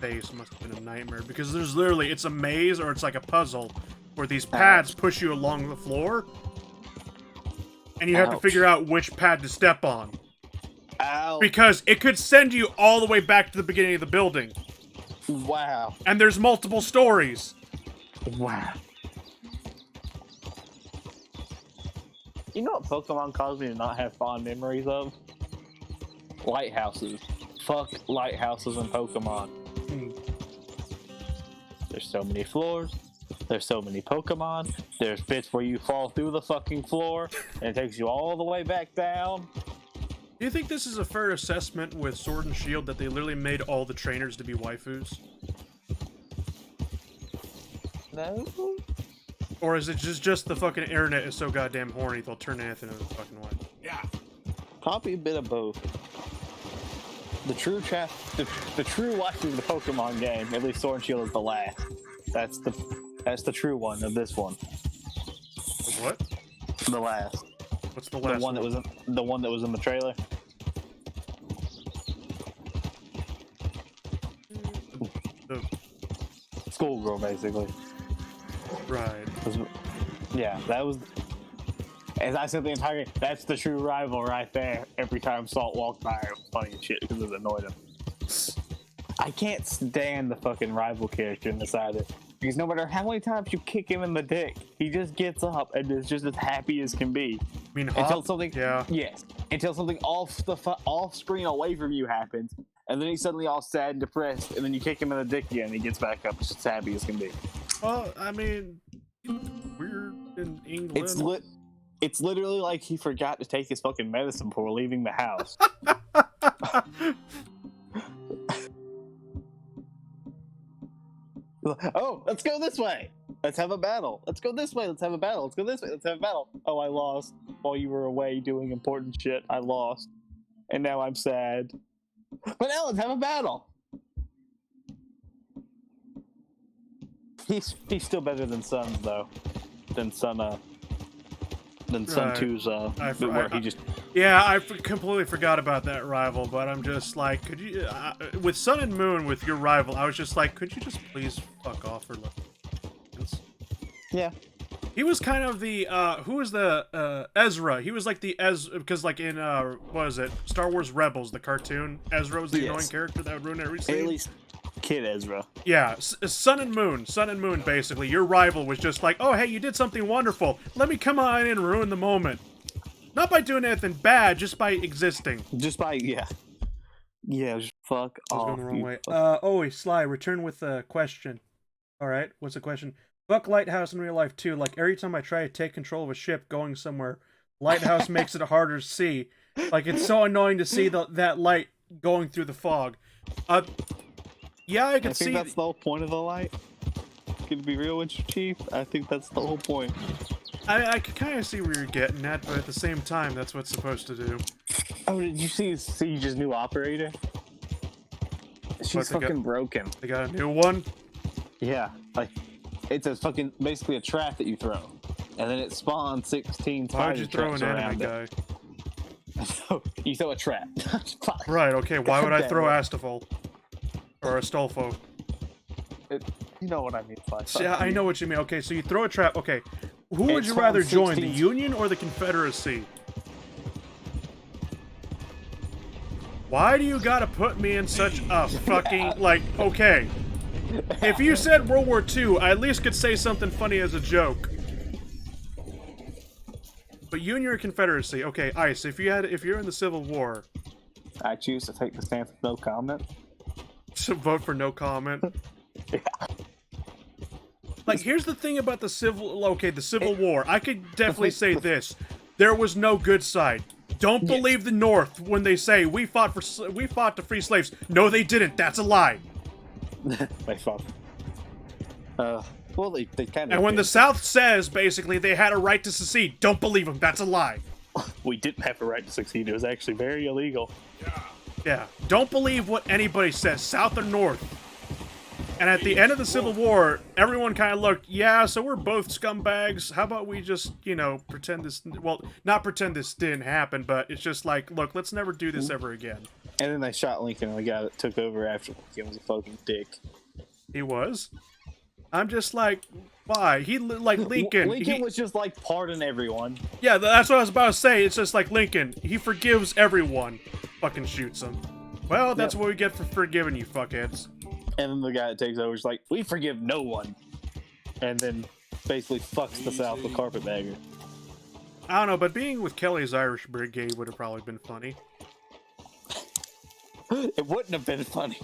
Base must have been a nightmare, because there's literally, it's a maze or it's like a puzzle where these pads push you along the floor, and you have to figure out which pad to step on. Ow. Because it could send you all the way back to the beginning of the building. Wow. And there's multiple stories. Wow. You know what Pokemon caused me to not have fond memories of? Lighthouses. Fuck lighthouses in Pokemon. There's so many floors. There's so many Pokemon. There's bits where you fall through the fucking floor, and it takes you all the way back down. Do you think this is a fair assessment with Sword and Shield that they literally made all the trainers to be waifus? No. Or is it just the fucking internet is so goddamn horny they'll turn anything into a fucking wife? Yeah. Probably a bit of both. The true wife of the Pokemon game, at least Sword and Shield, is the last. That's the true one of this one. The what? The last. What's the last one? That was the one that was in the trailer. The Schoolgirl, basically. right. Yeah, that was. As I said the entire game, that's the true rival right there. Every time Salt walked by, it was funny as shit because it annoyed him. I can't stand the fucking rival character in this either. Because no matter how many times you kick him in the dick, he just gets up and is just as happy as can be. I mean, until something, yeah. Yes, until something off screen away from you happens, and then he's suddenly all sad and depressed, and then you kick him in the dick again, and he gets back up just as happy as can be. Well, I mean, we're in England. It's literally like he forgot to take his fucking medicine before leaving the house. Oh, let's go this way. Let's have a battle. Let's go this way. Let's have a battle. Let's go this way. Let's have a battle. Oh, I lost. While you were away doing important shit, I lost. And now I'm sad. But now let's have a battle. He's still better than Sun's, though. Than Sun 2's, where he just... Yeah, I completely forgot about that rival, but I'm just like, could you... with Sun and Moon, with your rival, I was just like, could you just please fuck off or let... Yeah. He was kind of the, who was the, Ezra. He was like the because like in, what is it? Star Wars Rebels, the cartoon. Ezra was the annoying character that would ruin every scene. At least Kid Ezra. Yeah, Sun and Moon, basically. Your rival was just like, oh, hey, you did something wonderful. Let me come on in and ruin the moment. Not by doing anything bad, just by existing. Just by, yeah. Yeah, just fuck off. Going the wrong way. Oh, Sly, return with a question. Alright, what's the question? Fuck Lighthouse in real life, too. Like, every time I try to take control of a ship going somewhere, Lighthouse makes it harder to see. Like, it's so annoying to see that light going through the fog. Yeah, I can see... I think that's the whole point of the light. To be real with you, Chief, I think that's the whole point. I can kind of see where you're getting at, but at the same time, that's what's supposed to do. Oh, did you see Siege's new operator? She's fucking broken. They got a new one? Yeah, like, it's a fucking, basically a trap that you throw. And then it spawns 16 times. Why'd you throw an anime guy? So, you throw a trap. Right, okay, why would I throw Astafel? Or Astolfo? You know what I mean. Yeah, I know what you mean. Okay, so you throw a trap. Okay, who would you rather join, the Union or the Confederacy? Why do you gotta put me in such a fucking, like, okay. If you said World War II, I at least could say something funny as a joke. But Union or Confederacy? Okay, Ice, if you're in the Civil War... I choose to take the stance of no comment. To vote for no comment? Yeah. Like, here's the thing about the Civil War. I could definitely say this. There was no good side. Don't believe the North when they say, we fought to free slaves. No, they didn't. That's a lie. They fought. Well, they kind of. And when the South says, basically, they had a right to secede, don't believe them. That's a lie. We didn't have a right to succeed. It was actually very illegal. Yeah. Don't believe what anybody says, South or North. And at the end of the Civil War, everyone kind of looked, yeah, so we're both scumbags. How about we just, you know, pretend this... Well, not pretend this didn't happen, but it's just like, look, let's never do this ever again. And then they shot Lincoln, and the guy that took over after Lincoln was a fucking dick. He was? I'm just like, why? He, like, Lincoln... Lincoln was just like, pardon everyone. Yeah, that's what I was about to say. It's just like Lincoln. He forgives everyone. Fucking shoots them. Well, that's what we get for forgiving you, fuckheads. And then the guy that takes over is like, we forgive no one. And then basically fucks the South with carpetbagger. I don't know, but being with Kelly's Irish Brigade would have probably been funny. It wouldn't have been funny.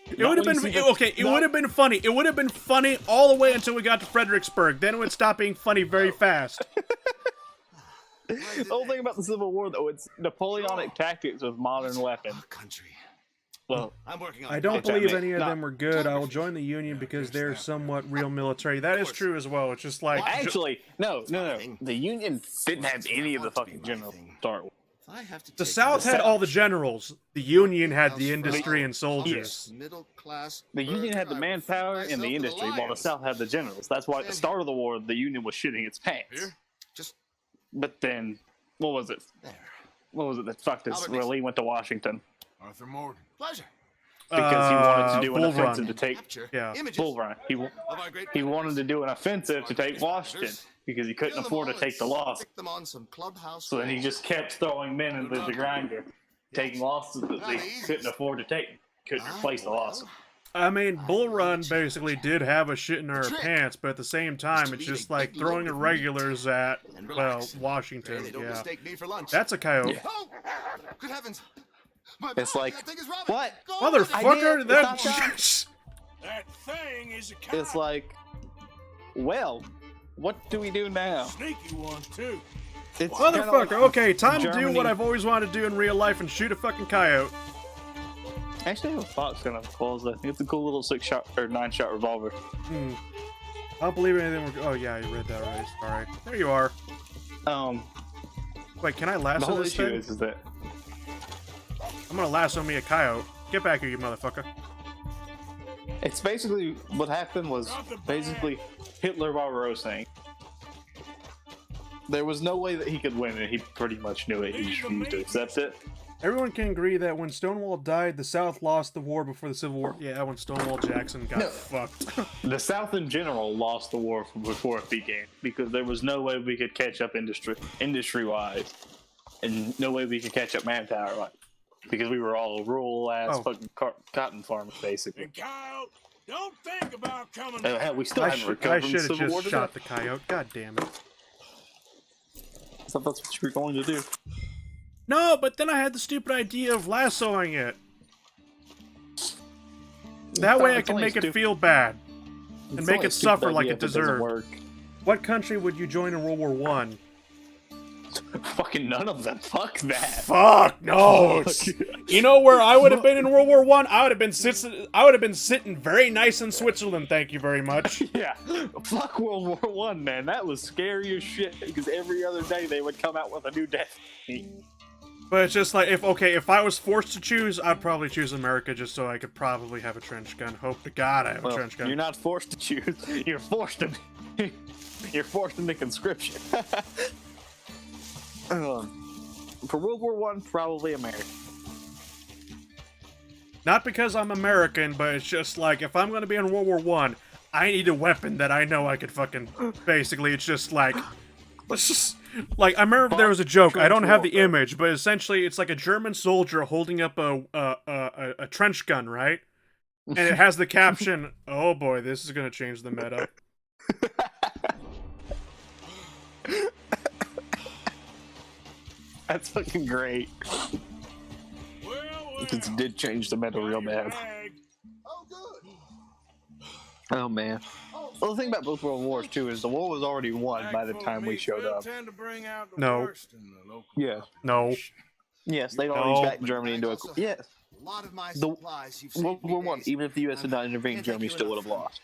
It would have been okay. It would have been funny. It would have been funny all the way until we got to Fredericksburg. Then it would stop being funny very fast. The whole thing about the Civil War, though, it's Napoleonic tactics with modern weapons. Country. Well, I'm working on I don't If that believe makes- any of no. them were good. I will join the Union because they're somewhat real military. That is true as well. It's just like actually, no. The Union didn't have any of the fucking generals to start with. I have to the take South this had all the generals. The Union had the industry and Yes. soldiers. middle class. The Union had the manpower and the industry, while the South had the generals. That's why at the start of the war, the Union was shitting its pants. Here? Just But then, what was it? There. What was it that fucked us Albert where Mason. Lee went to Washington? Arthur Morgan. pleasure. Because he wanted to do an Bull offensive Run. to take Capture Yeah. images Bull Run. of our great He wanted to do an offensive to take Washington because he couldn't Kill them afford to all take and the loss. Stick them on some clubhouse. So then he walls. just kept throwing men into the grinder, taking losses that they couldn't afford to take, couldn't replace the losses. I mean, Bull Run basically did have a shit in our pants, but at the same time, it's just like throwing irregulars at, well, Washington. They don't Yeah. mistake me for lunch. That's a coyote. Oh, good heavens! My It's bag, like, that thing is Robin. what? Go Motherfucker, did. that... It's not done. That thing is a cow. It's like, well, what do we do now? Sneaky one, too. It's kinda Motherfucker, like okay, time to do Germany. what I've always wanted to do in real life and shoot a fucking coyote. Actually, I have a Fox gun on the claws. I think it's a cool little 6-shot or 9-shot revolver. I don't believe anything we're... Oh, yeah, I read that already. Sorry. There you are. Wait, can I The lasso whole this issue thing? is that I'm gonna lasso me a coyote. Get back here, you motherfucker. it's basically what happened was basically Hitler Barbarossa. There was no way that he could win, and he pretty much knew it. He just refused to accept it. Everyone can agree that when Stonewall died, the South lost the war before the Civil War. Yeah, when Stonewall Jackson got fucked. The South in general lost the war before it began because there was no way we could catch up industry-wise, and no way we could catch up manpower-wise because we were all rural-ass fucking cotton farmers, basically. And Kyle, don't think about coming Hell, we still I haven't should recovered from the have Civil War just today. shot the coyote. God damn it. I thought that's what you were going to do. No, but then I had the stupid idea of lassoing it. That way I It's can only make it stupid. feel bad. And It's make only a it stupid suffer like idea it if doesn't deserved. work. What country would you join in World War One? Fucking none of them. Fuck that. Fuck no! You know where I would have been in World War One? I would have been sitting very nice in Switzerland. Thank you very much. Yeah, fuck World War One, man. That was scary as shit because every other day they would come out with a new death. But it's just like if I was forced to choose, I'd probably choose America just so I could probably have a trench gun. Hope to God I have a trench gun. You're not forced to choose. You're forced to. You're forced into conscription. For World War One, probably America. Not because I'm American, but it's just like if I'm gonna be in World War One, I need a weapon that I know I could fucking. Basically, it's just like. Let's just. Like, I remember there was a joke, I don't have the image, but essentially it's like a German soldier holding up a trench gun, right? And it has the caption, oh boy, this is gonna change the meta. That's fucking great. Because it did change the meta real bad. Oh, good. Oh, man. Well, the thing about both World Wars, too, is the war was already won by the time we showed up. No. Yeah. No. Yes, they'd No. already backed Germany into a... Yes. A lot of my The supplies you've World saved me War One, days. even if the U.S. had not intervened, Can't thank Germany you still would enough. have lost.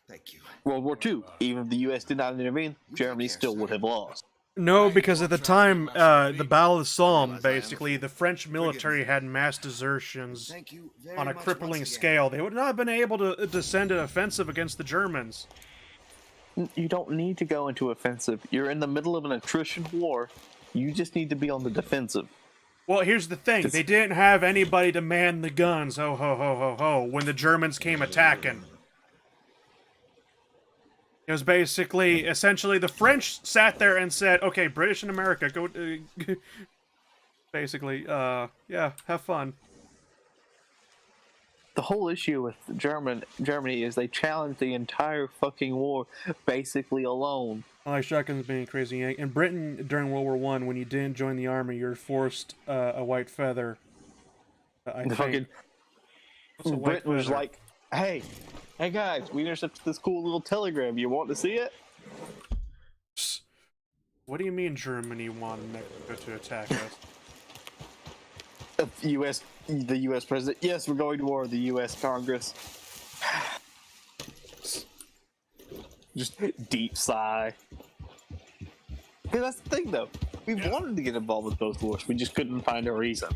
Thank you. World War II. Even if the U.S. did not intervene, Germany still would have lost. No, because at the time, the Battle of the Somme, basically, the French military had mass desertions Thank you very on a much crippling once again. scale. They would not have been able to send an offensive against the Germans. You don't need to go into offensive. You're in the middle of an attrition war. You just need to be on the defensive. Well, here's the thing. They didn't have anybody to man the guns, ho ho ho ho ho, when the Germans came attacking. It was basically, essentially, the French sat there and said, okay, British and America, go, basically, yeah, have fun. The whole issue with Germany is they challenged the entire fucking war basically alone. I like shotguns being crazy. In Britain, during World War I, when you didn't join the army, you were forced a white feather. I The think. What's a white Britain was feather? like, hey guys, we intercepted this cool little telegram. You want to see it? What do you mean Germany wanted Mexico to attack us? The U.S. president. Yes, we're going to war with the U.S. Congress. Just deep sigh. Because that's the thing, though. We wanted to get involved with both wars. We just couldn't find a reason.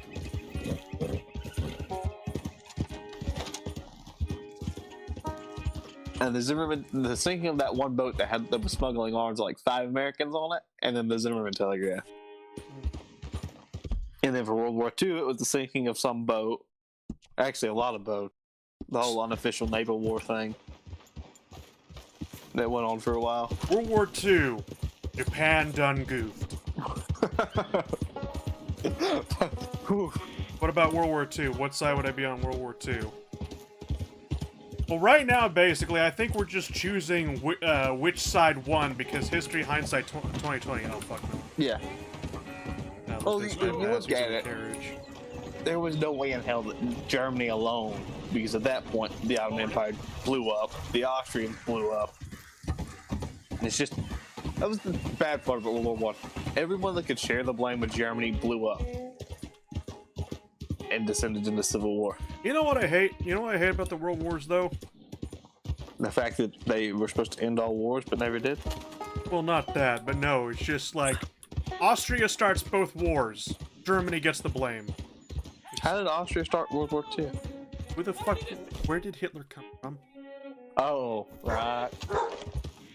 And the Zimmerman, the sinking of that one boat that was smuggling arms, like 5 Americans on it, and then the Zimmerman telegraph. And then for World War II, it was the sinking of some boat. Actually, a lot of boats. The whole unofficial naval war thing that went on for a while. World War II. Japan done goofed. What about World War II? What side would I be on World War II? Well, right now, basically, I think we're just choosing which side won because history hindsight 2020. Oh fuck no. Yeah. No, Well, those you bad look bastards at in it. carriage. There was no way in hell that Germany alone, because at that point the Ottoman Empire blew up, the Austrians blew up. And it's just that was the bad part of World War I. Everyone that could share the blame with Germany blew up and descended into civil war. You know what I hate? You know what I hate about the World Wars, though? The fact that they were supposed to end all wars but never did. Well, not that, but no, it's just like Austria starts both wars. Germany gets the blame. How did Austria start World War II? Who the fuck? Where did Hitler come from? Oh, right.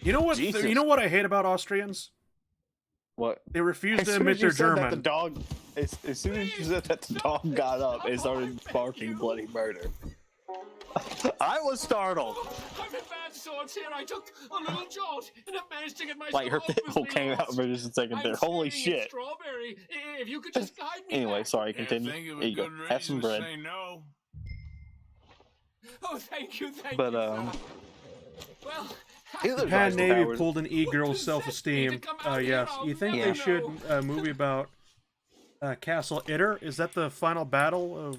You know what? Jesus. You know what I hate about Austrians? What? They refuse As to soon admit as you they're said that, German. the dog. As soon as you said that, the dog got up and started barking bloody murder. I was startled. I'm in bad sorts here. I took a little jolt and I managed to get myself Like her off with pitbull me came out lost. for just a second there. I'm Holy staying in shit. Strawberry. If you could just guide me Anyway, back. sorry, continue. Think of There a you go. good Have some reason to bread. say no. Oh, thank you, thank But, you. sir. Well, Hitler's Japan Eiffel Navy Tower- pulled an e-girl's self-esteem. Yes. You think Yeah. they should a movie about Castle Itter? Is that the final battle of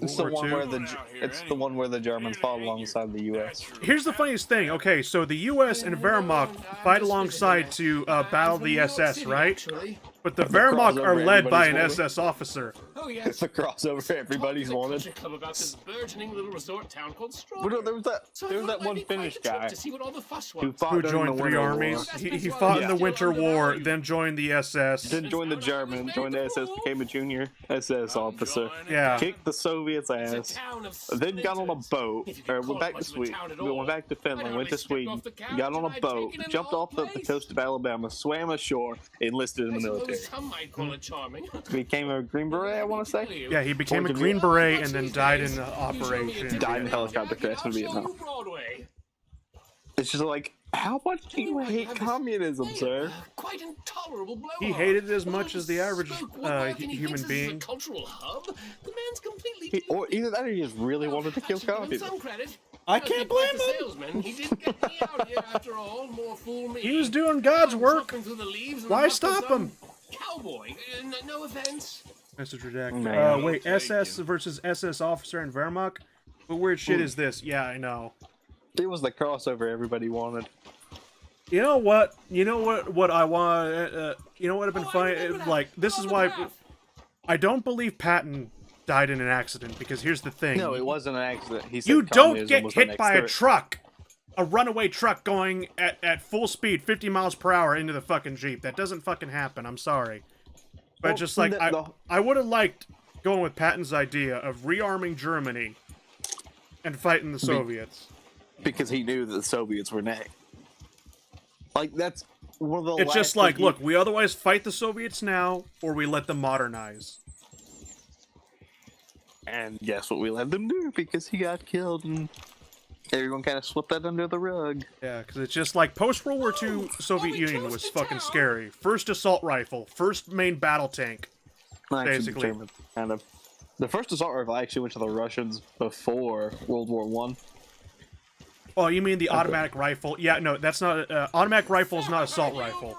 It's World the one War where II? the one where the Germans fought alongside the U.S. Here's the funniest thing. Okay, so the U.S. and Wehrmacht fight alongside to battle the SS, right? But the Wehrmacht are crossover led by an everybody's SS officer. Oh, yes. It's a crossover everybody's wanted. Club about this burgeoning little resort town called But Strawberry. no, there was that So I there was thought that it might one be quite Finnish a trip guy to see what all the fuss who was. fought Who during joined the three Winter armies. War. He fought in the Yeah. Winter War, then joined the SS. Then joined the Germans, joined the SS, became a junior SS officer. Yeah. Kicked the Soviets' ass. Then got on a boat, or went back to Sweden, went back to Finland, went to Sweden, got on a boat, jumped off the coast of Alabama, swam ashore, enlisted in the military. Some might call it charming. Became a Green Beret, I want to say. Yeah, he became a Pointed Green me- Beret and then died in the operation. Died in a helicopter crash in Vietnam. It's just like, how much do you hate communism, sir? Quite intolerable blow. He hated it as much as the average human being. Cultural hub. The man's completely. Or either that or he just really wanted to kill communism. Some credit. I can't blame him. Salesman. He did get me out here after all. More fool me. He was doing God's work. Chopping through the leaves and Why up to stop some him? Cowboy. No offense. Message redacted. Man. Wait, SS versus SS officer and Wehrmacht? What weird shit is this? Yeah, I know. It was the crossover everybody wanted. You know what? You know what I want? You know what I've been finding? Like, this is why I don't believe Patton died in an accident, because here's the thing. No, it wasn't an accident. He said You don't communism get was the hit next by a threat. truck a runaway truck going at full speed, 50 miles per hour into the fucking Jeep. That doesn't fucking happen. I'm sorry. But Well, just like, the- I would have liked going with Patton's idea of rearming Germany and fighting the Soviets. Because he knew that the Soviets were next. Like, that's one of the It's last just like, thing look, we otherwise fight the Soviets now, or we let them modernize. And guess what we let them do? Because he got killed, and everyone kind of swept that under the rug. Yeah, because it's just like post-World War II Soviet Union was fucking scary. First assault rifle, first main battle tank. Actually, Basically. German, kind of. The first assault rifle actually went to the Russians before World War One. Oh, you mean the automatic rifle? Yeah, no, that's not... automatic rifle is not assault rifle.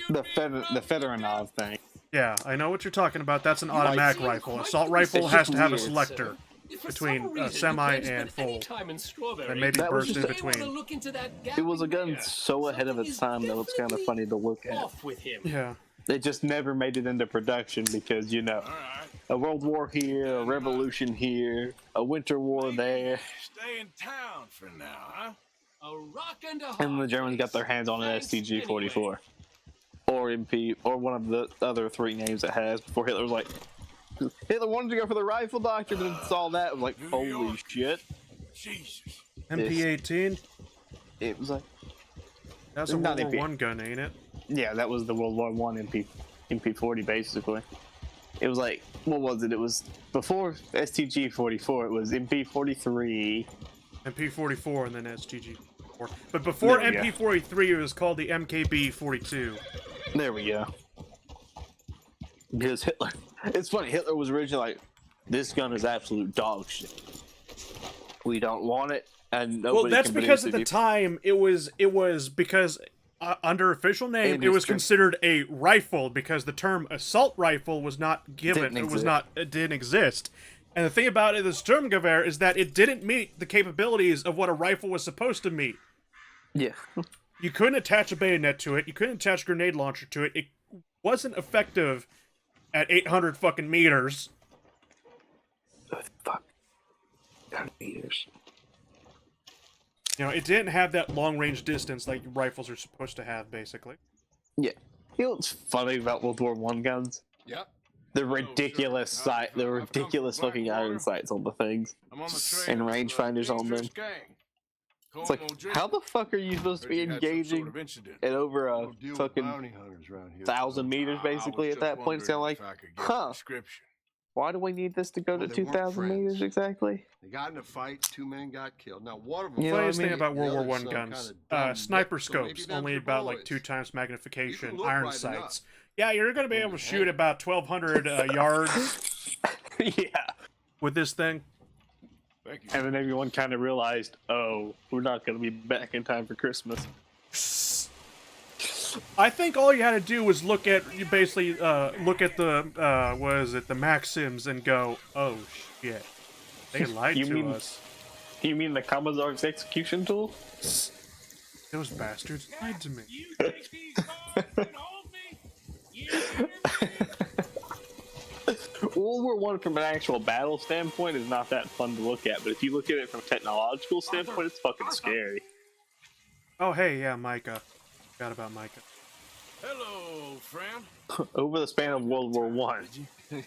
The Fedorov thing. Yeah, I know what you're talking about. That's an automatic rifle. Assault rifle It's has just to have a weird. selector If for between some reason semi you can't and spend any full. time in Strawberry, And maybe That was burst in just a- wanna between. look into that It was a gun gaping so ahead of its time that it's kind of funny to look at. off with him. Yeah. They just never made it into production because, you know, All right. a world war here, a revolution here, a winter war there, Stay in town for now, huh? A rock and a and hard the Germans got their hands on an STG-44. Or MP, or one of the other three names it has before Hitler was like, Hitler wanted to go for the rifle doctor, but then saw that, was like, holy shit. Jesus. MP-18? It was like, That's a Not World War MP. I gun, ain't it? yeah, that was the World War One MP40 basically. It was like, what was it? It was before STG-44. It was MP43. MP-44 and then STG-4. But before There we go. MP-43, it was called the MKB-42. There we go. Because Hitler, it's funny. Hitler was originally like, "This gun is absolute dog shit. We don't want it." And nobody Well, that's can because produce at the it. time it was because under official name In it was history. considered a rifle because the term assault rifle was not given. It didn't exist. And the thing about it, the Sturmgewehr, is that it didn't meet the capabilities of what a rifle was supposed to meet. Yeah. You couldn't attach a bayonet to it. You couldn't attach a grenade launcher to it. It wasn't effective at 800 fucking meters. Fuck. 100 meters. You know, it didn't have that long-range distance like rifles are supposed to have, basically. Yeah. You know what's funny about World War One guns? Yep. The ridiculous sight, the ridiculous looking iron sights on the things, I'm on the train and with, rangefinders on them. dangerous gang. It's like, how the fuck are you supposed to be engaging at over a We'll deal with fucking bounty hunters around here. 1,000 meters basically at that point? It's kind of like, huh? Why do we need this to go Well, to they weren't 2,000 meters friends. exactly? They got in a fight. 2 men got killed. Now one of them. You know what I Funniest thing mean? about World The War other's I some guns, kinda dumb sniper nut, so maybe scopes, them's only your about like boys. 2 times magnification, look iron right sights. Yeah, you're gonna be able to shoot about 1,200 yards Yeah. with this thing. Thank you. And then everyone kind of realized, oh, we're not going to be back in time for Christmas. I think all you had to do was look at the the Maxims and go, oh shit, they lied You to mean- us. You mean the Commodor's execution tool? Those bastards lied to me. You take these cards and hold me? You hear me? World War One, from an actual battle standpoint, is not that fun to look at. But if you look at it from a technological standpoint, it's fucking scary. Oh hey, yeah, Micah. Forgot about Micah. Hello, friend. Over the span of World War One,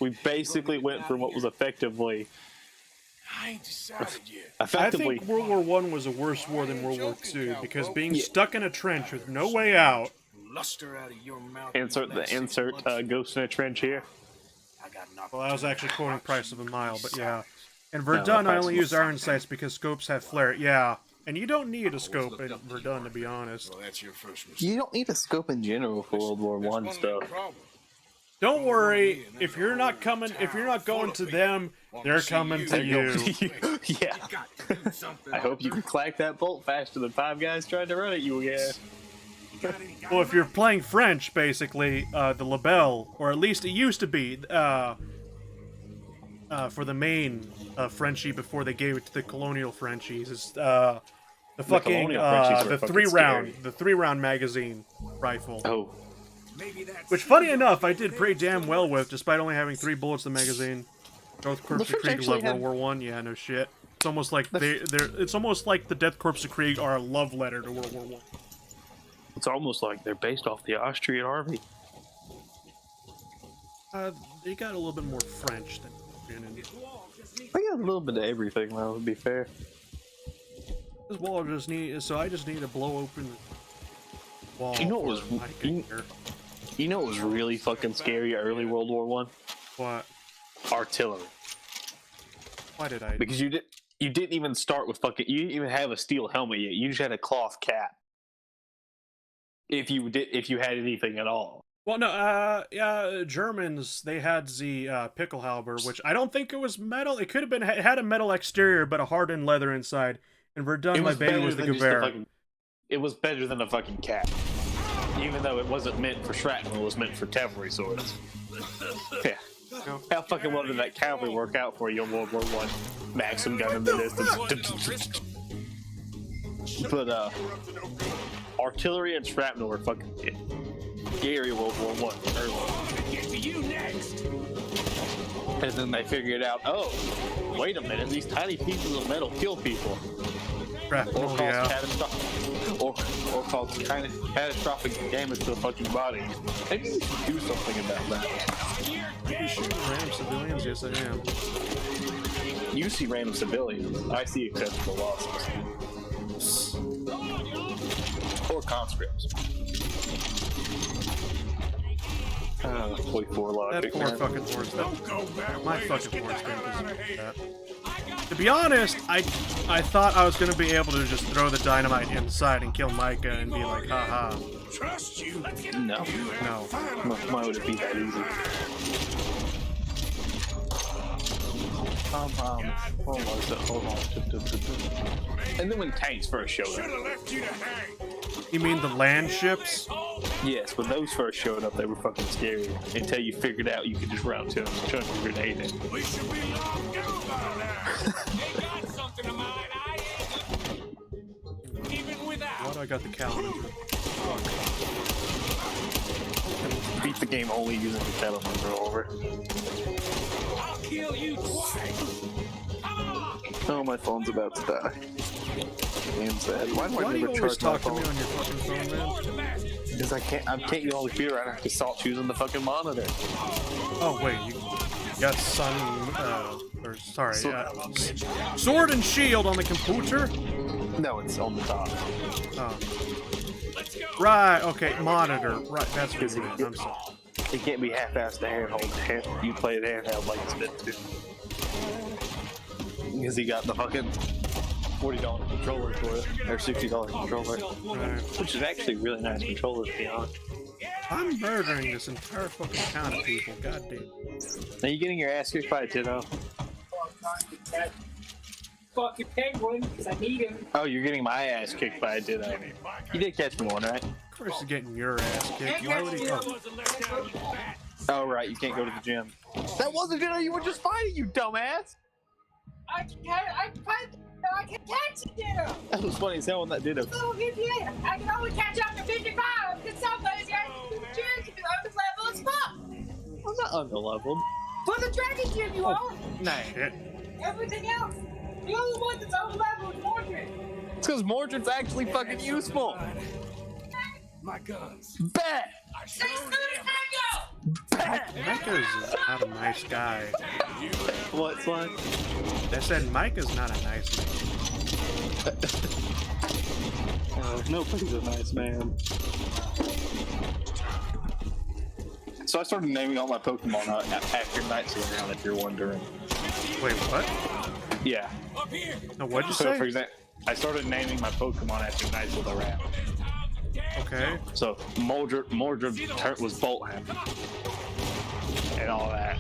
we basically went from what was effectively, I ain't decided yet. I think World War I was a worse war than World War II because being stuck in a trench with no way out. Luster out of your mouth. insert Ghost in a Trench here. Well, I was actually quoting Price of a Mile, but yeah. In Verdun, I only use iron sights because scopes have flare. Yeah, and you don't need a scope in Verdun, to be honest. Well, that's your first mistake. You don't need a scope in general for World War One That's stuff. one problem. Don't worry, if you're not going to them, they're coming to you. Yeah. I hope you can clack that bolt faster than 5 guys tried to run at you again. Well, if you're playing French, basically, the Lebel, or at least it used to be, for the main Frenchie before they gave it to the colonial Frenchies, is the fucking colonial Frenchies were the fucking scary. 3-round magazine rifle. Oh. Which, funny enough, I did pretty damn well with, despite only having 3 bullets in the magazine. Both French Creek actually World War I. Yeah, no shit. It's almost like it's almost like the Death Corps of Krieg are a love letter to World War I. It's almost like they're based off the Austrian army. They got a little bit more French than. I got a little bit of everything, though. To be fair. This wall just I just need to blow open the wall. You know what was you know what was really fucking scary early World War One? What? Artillery. Why did I? Because you didn't even start with fucking. You didn't even have a steel helmet yet. You just had a cloth cap. If you had anything at all. Well, no, Germans, they had the Pickelhauber, which I don't think it was metal. It could have been, it had a metal exterior, but a hardened leather inside. And Verdun, my baby, was the Gewehr. It was better than a fucking cap. Even though it wasn't meant for shrapnel, it was meant for cavalry swords. Yeah. How fucking well did that cavalry work out for you in World War I? Maxim gun in the distance. But, artillery and shrapnel were fucking scary World War I early. Get to you next. And then they figured out, oh, wait a minute, these tiny pieces of metal kill people. Or cause catastrophic damage to the fucking body. Maybe we should do something about that. You shooting random civilians? Yes, I am. You see random civilians. I see acceptable losses. Or conscripts. 44 logic. That poor fucking horse. My fucking horse didn't that. To be honest, I thought I was gonna be able to just throw the dynamite inside and kill Micah and be like, haha. Trust you. No. Why would it be that easy? Hold on. And then when tanks first showed up. You mean the land ships? Yes, when those first showed up, they were fucking scary. Until you figured out you could just run to them and chuck a grenade in. We should be long gone by now. They got something of mine. I ain't even without. What? I got the calendar. Beat the game only using the Cattleman revolver. I'll kill you twice. Oh, my phone's about to die. I'm sad. Why do you never always charge talk my to phone? me on your fucking phone, man? Because I can't use all the computer. I have to salt using the fucking monitor. Oh wait, you got Sword and Shield on the computer? No, it's on the top. Oh. Right, okay, monitor. Right, that's what it is. I'm sorry. It can't be half-assed to handhold. You play it handheld like it's meant to. Because he got the fucking $40 controller for it, or $60 controller, which is actually a really nice controller to be honest. I'm murdering this entire fucking town of people. Goddamn. Are you getting your ass kicked by a Ditto? Fucking penguin, because I need him. Oh, you're getting my ass kicked by a Ditto. You did catch me one, right? Of course, you're getting your ass kicked. Why would he come? Oh, right, you can't go to the gym. That wasn't Ditto, you were just fighting, you dumbass! I can catch a Ditto. That was funny as hell when that Ditto. Oh, yeah. I can only catch up to 55. Because sometimes you have to do the gym to be underleveled as fuck. I'm not underleveled. For the dragon gym, you are. Nah. Everything else. The only one that's overleveled is Mordred. It's because Mordred's actually fucking useful. My guns. Bet! Micah's not a nice guy. What's what? I said Micah's not a nice man. Nobody's a nice man. So I started naming all my Pokemon after Knights of the Round, if you're wondering. Wait, what? Yeah. No, what'd you So, say? for example, I started naming my Pokemon after Knights of the Round. Okay. So Mordred was Bolthound. And all that.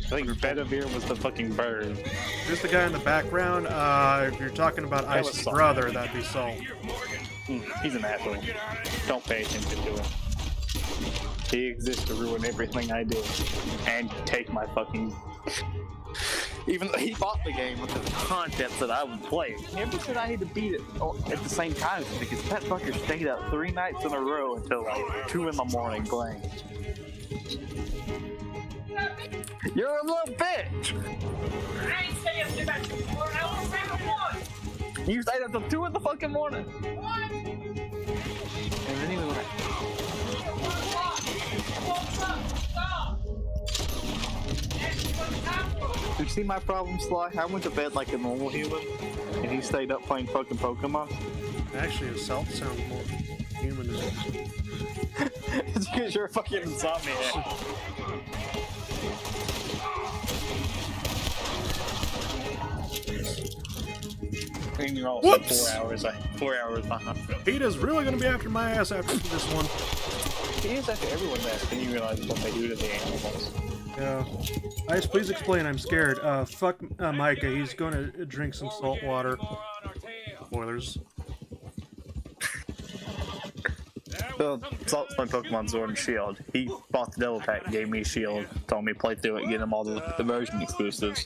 I think Bedivere was the fucking bird. Here's the guy in the background. If you're talking about That was Ice's Saul. brother, that'd be Saul. He's an asshole. Don't pay attention to him. He exists to ruin everything I do. And take my fucking... Even though he bought the game with the content that I was playing. Never said I had to beat it at the same time because that fucker stayed up 3 nights in a row until like 2 in the morning playing. You're a little bitch! I ain't staying up to about 4 hours. You stayed up till 2 in the fucking morning. And then he was like, you see my problem, Sly? I went to bed like a normal human, and he stayed up playing fucking Pokemon. Actually, Assault sounds more human than It's because you're a fucking insomniac. And you're also Whoops! 4 hours behind. PETA's really gonna be after my ass after this one. He is after everyone's ass, then you realize what they do to the animals. Yeah. Ice, please explain. I'm scared. Fuck Micah. He's gonna drink some salt water. Spoilers. Salt's my Pokemon Sword and Shield. He bought the Devil Pack, gave me Shield, told me to play through it, get him all the version exclusives.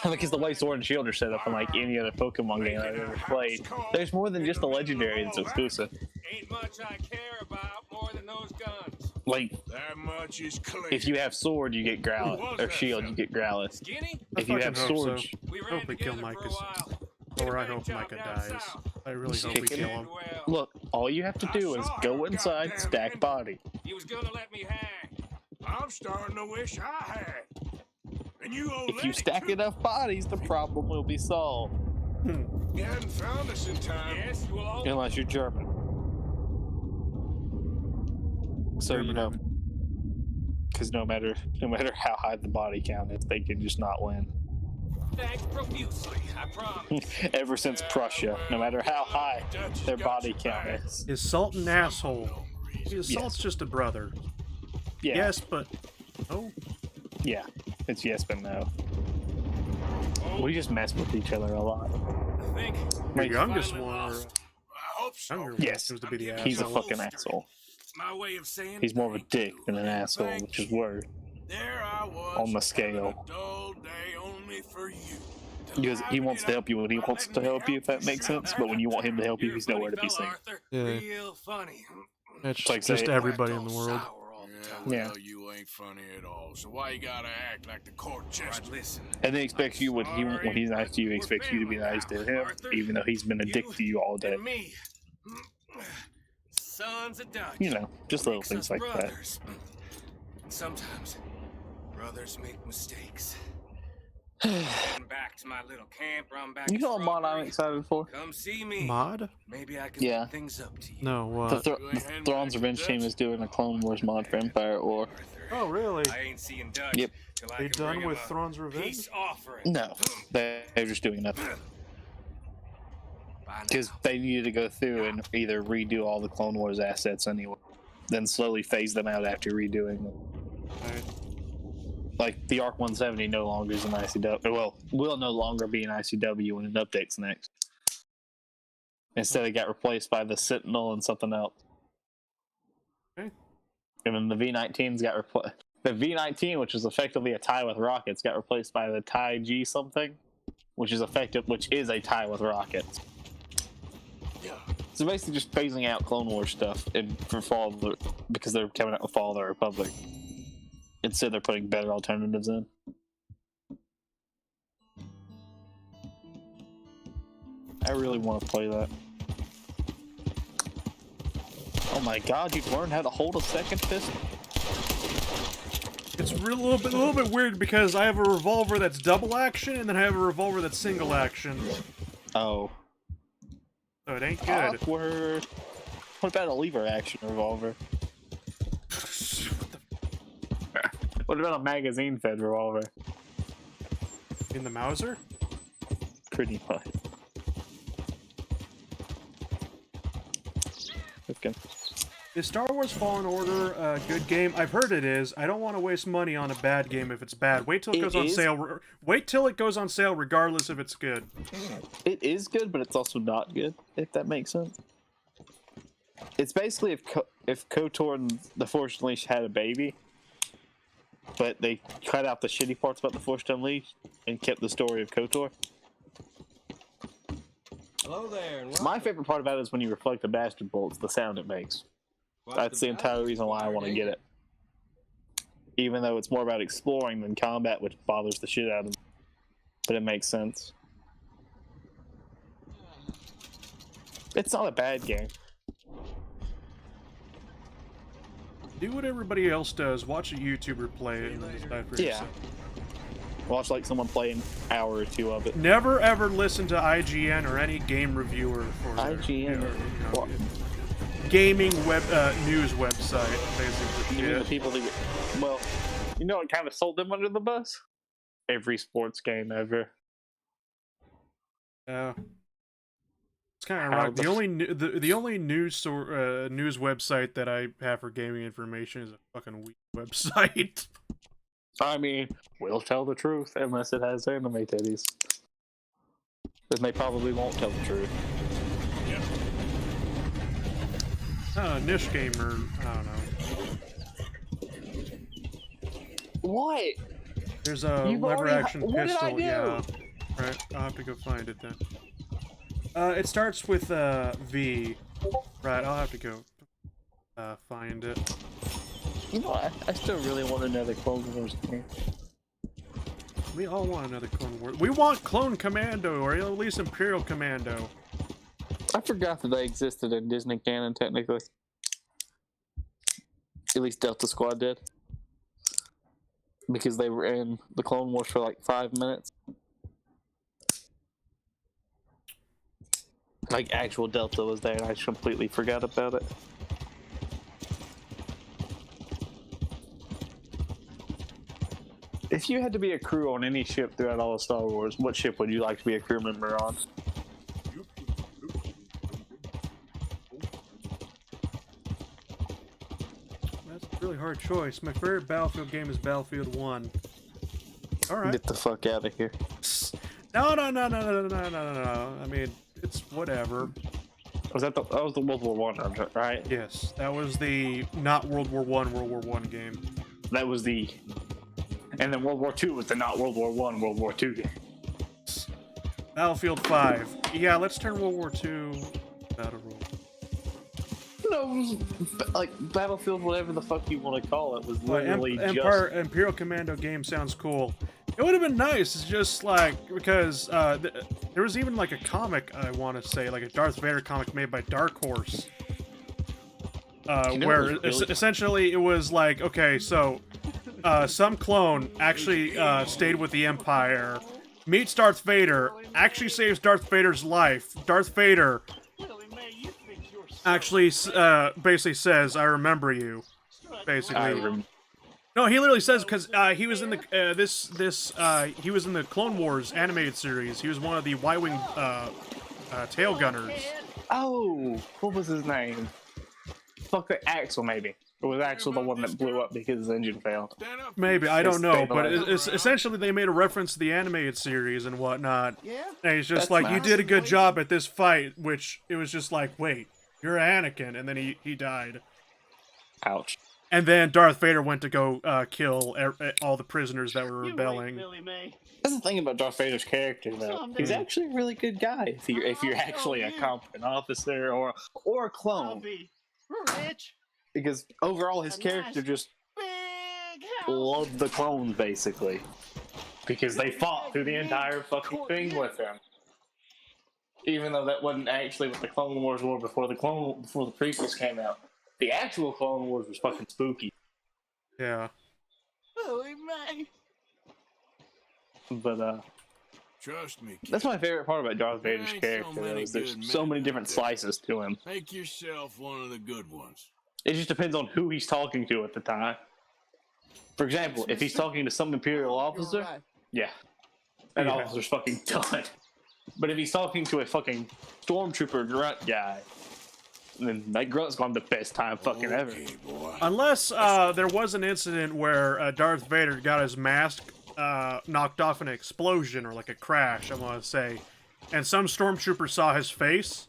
Because the way Sword and Shield are set up in like any other Pokemon game I've ever played, there's more than just the legendary that's exclusive. Ain't much I care about more than those guns. Like, That much is clear. if you have Sword, you get Growlithe, or Shield, you get Growlithe. Skinny? If you have fucking hope Sword, so. We I ran hope we kill together for a Micah. while. Or I hope Micah dies. I really hope we Kick kill him. him. look, all you have to do is go inside, stack body. You was gonna let me hang. I'm starting to wish I had. And you owe If you stack enough bodies, the problem will be solved. You hadn't found us in time. Yes, you will all. Unless you're German. So, you know, because no matter how high the body count is, they can just not win. Thanks profusely, I promise. Ever since Prussia, no matter how high their body count is. Is Salt an asshole? See, Salt's just a brother. Yeah. Yes, but... Oh. Yeah. It's yes but no. We just mess with each other a lot. I think Your youngest one, or I hope so. younger one, Yes. seems to be the asshole. He's a fucking asshole. My way of saying He's more of a thank dick you. than an asshole, Thank which is you. word. There I was, On the scale. having a dull day only for you. Because he wants to help you when he wants to help you, if that makes sense. But when you want him to help you, You're a he's nowhere to be funny seen. fella, Arthur. Yeah. Real funny. It's like just say- everybody in the world. Yeah. Well, you ain't funny at all. So why you gotta act like the court jester? Listen. And he expects you when he's nice to you, he expects you to be nice to him, even though he's been a dick to you all day. And me. Sons of Dutch. You know, just little Makes things us like that. brothers. And sometimes brothers make mistakes. I'm back to my little camp. I'm back You to know what mod I'm strawberry. excited for? Come see me. Mod? Maybe I can Yeah. make things up to you. No, The Thrawn's Revenge team is doing a Clone Wars mod for Empire War. Oh, really? I ain't seeing Dutch. Yep. till I They can done bring with him a Thrawn's Revenge? peace offering. No, they're just doing nothing. Bye now. Because they needed to go through and either redo all the Clone Wars assets anyway, then slowly phase them out after redoing them. Right. Like, the ARC 170 no longer is an ICW. Well, will no longer be an ICW when it updates next. Instead, it got replaced by the Sentinel and something else. Okay. And then the V19s got replaced. The V19, which is effectively a tie with rockets, got replaced by the tie G something, which is a tie with rockets. So basically, just phasing out Clone Wars stuff because they're coming out with Fall of the Republic. Instead, they're putting better alternatives in. I really want to play that. Oh my god, you've learned how to hold a second fist? It's a little bit weird because I have a revolver that's double action, and then I have a revolver that's single action. Oh. So it ain't good. Awkward. What about a lever action revolver? What about a magazine fed revolver? In the Mauser? Pretty much. Okay. Is Star Wars Fallen Order a good game? I've heard it is. I don't want to waste money on a bad game if it's bad. Wait till it goes on sale. Wait till it goes on sale, regardless if it's good. It is good, but it's also not good, if that makes sense. It's basically if KOTOR and the Force Unleashed had a baby, but they cut out the shitty parts about the Force Unleashed and kept the story of KOTOR. Hello there. And My favorite part about it is when you reflect the bastard bolts, the sound it makes. That's the entire reason why I want to get it. Even though it's more about exploring than combat, which bothers the shit out of me. But it makes sense. It's not a bad game. Do what everybody else does. Watch a YouTuber play it and then decide for yourself. Watch like someone play an hour or two of it. Never ever listen to IGN or any game reviewer for their, IGN. Gaming web news website, basically. You mean the people that well, you know what kind of sold them under the bus? Every sports game ever. Yeah. It's kind of right. The only news news website that I have for gaming information is a fucking weak website. I mean, we'll tell the truth unless it has anime titties. Then they probably won't tell the truth. Niche gamer, I don't know. What? There's a lever action pistol. Yeah. Right. I'll have to go find it then. It starts with V. Right. I'll have to go find it. You know, I still really want another Clone Wars game. We all want another Clone Wars. We want Clone Commando, or at least Imperial Commando. I forgot that they existed in Disney canon, technically. At least Delta Squad did. Because they were in the Clone Wars for like 5 minutes. Like, actual Delta was there, and I just completely forgot about it. If you had to be a crew on any ship throughout all of Star Wars, what ship would you like to be a crew member on? That's a really hard choice. My favorite Battlefield game is Battlefield 1. Alright. Get the fuck out of here. No. I mean, it's whatever. That was the World War One, right? Yes, that was the not World War One game. That was the... And then World War II was the not World War I, World War II game. Battlefield 5. Yeah, let's turn World War II Battle Royale. No, like Battlefield, whatever the fuck you want to call it, was literally Imperial Commando game sounds cool. It would have been nice. It's just like because there was even like a comic I want to say, like a Darth Vader comic made by Dark Horse, where essentially it was like, okay, so some clone actually stayed with the Empire, meets Darth Vader, actually saves Darth Vader's life. Darth Vader actually basically says, "I remember you." Basically. No, he literally says because he was in the he was in the Clone Wars animated series. He was one of the Y-wing tail gunners. Oh, what was his name? Fuck it, Axel, maybe. It was Axel the one that blew up because his engine failed. Maybe, I don't know, but it's essentially they made a reference to the animated series and whatnot. Yeah. And he's just like, you did a good job at this fight, which it was just like, wait, you're Anakin, and then he died. Ouch. And then Darth Vader went to go kill all the prisoners that were rebelling. That's the thing about Darth Vader's character, though. He's actually a really good guy if you're actually a competent officer or a clone. Rich. Because overall, his character just loved the clones, basically. Because they fought through the entire fucking thing with him. Even though that wasn't actually what the Clone Wars were before the prequels came out. The actual Clone Wars was fucking spooky. Yeah. But, trust me, kid. that's my favorite part about Darth Vader's character, though, is there's so many different slices to him. Make yourself one of the good ones. It just depends on who he's talking to at the time. For example, if he's talking to some Imperial officer, yeah, that officer's fucking done. But if he's talking to a fucking stormtrooper grunt guy, then that grunt's gonna have the best time fucking ever. Unless there was an incident where Darth Vader got his mask knocked off in an explosion or like a crash, I want to say, and some stormtrooper saw his face.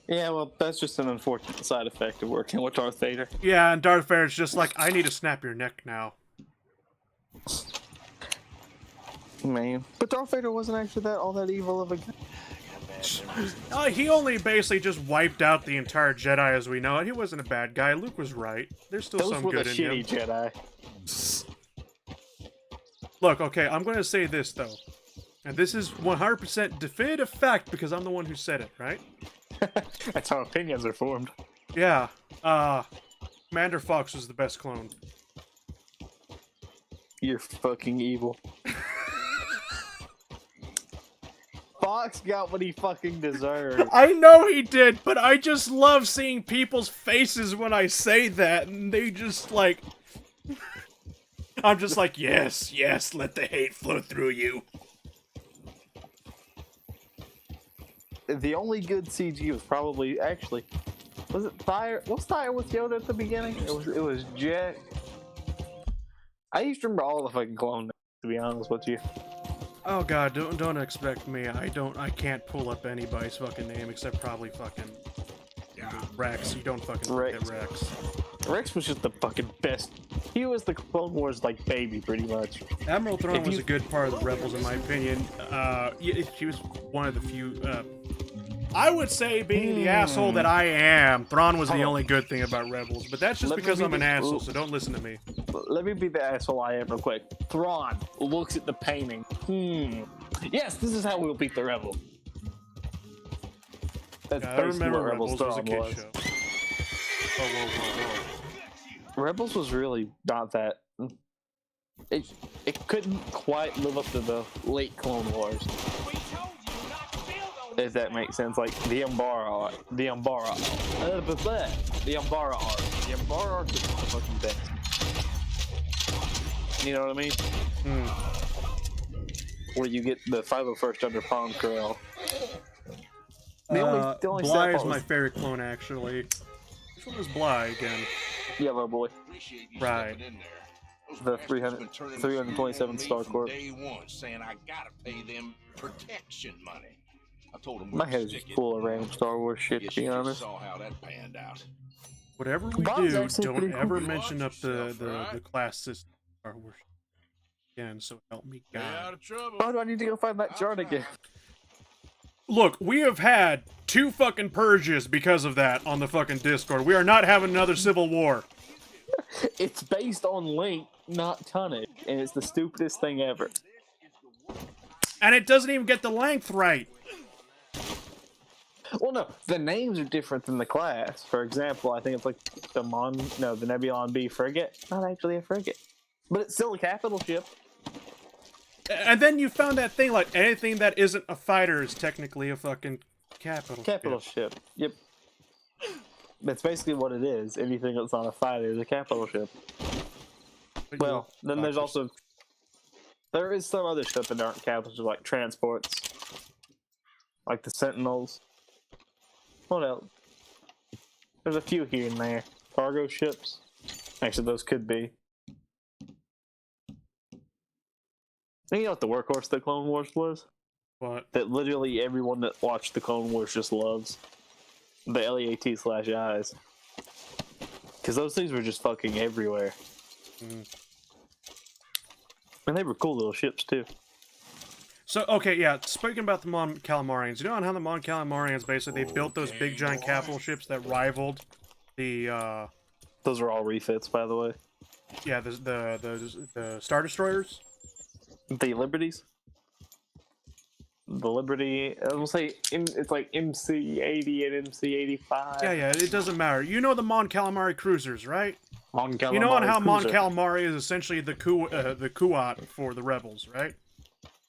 Yeah, well, that's just an unfortunate side effect of working with Darth Vader. Yeah, and Darth Vader's just like, I need to snap your neck now. Man, but Darth Vader wasn't actually all that evil of a guy. He only basically just wiped out the entire Jedi as we know it. He wasn't a bad guy. Luke was right. There's still some good in him. Those were the shitty Jedi. Look, okay, I'm going to say this, though. And this is 100% definitive fact because I'm the one who said it, right? That's how opinions are formed. Yeah. Commander Fox was the best clone. You're fucking evil. Fox got what he fucking deserved. I know he did, but I just love seeing people's faces when I say that, and they just like... I'm just like, yes, yes, let the hate flow through you. The only good CG was probably, actually, was it Fire? What's Fire with Yoda at the beginning? It was Jack. I used to remember all the fucking clone names, to be honest with you. Oh god, don't expect me. I can't pull up anybody's fucking name except probably fucking Rex. You don't fucking forget Rex. Rex was just the fucking best. He was the Clone Wars like baby, pretty much. Admiral Thrawn was a good part of the Rebels, in my opinion. She was one of the few. I would say, being the asshole that I am, Thrawn was the only good thing about Rebels, but that's just because I'm an asshole, so don't listen to me. Let me be the asshole I am real quick. Thrawn looks at the painting. Yes, this is how we'll beat the Rebel. That's I remember what Rebels was a kid show. Whoa. Rebels was really not that. It couldn't quite live up to the late Clone Wars. If that makes sense, like the Umbara arc. The Umbara arc is the fucking best. You know what I mean? Where you get the 501st under Palm Corral. The only Bly is my favorite clone, actually. Which one was Bly again? Yellow Boy. Right. The 327 Star Corps. Day one, saying I gotta pay them protection money. I told him my head is just full of random Star Wars shit, to be honest. Saw how that panned out. Whatever we do, don't ever mention up the class system Star Wars again, so help me God. Why do I need to go find that chart again? Look, we have had 2 fucking purges because of that on the fucking Discord. We are not having another civil war. It's based on length, not tonnage, and it's the stupidest thing ever. And it doesn't even get the length right. Well, no, the names are different than the class. For example, I think it's like the Nebulon B frigate. Not actually a frigate, but it's still a capital ship. And then you found that thing like anything that isn't a fighter is technically a fucking capital ship. Yep. That's basically what it is. Anything that's not a fighter is a capital ship. Well, then there's also... There is some other stuff that aren't capitals, like transports. Like the Sentinels. What else? There's a few here and there. Cargo ships. Actually, those could be. And you know what the workhorse of the Clone Wars was? What? That literally everyone that watched the Clone Wars just loves. The LEAT/I's. Because those things were just fucking everywhere. And they were cool little ships, too. So, okay, yeah, speaking about the Mon Calamarians, you know how the Mon Calamarians, basically, they built those big, giant capital ships that rivaled the, Those are all refits, by the way. Yeah, the Star Destroyers? The Liberties? The Liberty, I will say, it's like MC-80 and MC-85. Yeah, it doesn't matter. You know the Mon Calamari cruisers, right? Mon Calamari You know how cruiser. Mon Calamari is essentially the Kuat for the Rebels, right?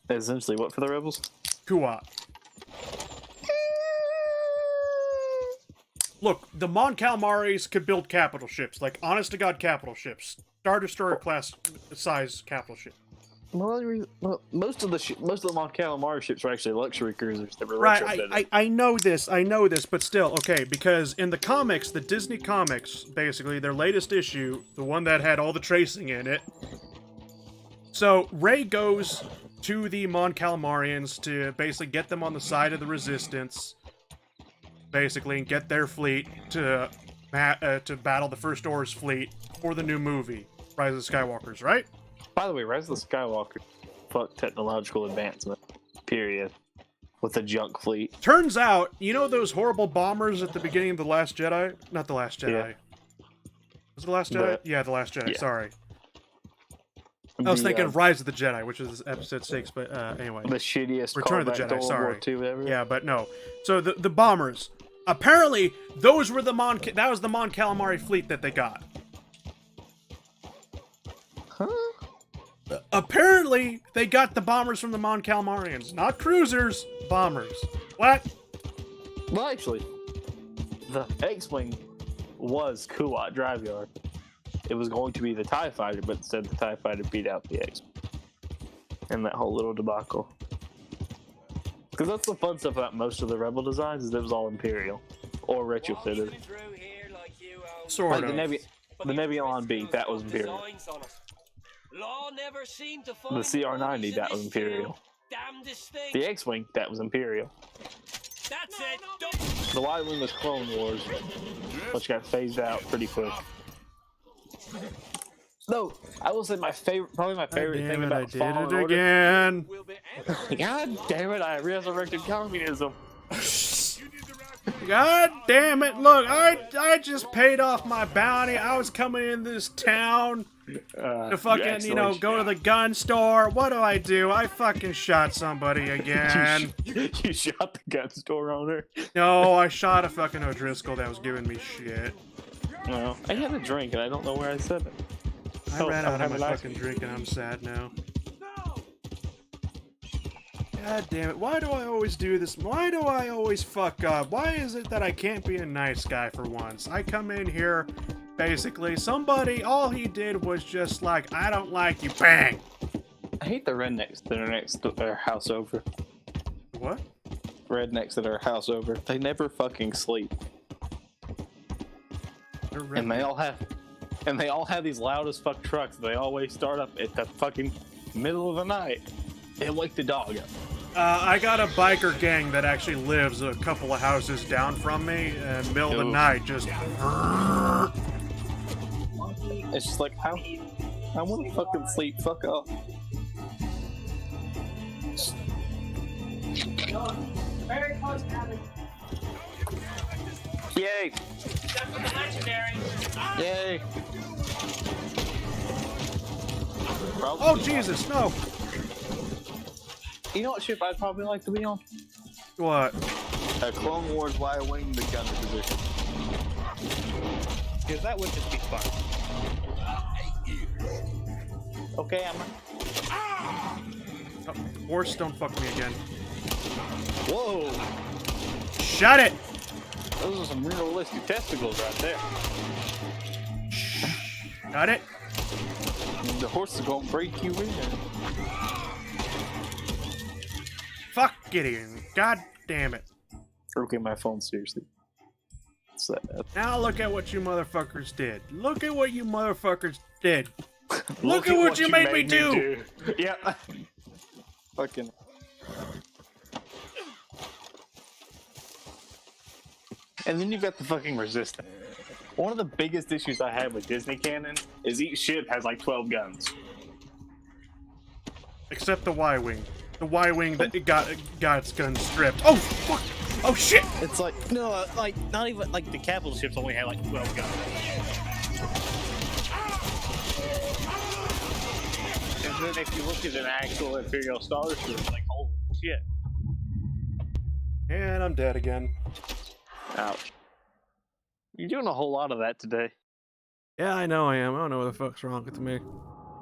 Essentially what for the Rebels? Kuat. Look, the Mon Calamaris could build capital ships, like honest-to-God capital ships. Star Destroyer class size capital ship. Well, most of the Mon Calamari ships are actually luxury cruisers that were retrofitted. I know this, but still, okay, because in the comics, the Disney comics, basically, their latest issue, the one that had all the tracing in it, so Rey goes to the Mon Calamarians to basically get them on the side of the Resistance, basically, and get their fleet to battle the First Order's fleet for the new movie, Rise of the Skywalkers, right? By the way, Rise of the Skywalker, fuck technological advancement, period, with a junk fleet. Turns out, you know those horrible bombers at the beginning of The Last Jedi? Not The Last Jedi. Yeah. Was it The Last Jedi? Yeah, The Last Jedi, yeah. sorry. I was thinking of Rise of the Jedi, which is episode 6, but anyway. The shittiest Return of the callback Jedi, to World sorry. War II ever. Yeah, but no. So the bombers, Apparently, those were the that was the Mon Calamari fleet that they got. Huh? Apparently, they got the bombers from the Mon Calamarians. Not cruisers, bombers. What? Well, actually, the X-Wing was Kuat Drive Yard. It was going to be the TIE Fighter, but instead the TIE Fighter beat out the X-Wing. And that whole little debacle. Because that's the fun stuff about most of the Rebel designs, is it was all Imperial. Or retrofitted. Sort like of. The Nebulon B, that was Imperial. The CR-90, that was Imperial. The X-Wing, that was Imperial. That's it. The Y-Wing was Clone Wars, which got phased out pretty quick. No, I will say probably my favorite thing about Fallen Order. Again. God damn it! I resurrected communism. God damn it! Look, I just paid off my bounty. I was coming in this town to fucking go to the gun store. What do? I fucking shot somebody again. You shot the gun store owner? No, I shot a fucking O'Driscoll that was giving me shit. No, I had a drink and I don't know where I said it. I ran out of my fucking drink and I'm sad now. God damn it, why do I always do this? Why do I always fuck up? Why is it that I can't be a nice guy for once? I come in here, basically, all he did was just like, I don't like you, bang! I hate the rednecks that are next to their house over. What? Rednecks that are house over. They never fucking sleep. And they all have these loud as fuck trucks. They always start up at the fucking middle of the night and wake the dog up. I got a biker gang that actually lives a couple of houses down from me, and middle of the night, just... It's just like, I want to fucking sleep, fuck off. Very close, Abby. Yay! Legendary. Yay! Oh, Jesus, no! You know what ship I'd probably like to be on? What? A Clone Wars Y-Wing, the gunner position. Because that would just be fun. Okay, Emma. Oh, horse, don't fuck me again. Whoa! Shut it! Those are some realistic testicles right there. Got it? The horse is gonna break you in. Fuck Gideon. God damn it. Okay, my phone, seriously. Sad. Now look at what you motherfuckers did. Look at what you motherfuckers did. Look at what you made me do. Yeah. Fucking. And then you've got the fucking Resistance. One of the biggest issues I have with Disney canon is each ship has like 12 guns. Except the Y-Wing. The Y-Wing that it got its gun stripped. Oh, fuck! Oh, shit! It's like, no, like, not even, like, the capital ships only had like 12 guns. And then if you look at an actual Imperial Starship, it's like, holy shit. And I'm dead again. Ouch. You're doing a whole lot of that today. Yeah, I know I am. I don't know what the fuck's wrong with me.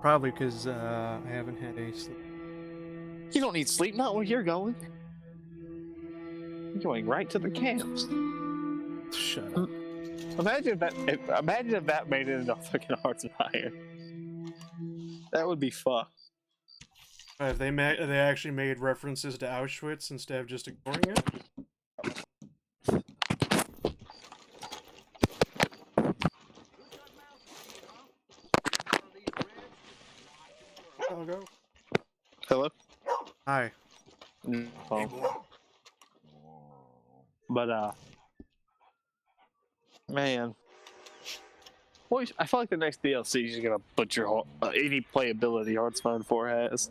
Probably because I haven't had any sleep. You don't need sleep, not where you're going. You're going right to the camps. Shut up. Imagine if that made it into fucking Hearts of Iron. That would be fun. If they actually made references to Auschwitz instead of just ignoring it. I'll go. Hello? Hi. Oh. But, man. Well, I feel like the next DLC is gonna butcher any playability Hearthstone 4 has.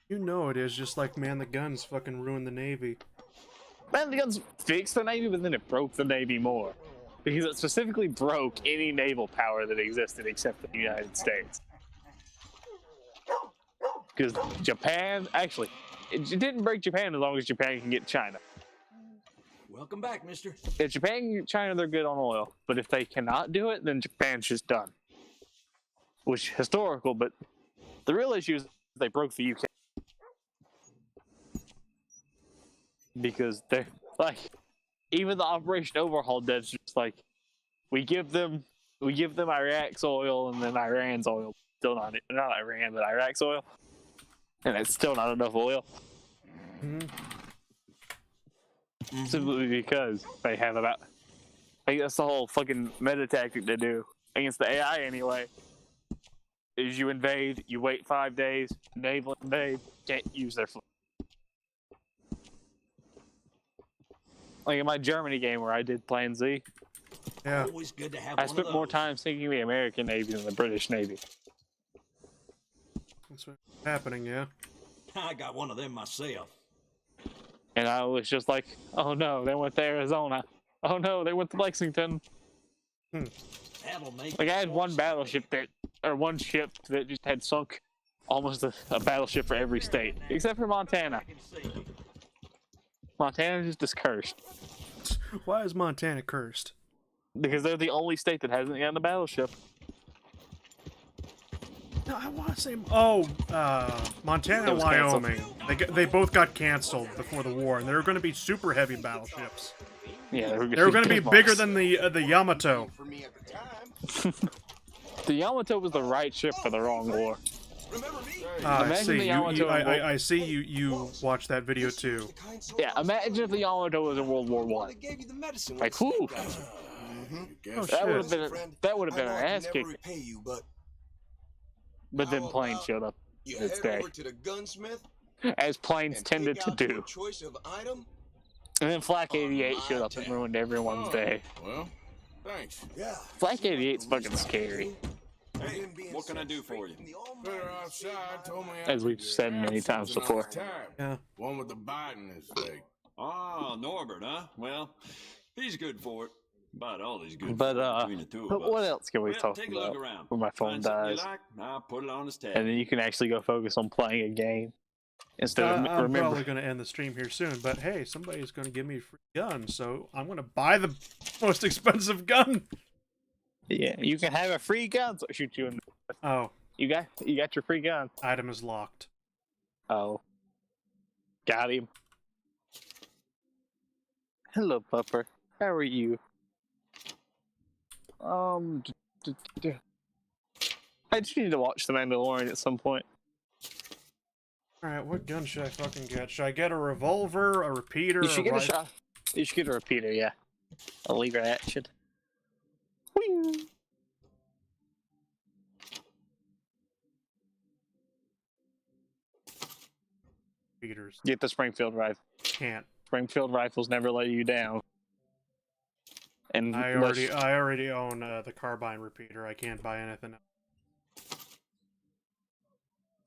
You know it is, just like Man the Guns fucking ruined the Navy. Man the Guns fixed the Navy, but then it broke the Navy more. Because it specifically broke any naval power that existed except the United States. Because Japan, actually, it didn't break Japan as long as Japan can get China. Welcome back, mister. If Japan and China, they're good on oil. But if they cannot do it, then Japan's just done. Which is historical, but the real issue is they broke the UK. Because they're like, even the Operation Overhaul debt's just like, we give them Iraq's oil and then Iran's oil. Still not Iran, but Iraq's oil. And it's still not enough oil. Simply because they have about, I guess the whole fucking meta tactic they do against the AI anyway is you invade, you wait 5 days, naval invade, can't use their fleet. Like in my Germany game where I did Plan Z, Yeah. Always good to have I one of spent more those. time sinking the American Navy than the British Navy. That's what's happening, yeah. I got one of them myself. And I was just like, oh no, they went to Arizona. Oh no, they went to Lexington. That'll make Like I had one battleship one ship that just had sunk almost a battleship for every state, except for Montana. Montana just cursed. Why is Montana cursed? Because they're the only state that hasn't gotten a battleship. No, I want to say... Oh, Montana and Wyoming. They both got canceled before the war, and they were going to be super heavy battleships. Yeah, They were going to be bigger than the Yamato. For me at the time. The Yamato was the right ship for the wrong war. Remember me? I Imagine see. the Yamato I see you watched that video too. Yeah, imagine if the Yamato was in World War One. Like, whew, Oh that would have shit. been an ass kick. But then planes showed up You its head day, over to the gunsmith as planes and tended pick to out your do. choice of item. And then Flak 88 showed up and ruined everyone's day. Well, thanks. Yeah. Flak 88's fucking scary, Hey, what can I do for you? better outside told me I as we've said many times before. Yeah. One with the bite in his leg. Oh, Norbert, huh? Well, he's good for it. About all he's good But for between the two of but us. what else can we Well, talk take a look about around. when my phone Find something you dies? like, I'll put it on his tab. And then you can actually go focus on playing a game instead of I'm probably remember. going to end the stream here soon, but hey, somebody's going to give me a free gun, so I'm going to buy the most expensive gun. Yeah, you can have a free gun. So shoot you in. Oh, You got your free gun. item is locked. Oh, got him. Hello, Pupper. How are you? I just need to watch The Mandalorian at some point. Alright, what gun should I fucking get? Should I get a revolver, a repeater, You should get a rifle? shot. You should get a repeater, yeah. A lever action. Whee! Repeaters. Get the Springfield rifle. Can't. Springfield rifles never let you down. And I already own the carbine repeater. I can't buy anything else.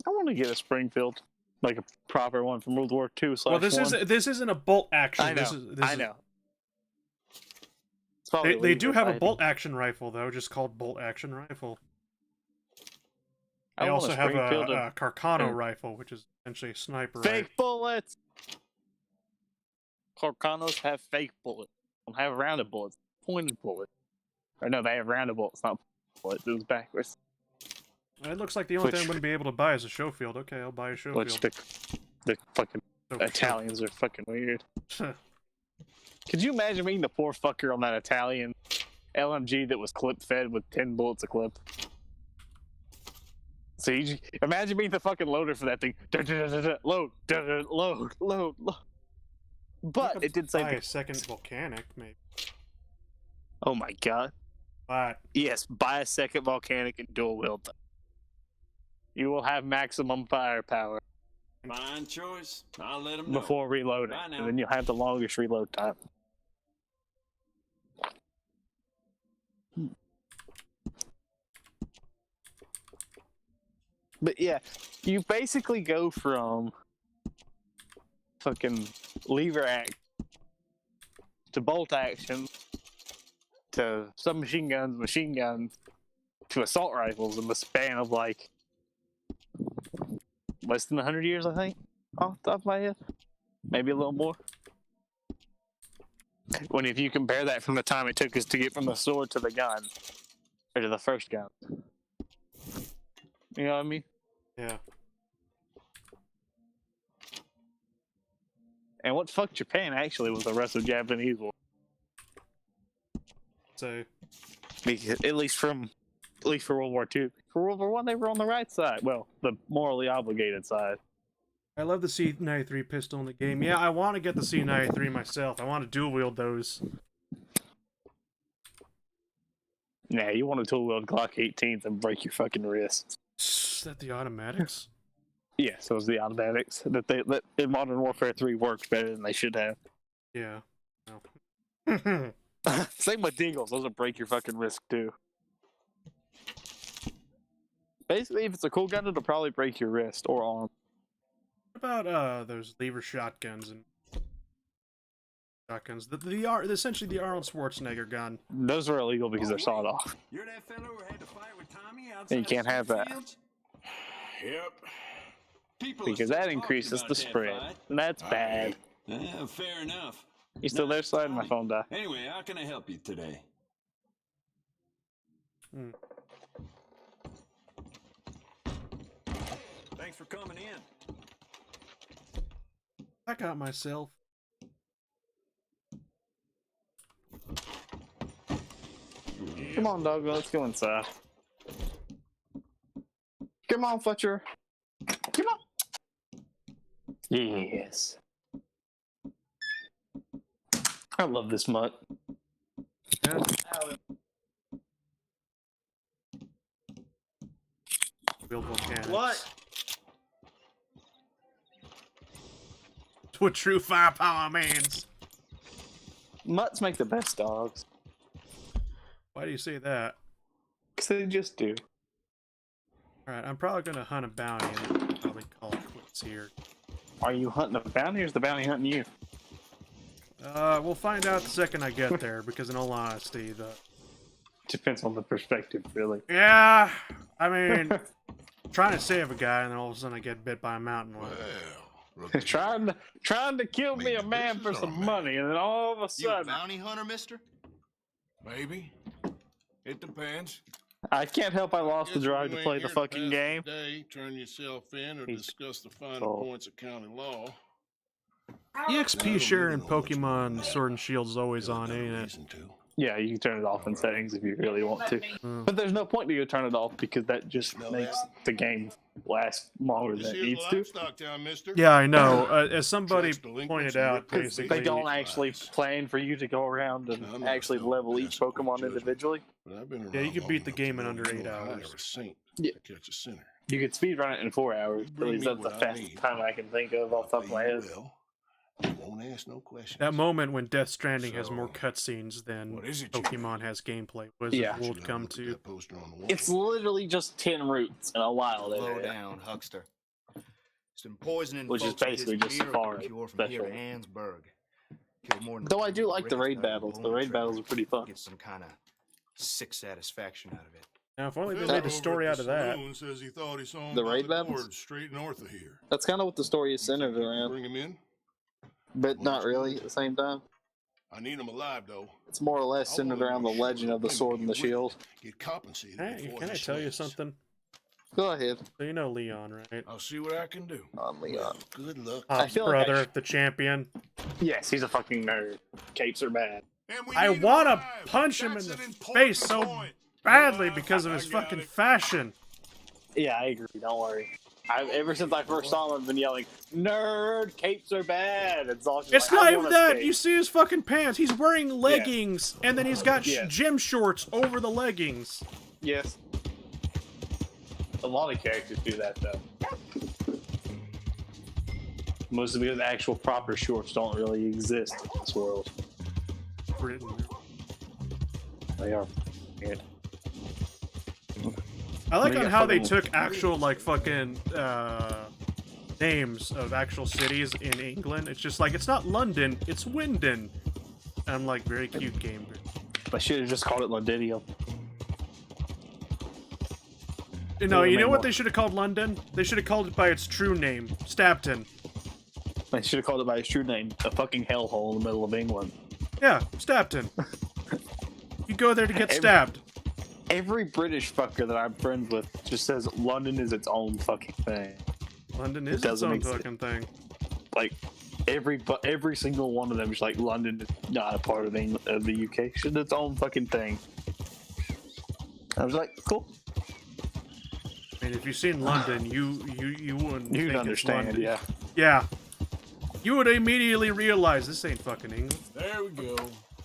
I want to get a Springfield, like a proper one from World War II. Well, this isn't a bolt action. I know. This know. They do have a bolt action rifle though, just called bolt action rifle. They also have a Carcano rifle, which is essentially a sniper rifle. Fake bullets. Carcanos have fake bullets. They don't have rounded bullets. Pointed bullets. Or no, they have rounded bullets, not bullets. It was backwards. It looks like the only thing I wouldn't be able to buy is a Schofield. Okay, I'll buy a Schofield. Which the fucking Italians are fucking weird. Could you imagine being the poor fucker on that Italian LMG that was clip fed with 10 bullets a clip? So you imagine being the fucking loader for that thing. Load, load. But it did say buy a second volcanic, maybe. Oh my god. But yes, buy a second volcanic and dual wield them. You will have maximum firepower. Fine choice. I'll let him know. Before reloading, Bye now. and then you'll have the longest reload time. But yeah, you basically go from fucking lever act to bolt action to submachine guns, machine guns to assault rifles in the span of like less than 100 years, I think, off the top of my head. Maybe a little more. When if you compare that from the time it took us to get from the sword to the gun, or to the first gun. You know what I mean? Yeah. And what fucked Japan actually was the rest of Japanese war. So, Because, at least for World War II. For World War I, they were on the right side. Well, the morally obligated side. I love the C93 pistol in the game. Yeah, I want to get the C93 myself. I want to dual wield those. Nah, you want to dual wield Glock 18s and break your fucking wrists. Is that the automatics? Yeah, so it's the automatics that in Modern Warfare 3 works better than they should have. Yeah. No. Same with Deagles, those will break your fucking wrist too. Basically, if it's a cool gun, it'll probably break your wrist or arm. What about those lever shotguns and shotguns? Essentially the Arnold Schwarzenegger gun. Those are illegal because they're sawed off. You're that fellow who had to fight with Tommy And outside you can't have that. Yep. People Because that increases the spread. And that's bad. Fair enough. You still there, Slide? My phone died. Anyway, how can I help you today? Thanks for coming in. I got myself. Come on, dog. Let's go inside. Come on, Fletcher. Come on. Yes. I love this mutt. Yeah. Build volcanics. What? That's what true firepower means. Mutts make the best dogs. Why do you say that? Because they just do. Alright, I'm probably gonna hunt a bounty and probably call it quits here. Are you hunting a bounty or is the bounty hunting you? We'll find out the second I get there, because in all honesty, Depends on the perspective, really. Yeah, I mean, trying to save a guy and then all of a sudden I get bit by a mountain lion. trying to kill me a man for some money, and then all of a You a sudden... bounty hunter, mister? Maybe. It depends. I can't help I lost the drive to play the fucking game. Day, turn yourself in or discuss the finer Oh. points of county law. EXP share in Pokemon Sword and Shield is always on, ain't it? Yeah, you can turn it off in settings if you really want to. But there's no point to you turn it off because that just makes the game last longer than it needs to. Yeah, I know. As somebody pointed out, Because basically, they don't actually plan for you to go around and actually level each Pokemon individually. yeah, you can beat the game in under 8 hours. Yeah. You could speedrun it in 4 hours. At least that's the fastest time I can think of off the top of my head. Won't ask no questions. That moment when Death Stranding has more cutscenes than Pokemon has gameplay was will come to. It's literally just 10 routes in a wild Slow area. down, huckster. Some poisoning Which is folks with basically his just beer Safari could cure from here to special. Annesburg. Killed more than Though I do like the raid Ricketts battles. The raid battles are pretty fun. Get some kind of sick satisfaction out of it. Now, if only they made a story out of that. Says he thought he saw him The by raid the battles? gorge straight north of here. That's kind of what the story is centered around. Bring him in. But not really at the same time. I need him alive, though. It's more or less centered around the legend of the sword and the shield. Get compensated. Can I tell you something? Go ahead. So you know Leon, right? I'll see what I can do. On Leon. Good luck. I feel like brother, the champion. Yes, he's a fucking nerd. Capes are bad. I want to punch him in the face so badly because of his fucking fashion. Yeah, I agree. Don't worry. Ever since I first saw him, I've been yelling, "Nerd, capes are bad." It's all just It's like, not I even want a that. cape. You see his fucking pants. He's wearing leggings, and then he's got Yeah. gym shorts over the leggings. Yes. A lot of characters do that, though. Mostly because actual proper shorts don't really exist in this world. They are weird. I like They on got how they fucking- took actual, like, fucking, names of actual cities in England. It's just like, it's not London, it's Wyndon. And I'm like, very cute game. I should have just called it Londinium. No, Would've you know made what more- they should have called London? They should have called it by its true name, Stabton. I should have called it by its true name, a fucking hellhole in the middle of England. Yeah, stabbed him. You go there to get stabbed. Every British fucker that I'm friends with just says London is its own fucking thing. London is its own fucking thing. Like, every single one of them is like, London is not a part of the UK. It's its own fucking thing. I was like, cool. I mean, if you've seen London, you wouldn't. You'd think understand, it's London. yeah. Yeah. You would immediately realize this ain't fucking England. There we go.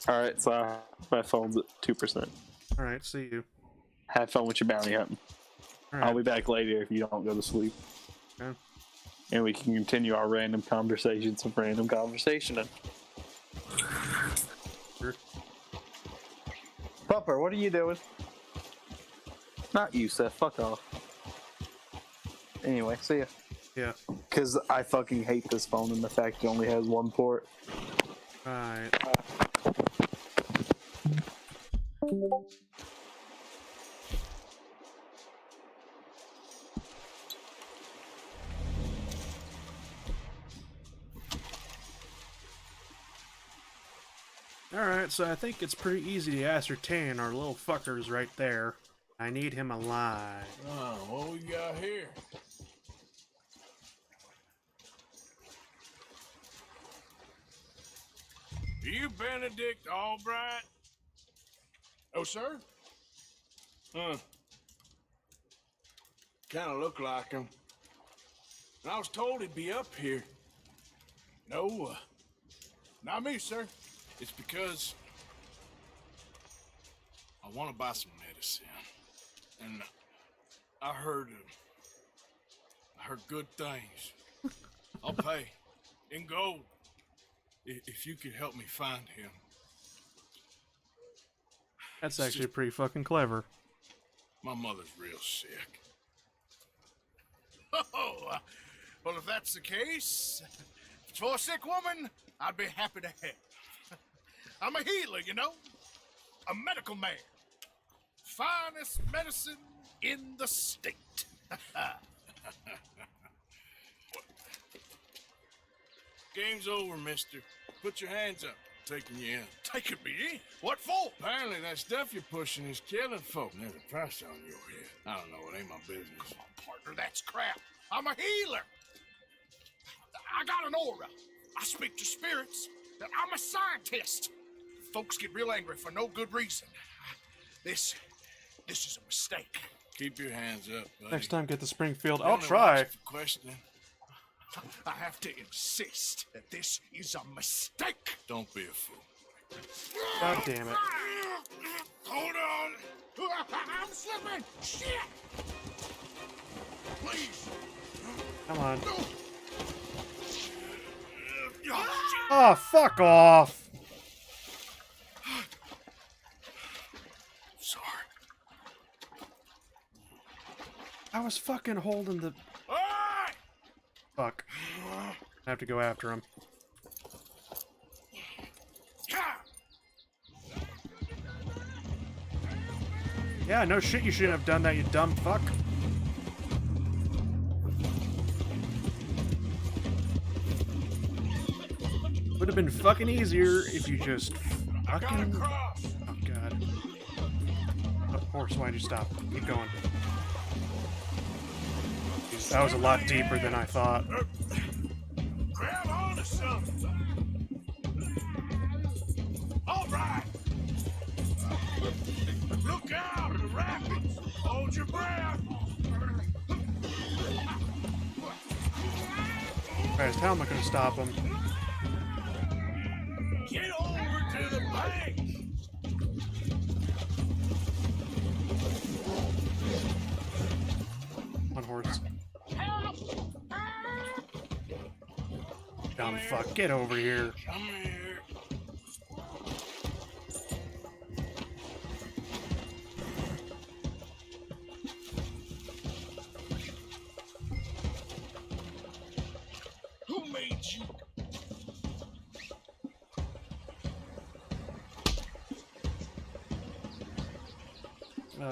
Alright, so my phone's at 2%. Alright, see you. Have fun with your bounty hunting. All right. I'll be back later if you don't go to sleep. Okay. And we can continue our random conversations of random conversationing. Sure. Pupper, what are you doing? Not you, Seth. Fuck off. Anyway, see ya. Yeah. Because I fucking hate this phone and the fact it only has one port. Alright. Alright, so I think it's pretty easy to ascertain our little fucker's right there. I need him alive. Oh, what we got here? Are you Benedict Albright? Oh, sir? Huh. Kind of look like him. And I was told he'd be up here. No, not me, sir. It's because I want to buy some medicine. And I heard good things. I'll pay in gold if you could help me find him. That's actually pretty fucking clever. My mother's real sick. Oh, well, if that's the case, for a sick woman, I'd be happy to help. I'm a healer, you know? A medical man. Finest medicine in the state. Game's over, mister. Put your hands up. Taking you in. Taking me in? What for? Apparently that stuff you're pushing is killing folk. There's a price on your head. I don't know. It ain't my business. Oh, partner, that's crap. I'm a healer. I got an aura. I speak to spirits. I'm a scientist. Folks get real angry for no good reason. This is a mistake. Keep your hands up, buddy. Next time, get to Springfield. I'll try. Questioning. I have to insist that this is a mistake. Don't be a fool. God damn it. Hold on. I'm slipping. Shit. Please. Come on. Oh, fuck off. Sorry. I was fucking holding the... Fuck. I have to go after him. Yeah, no shit, you shouldn't have done that, you dumb fuck. Would have been fucking easier if you just fucking... Oh, God. Oh, horse, why'd you stop? Keep going. That was a lot deeper than I thought. Grab onto something. All right. Look out, the rapids. Hold your breath. Guys, how am I gonna stop him? Get over to the bank. One horse. Dumb fuck, get over here. Come here. Who made you? All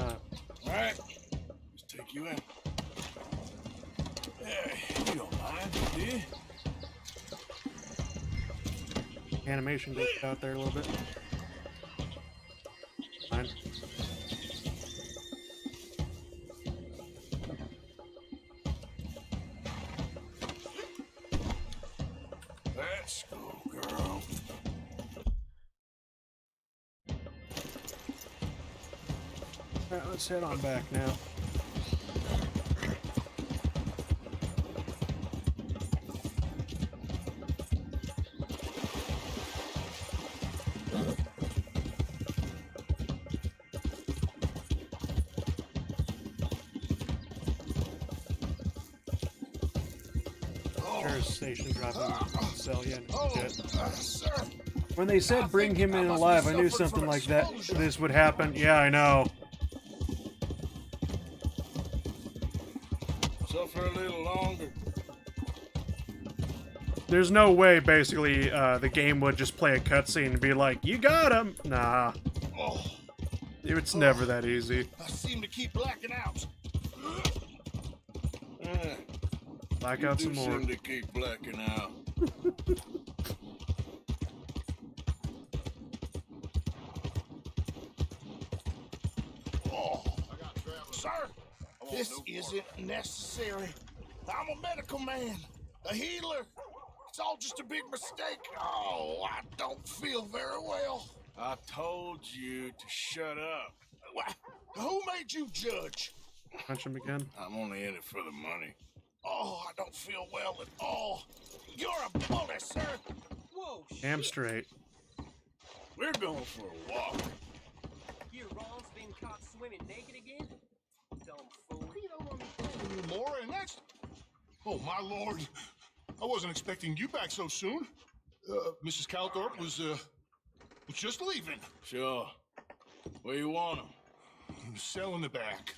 right. Let's take you in. You don't mind, do you? animation goes out there a little bit. Fine. Let's go, girl. Alright, let's head on back now. Station dropping Celia and shit. When they said bring him in alive, I knew something like that this would happen. Yeah, I know. Suffer a little longer. There's no way, basically, the game would just play a cutscene and be like, "You got him." Nah. Oh. It's never that easy. I seem to keep blacking out. Black out some more. Seem to keep blacking out. Oh, sir, this isn't necessary. I'm a medical man, a healer. It's all just a big mistake. Oh, I don't feel very well. I told you to shut up. Who made you judge? Punch him again. I'm only in it for the money. Oh, I don't feel well at all. You're a bully, sir. Whoa, Damn straight. We're going for a walk. You Ron's been caught swimming naked again? Dumb fool. You don't want me anymore, and that's... Oh, my lord. I wasn't expecting you back so soon. Mrs. Calthorpe was just leaving. Sure. Where you want him? Cell in the back.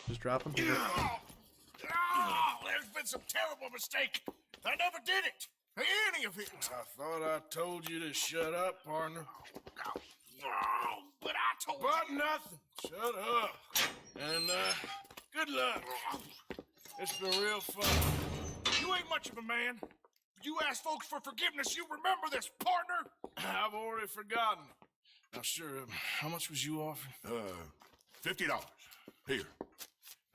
Just drop him. Oh, there's been some terrible mistake. I never did it. Any of it. I thought I told you to shut up, partner. But I told you. But nothing. Shut up. And, good luck. It's been real fun. You ain't much of a man. You ask folks for forgiveness, you remember this, partner? I've already forgotten. Now, sure, how much was you offering? $50. Here.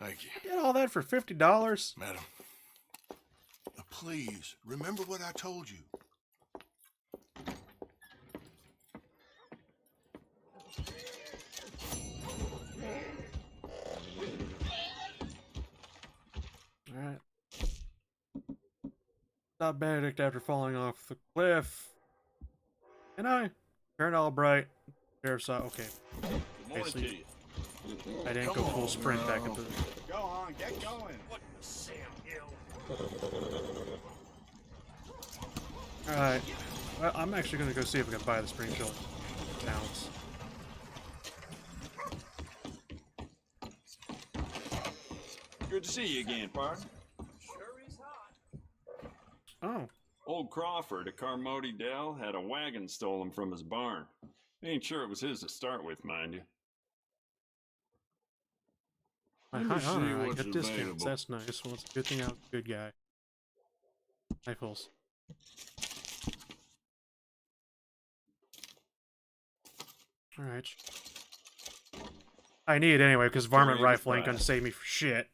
Thank you. Get all that for $50? Madam. Please, remember what I told you. Alright. Stop Benedict after falling off the cliff. And I turned all bright. Sheriff's okay. Basically, I didn't go full sprint back into the... Go on, get going. What Sam Hill? Alright. Well, I'm actually gonna go see if I can buy the Springfield ounce. Good to see you again, partner. Sure is hot. Oh. Old Crawford at Carmody Dell had a wagon stolen from his barn. Ain't sure it was his to start with, mind you. I got discounts. That's nice. Well, it's a good thing I'm a good guy. Rifles. Alright. I need it anyway, because varmint rifle ain't gonna save me for shit.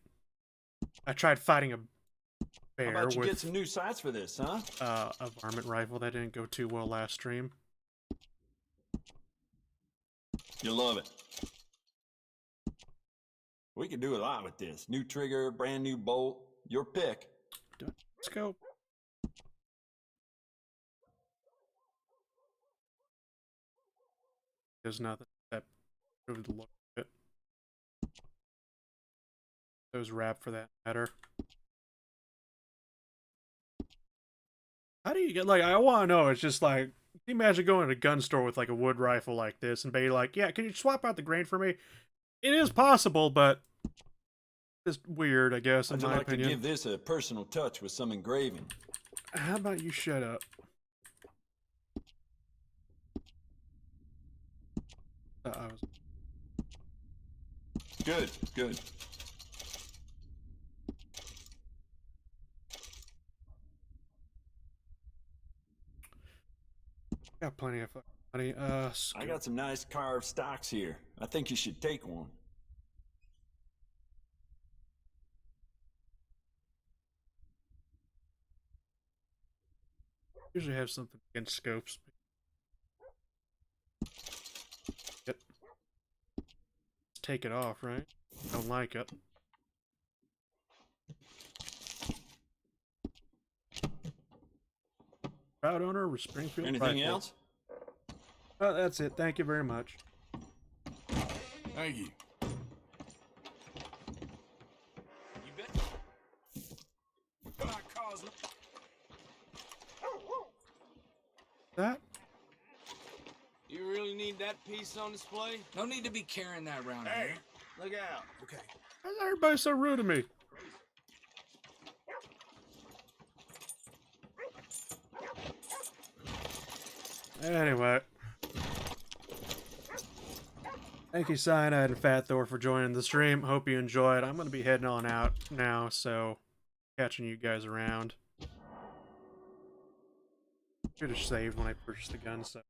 I tried fighting a bear How about you with get some new sights for this, huh? a varmint rifle. That didn't go too well last stream. You'll love it. We could do a lot with this. New trigger, brand new bolt. Your pick. Let's go. There's nothing that improved the look of it. Those wrap for that matter. How do you get, like, I want to know, it's just like, can you imagine going to a gun store with like a wood rifle like this and be like, yeah, can you swap out the grain for me? It is possible, but it's weird, I guess, in my opinion. I'd like to give this a personal touch with some engraving. How about you shut up? Good, good. Got plenty of money. I got some nice carved stocks here. I think you should take one. Usually have something against scopes. Yep. Let's take it off, right? Don't like it. Proud owner of Springfield Anything Rifle. else? That's it. Thank you very much. Thank you. You bet. My car's That? You really need that piece on display? No need to be carrying that around Hey, here. look out. Okay. Why is everybody so rude to me? Anyway. Thank you, Cyanide and Fat Thor, for joining the stream. Hope you enjoyed. I'm going to be heading on out now, so catching you guys around. Should have saved when I purchased the gun, so.